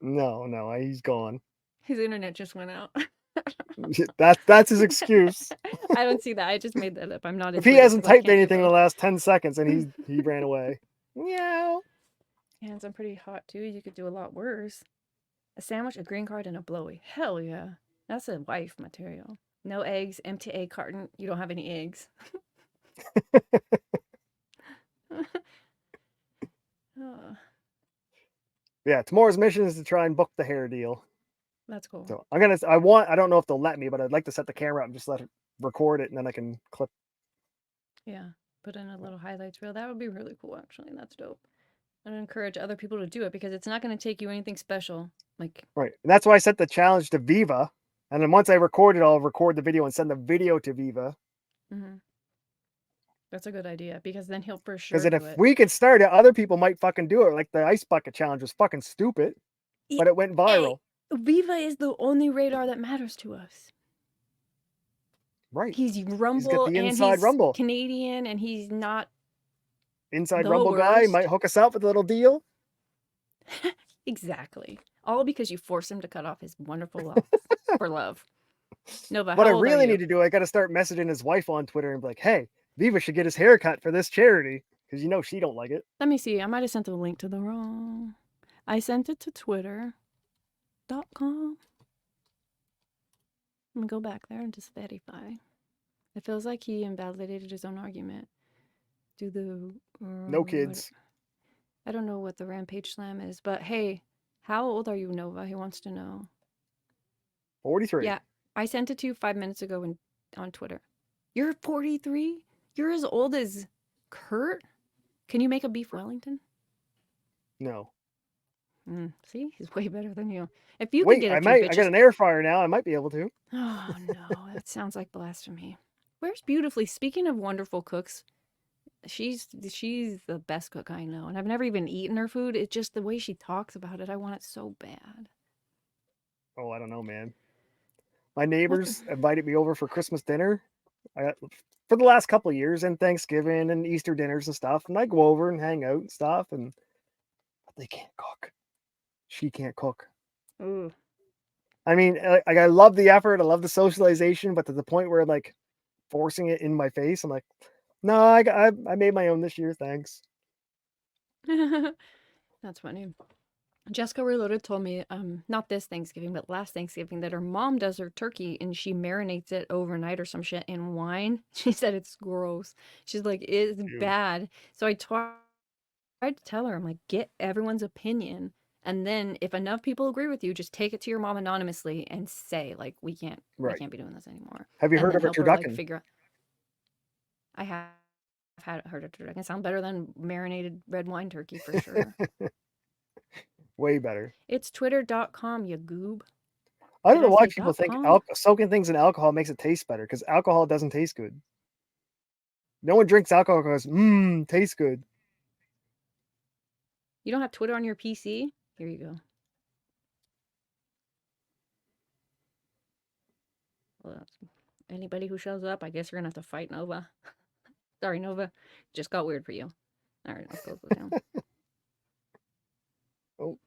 No, he's gone.
His internet just went out.
That's his excuse.
I don't see that. I just made that up. I'm not.
If he
into it,
hasn't
so I
typed
can't do
anything in the
both.
last 10 seconds and he ran away. Meow.
Hands, I'm pretty hot too. You could do a lot worse. A sandwich, a green card, and a blowy. Hell yeah. That's a wife material. No eggs, empty egg carton. You don't have any eggs. Oh,
Yeah, tomorrow's mission is to try and book the hair deal.
that's cool.
So I don't know if they'll let me, but I'd like to set the camera up and just let it record it and then I can clip.
Yeah, put in a little highlights reel. That would be really cool, actually. That's dope. I'd encourage other people to do it because it's not going to take you anything special. Like,
Right. And that's why I set the challenge to Viva. And then once I record it, I'll record the video and send the video to Viva.
mhm. That's a good idea because then he'll for sure
Because then
do
if
it.
we could start it, other people might fucking do it. Like the ice bucket challenge was fucking stupid, but it went viral.
Viva is the only radar that matters to us.
Right.
He's
He's got
Rumble
the
and
inside
he's
Rumble.
Canadian and he's not
Inside
the
Rumble guy
worst.
might hook us up with a little deal.
Exactly. All because you forced him to cut off his wonderful locks for love. Nova,
What I
how old are
really
you?
need to do, I got to start messaging his wife on Twitter and be like, "Hey, Viva should get his haircut for this charity because you know she don't like it."
Let me see. I might have sent the link to the wrong. I sent it to twitter.com. Let me go back there and just verify. It feels like he invalidated his own argument. Do the
No kids.
I don't know what the Rampage Slam is, but hey, how old are you, Nova? He wants to know.
43.
Yeah, I sent it to you 5 minutes ago on Twitter. You're 43? You're as old as Kurt? Can you make a beef Wellington?
No.
See, he's way better than you. If you could
Wait,
get a
I
few
might.
bitches.
I got an air fryer now. I might be able to.
Oh no, that sounds like blasphemy. Where's Beautifully? Speaking of wonderful cooks, she's the best cook I know, and I've never even eaten her food. It's just the way she talks about it. I want it so bad.
Oh, I don't know, man. My neighbors invited me over for Christmas dinner. For the last couple of years, and Thanksgiving and Easter dinners and stuff, and I go over and hang out and stuff, but they can't cook. She can't cook.
Ooh.
I mean, I love the effort, I love the socialization, but to the point where like forcing it in my face, I'm like, no, I made my own this year, thanks.
That's funny. Jessica Reloaded told me, not this Thanksgiving, but last Thanksgiving, that her mom does her turkey and she marinates it overnight or some shit in wine. She said it's gross. She's like, it's bad. So I tried to tell her, I'm like, get everyone's opinion. And then if enough people agree with you, just take it to your mom anonymously and say, like, we can't be doing this anymore.
Have you
And
heard
then
of a
help her, like,
turducken?
figure out. I have heard of turducken. It sounds better than marinated red wine turkey for sure.
Way better.
It's twitter.com, you goob.
I don't
Did
know
I
why
say
people think
.com?
soaking things in alcohol makes it taste better, because alcohol doesn't taste good. No one drinks alcohol because, tastes good.
You don't have Twitter on your PC? Here you go. Well, anybody who shows up, I guess you're gonna have to fight Nova. Sorry, Nova. Just got weird for you. All right, let's go down.
Oh.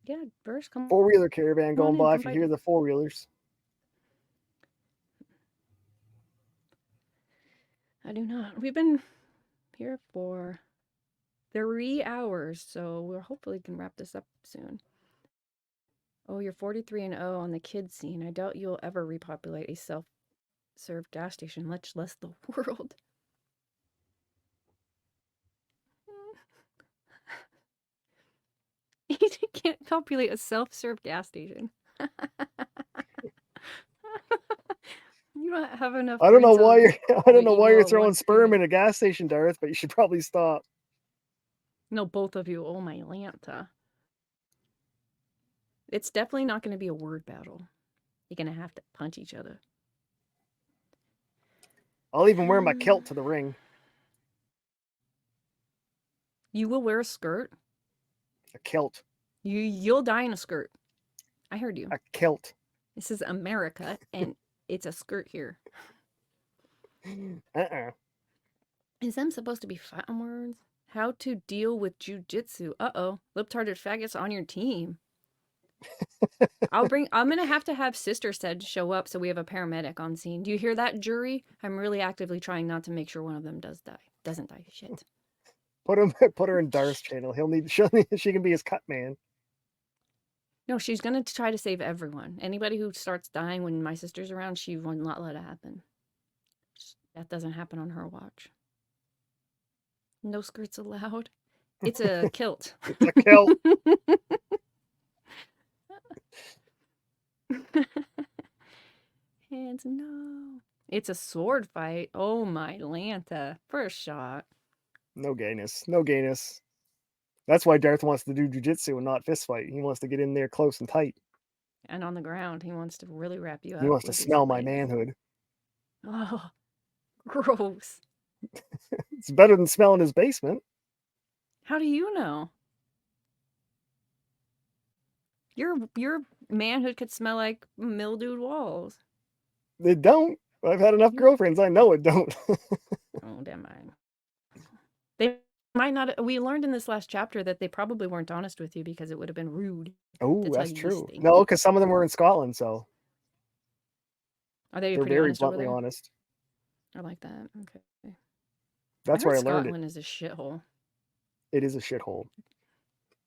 Yeah, Burst, come
Four-wheeler caravan
on
going
in,
by.
come
If you
fight
hear
me.
the four-wheelers.
I do not. We've been here for 3 hours, so we're hopefully can wrap this up soon. Oh, you're 43 and 0 on the kids scene. I doubt you'll ever repopulate a self-serve gas station, much less the world. You can't populate a self-serve gas station. You don't have enough.
I don't know why you're. I don't know why you're
evil
throwing
one
sperm
spirit.
in a gas station, Darth. But you should probably stop.
No, both of you. Oh my Lanta. It's definitely not going to be a word battle. You're going to have to punch each other.
I'll even wear my kilt to the ring.
You will wear a skirt.
A kilt.
You'll die in a skirt. I heard you.
A kilt.
This is America, and it's a skirt here. Is them supposed to be fighting words? How to deal with jujitsu? Uh-oh. Lip-tarded faggots on your team. I'm gonna have to have Sister Said show up so we have a paramedic on scene. Do you hear that, jury? I'm really actively trying not to make sure one of them doesn't die. Shit.
Put her in Darth's channel. She can be his cut man.
No, she's gonna try to save everyone. Anybody who starts dying when my sister's around, she will not let it happen. That doesn't happen on her watch. No skirts allowed. It's a kilt.
It's a kilt.
Hands no. It's a sword fight. Oh my Lanta. First shot.
No gayness. No gayness. That's why Darth wants to do jujitsu and not fist fight. He wants to get in there close and tight.
And on the ground, he wants to really wrap you up.
He wants to smell my manhood.
Oh, gross.
It's better than smelling his basement.
How do you know? Your manhood could smell like mildewed walls.
They don't. I've had enough girlfriends. I know it don't.
Oh, damn I. They might not. We learned in this last chapter that they probably weren't honest with you because it would have been rude
Oh,
to tell
that's
you these
true.
things.
No, because some of them were in Scotland, so
Are they
they're
pretty
very
honest over
bluntly
there?
honest.
I like that. Okay. I
That's
heard
where I learned it.
Scotland is a shithole.
It is a shithole.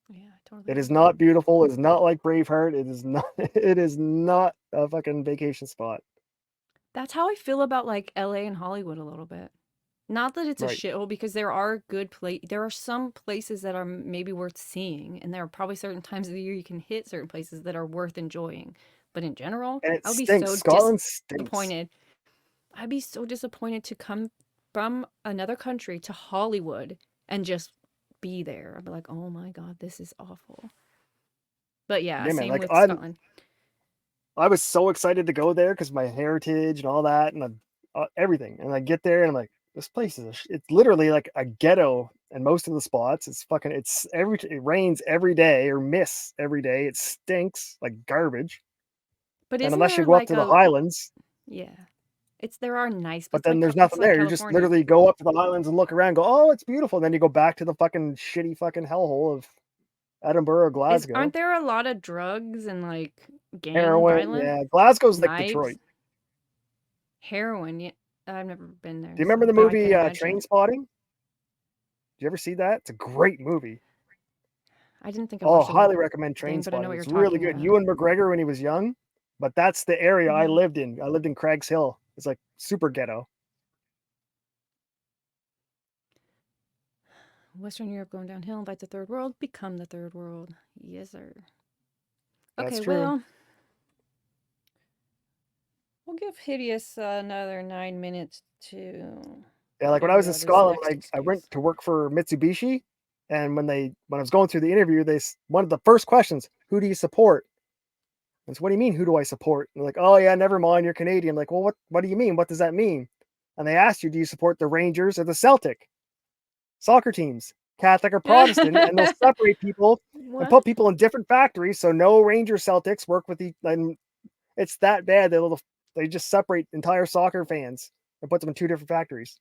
Yeah, I totally.
It is not beautiful. It is not like Braveheart. It is not. It is not a fucking vacation spot.
That's how I feel about like LA and Hollywood a little bit. Not that it's a
Right.
shithole because there are there are some places that are maybe worth seeing, and there are probably certain times of the year you can hit certain places that are worth enjoying. But in general,
And it
I would be
stinks.
so
Scotland stinks.
disappointed. I'd be so disappointed to come from another country to Hollywood and just be there. I'd be like, oh my God, this is awful. But yeah,
Yeah, man.
same
Like
with Scotland.
I was so excited to go there because my heritage and all that and everything. And I get there and I'm like, this place is it's literally like a ghetto. And most of the spots, it rains every day or miss every day. It stinks like garbage.
But
And
isn't
unless you
there
go up
like
to the Highlands,
yeah, there are nice,
but
it's
then
like
there's
it's
nothing
like
there. You just
California.
literally go up to the Highlands and look around, and go, oh, it's beautiful. And then you go back to the fucking shitty fucking hellhole of Edinburgh or Glasgow.
Aren't there a lot of drugs and like gang
Heroin,
violence?
yeah. Glasgow's like
Knives?
Detroit.
Heroin, yeah. I've never been there.
Do you remember the
but I can
movie
imagine.
Trainspotting? Did you ever see that? It's a great movie.
I didn't think I
Oh,
watched the
highly recommend
thing, but I know
Trainspotting.
what you're
It's really
talking
good.
about.
Ewan McGregor when he was young, but that's the area I
Mhm.
lived in. I lived in Craig's Hill. It's like super ghetto.
Western Europe going downhill, invite the third world, become the third world. Yes, sir.
That's
Okay,
true.
well, we'll give Hideous another 9 minutes to
Yeah, like when I was
figure
in
out his
Scotland,
next
I went
excuse.
to work for Mitsubishi, and when I was going through the interview, one of the first questions, who do you support? And so, what do you mean, who do I support? And they're like, oh yeah, never mind, you're Canadian. I'm like, well, what do you mean? What does that mean? And they asked you, do you support the Rangers or the Celtic soccer teams, Catholic or Protestant? And they'll separate people and put
What?
people in different factories. So no Ranger Celtics work with and it's that bad. They just separate entire soccer fans and put them in two different factories.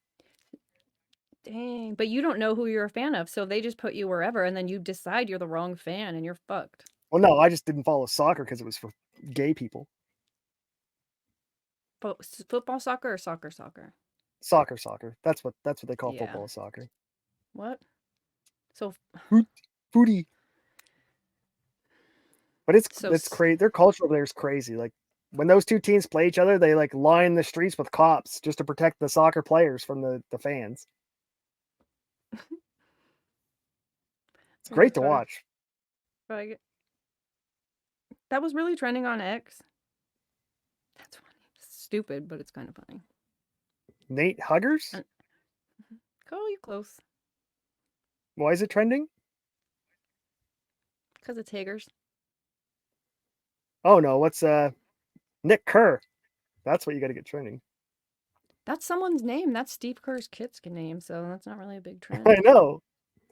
Dang, but you don't know who you're a fan of, so they just put you wherever, and then you decide you're the wrong fan, and you're fucked.
Well, no, I just didn't follow soccer because it was for gay people.
Football soccer or soccer?
Soccer. That's what they call
Yeah.
football soccer.
What? So
Foodie. But it's
So
crazy. Their culture over there is crazy. Like when those two teams play each other, they like line the streets with cops just to protect the soccer players from the fans. It's great to watch.
That was really trending on X. That's funny. It's stupid, but it's kind of funny.
Nate Huggers?
Cole, you close.
Why is it trending?
Because it's Higgers.
Oh no, what's Nick Kerr? That's what you got to get trending.
That's someone's name. That's Steve Kerr's kid's name, so that's not really a big trend.
I know.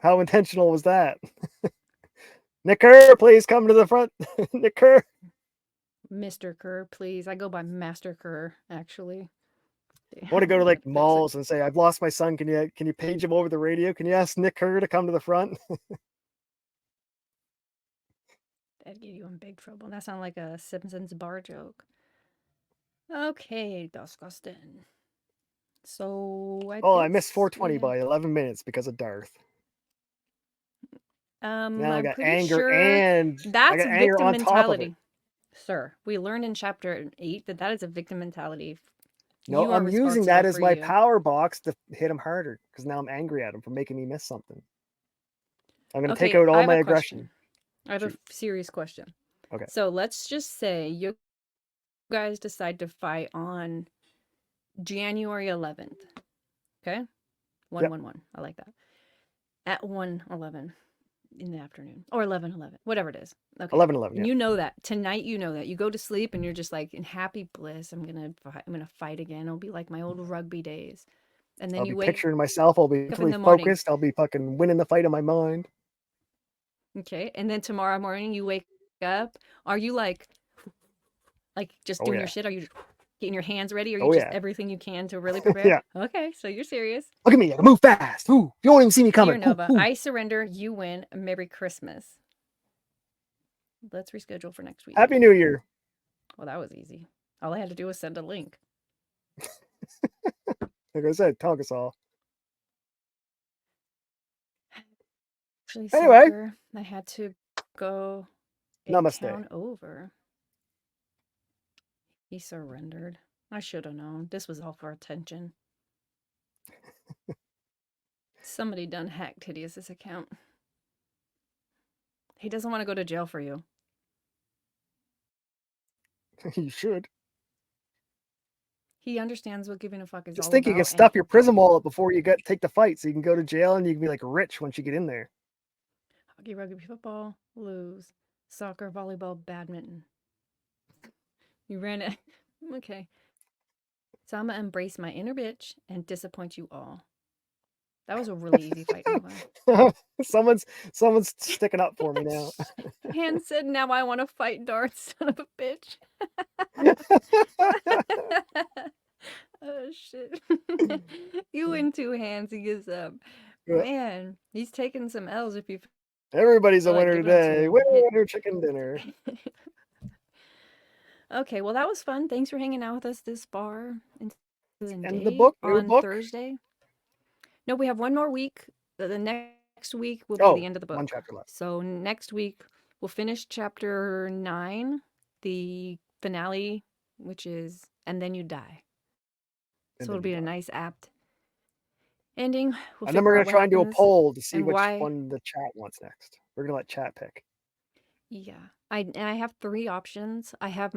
How intentional was that? Nick Kerr, please come to the front. Nick Kerr.
Mr. Kerr, please. I go by Master Kerr, actually.
I want to go to like malls and say, I've lost my son. Can you page him over the radio? Can you ask Nick Kerr to come to the front?
That'd get you in big trouble. That sounds like a Simpsons bar joke. Okay, disgusting. So
I missed 420 by 11 minutes because of Darth. Now I got anger and
that's
anger on top of it.
Sir, we learned in chapter 8 that is a victim mentality.
No, I'm using that as my power box to hit him harder because now I'm angry at him for making me miss something. I'm going to take out all my aggression.
I have a serious question.
Okay.
So let's just say you guys decide to fight on January 11th. Okay? 111. I like that. At 1:11 in the afternoon. Or 11:11. Whatever it is. Okay.
11:11.
And you know that. Tonight you know that. You go to sleep and you're just like in happy bliss. I'm gonna fight again. It'll be like my old rugby days. And then
I'll
you
be
wake
picturing myself. I'll be fully focused. I'll be fucking winning the fight in my mind.
Okay. And then tomorrow morning you wake up. Are you like just doing your shit? Are you just Getting your hands ready, or you
Oh
just
yeah.
everything you can to really prepare?
Yeah.
Okay, so you're serious.
Look at me. I move fast. Ooh, you won't even see me
Dear
coming. Ooh,
Nova,
ooh.
I surrender. You win. Merry Christmas. Let's reschedule for next week.
Happy New Year.
Well, that was easy. All I had to do was send a link.
Like I said, talk us all.
Actually,
Anyway.
soccer, I had to go a
Namaste.
town over. He surrendered. I should have known. This was all for attention. Somebody done hacked Hidious's account. He doesn't want to go to jail for you.
You should.
He understands what giving a fuck is
Just
all
think
about.
you can stuff your prison wallet before you take the fight, so you can go to jail and you can be like rich once you get in there.
Hockey, rugby, football, lose. Soccer, volleyball, badminton. You ran it. Okay. So I'm gonna embrace my inner bitch and disappoint you all. That was a really easy fight, Nova.
someone's sticking up for me now.
Han said, "Now I want to fight darts, son of a bitch." Oh shit! You win 2 hands. He gives up. Man, he's taking some L's. If you
Everybody's a
feel like
winner
giving 'em
today.
to
Winner chicken dinner.
Okay, well that was fun. Thanks for hanging out with us this far into the
And
day
the book, new
on
book.
Thursday. No, we have one more week. The next week will be the end of the book.
1 chapter left.
So next week we'll finish chapter 9, the finale, which is "And Then You Die." So it'll be a nice apt ending. We'll
And then we're
figure
going
out
to
what
try and do a
happens
poll to see
and
which
why.
one the chat wants next. We're going to let chat pick.
Yeah. I have 3 options. I have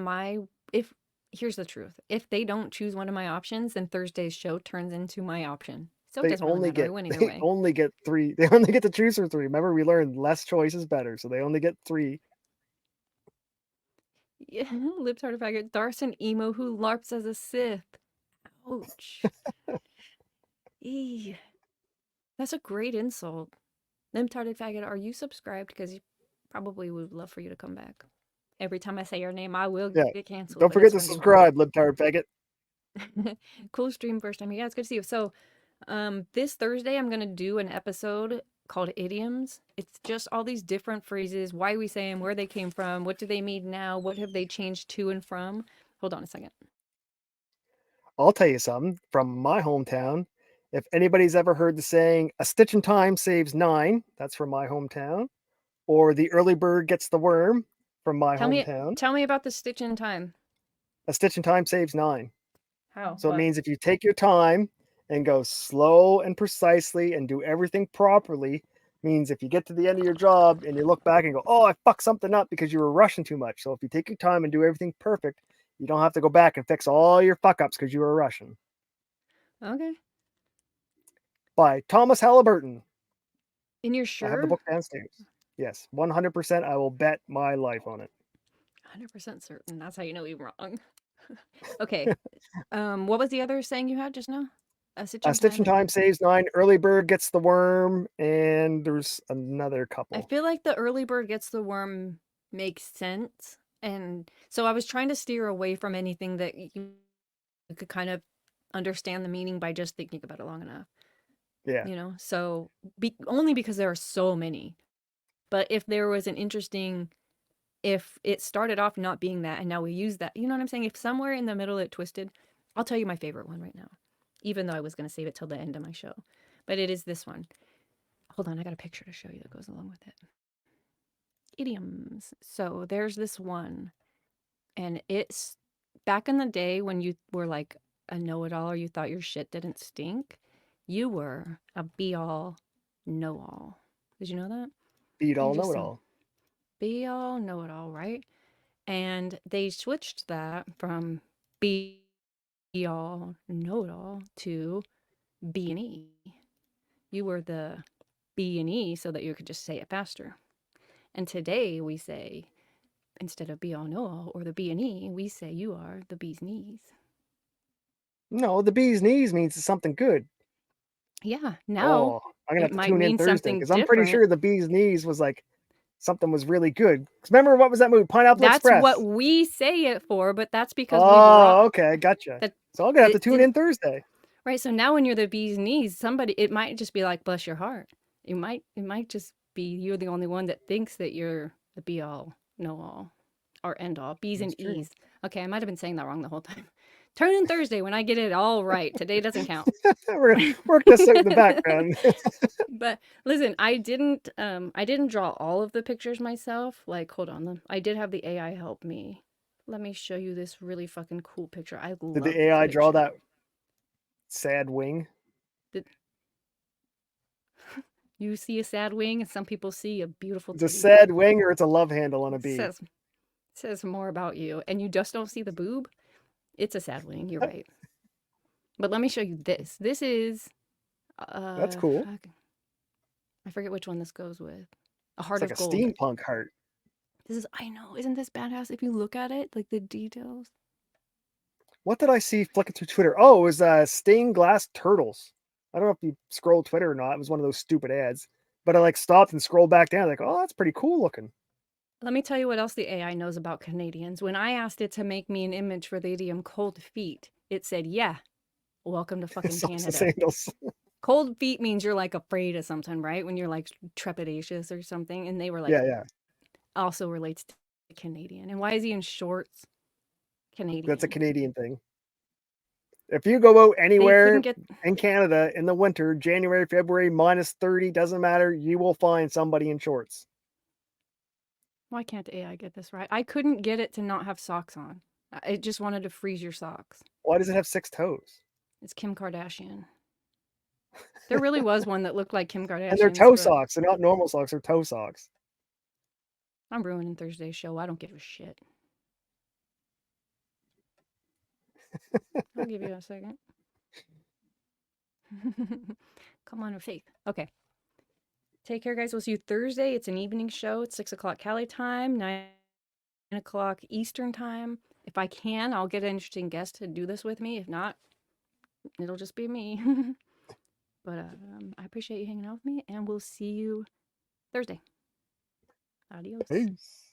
here's the truth. If they don't choose one of my options, then Thursday's show turns into my option. So it
They
doesn't really
only
matter. I
get
win either
they
way.
only get 3. They only get to choose from 3. Remember, we learned less choice is better, so they only get 3.
Yeah, libtard faggot. Darson emo who LARPs as a Sith. Ouch. Eee. That's a great insult. Libtarded faggot, are you subscribed? Because you probably would love for you to come back. Every time I say your name, I will
Yeah.
get canceled.
Don't
but
forget
it's
to
gonna be
subscribe, libtard faggot.
cool stream first time. Yeah, it's good to see you. So, this Thursday I'm gonna do an episode called Idioms. It's just all these different phrases, why we say them, where they came from, what do they mean now, what have they changed to and from. Hold on a second.
I'll tell you something from my hometown. If anybody's ever heard the saying, "A stitch in time saves 9," that's from my hometown. Or "The early bird gets the worm," from my hometown.
Tell me about the stitch in time.
A stitch in time saves 9.
How?
So it
What?
means if you take your time and go slow and precisely and do everything properly, means if you get to the end of your job and you look back and go, "Oh, I fucked something up because you were rushing too much." So if you take your time and do everything perfect, you don't have to go back and fix all your fuck ups because you were rushing.
Okay.
By Thomas Halliburton.
And you're
I have the
sure?
book downstairs. Yes, 100%. I will bet my life on it.
100% certain. That's how you know you're wrong. Okay. What was the other saying you had just now? A stitch
A
in
stitch in
time.
time saves 9. Early bird gets the worm, and there's another
I
couple.
feel like the early bird gets the worm makes sense. And so I was trying to steer away from anything that you could kind of understand the meaning by just thinking about it long enough.
Yeah.
You know, so only because there are so many. But if there was an interesting, if it started off not being that and now we use that, you know what I'm saying? If somewhere in the middle it twisted, I'll tell you my favorite one right now, even though I was going to save it till the end of my show. But it is this one. Hold on, I got a picture to show you that goes along with it. Idioms. So there's this one. And it's back in the day when you were like a know-it-all or you thought your shit didn't stink, you were a be-all, know-all. Did you know that?
Beat all,
You just
know it
said
all.
be-all, know-it-all, right? And they switched that from be-all, know-it-all to B&E. You were the B&E so that you could just say it faster. And today we say, instead of be-all, know-all or the B&E, we say you are the bee's knees.
No, the bee's knees means it's something good.
Yeah, now
I'm gonna
it
have to
might
tune in
mean
Thursday
something
because I'm pretty
different.
sure the bee's knees was like something was really good. 'Cause remember, what was that movie? Pineapple
That's
Express.
what we say it for, but that's because we
Oh, okay, gotcha.
that
So I'm gonna have to
it
tune
didn't
in Thursday.
right. So now when you're the bee's knees, somebody it might just be like, bless your heart. It might just be you're the only one that thinks that you're the be all, know all, or end all. B's
That's
and
true.
E's. Okay, I might have been saying that wrong the whole time. Turn in Thursday when I get it all right. Today doesn't count.
We're gonna work this out in the background.
But listen, I didn't draw all of the pictures myself. Like, hold on, I did have the AI help me. Let me show you this really fucking cool picture. I
Did
love
the
this
AI draw
picture.
that sad wing?
Did you see a sad wing, and some people see a beautiful
It's a
titty.
sad wing, or it's a love handle on a
It
bee?
says more about you, and you just don't see the boob. It's a sad wing. You're right. But let me show you this. This is
That's cool.
I forget which one this goes with. A heart
It's like
of
a
gold.
steampunk heart.
This is, I know, isn't this badass if you look at it? Like the details.
What did I see flicking through Twitter? Oh, it was stained glass turtles. I don't know if you scrolled Twitter or not. It was one of those stupid ads. But I like stopped and scrolled back down. Like, oh, that's pretty cool looking.
Let me tell you what else the AI knows about Canadians. When I asked it to make me an image for the idiom cold feet, it said, yeah, welcome to fucking
Socks and
Canada.
sandals.
Cold feet means you're like afraid of something, right? When you're like trepidatious or something. And they were like,
Yeah.
also relates to Canadian. And why is he in shorts? Canadian.
That's a Canadian thing. If you go out
They
anywhere
couldn't get.
in Canada in the winter, January, February, -30, doesn't matter, you will find somebody in shorts.
Why can't AI get this right? I couldn't get it to not have socks on. It just wanted to freeze your socks.
Why does it have 6 toes?
It's Kim Kardashian. There really was one that looked like Kim Kardashian.
And they're toe socks. They're not normal socks. They're toe socks.
I'm ruining Thursday's show. I don't give a shit. I'll give you a second. Come on, with faith. Okay. Take care, guys. We'll see you Thursday. It's an evening show. It's 6 o'clock Cali time, 9 o'clock Eastern time. If I can, I'll get an interesting guest to do this with me. If not, it'll just be me. But I appreciate you hanging out with me, and we'll see you Thursday. Adios.
Peace.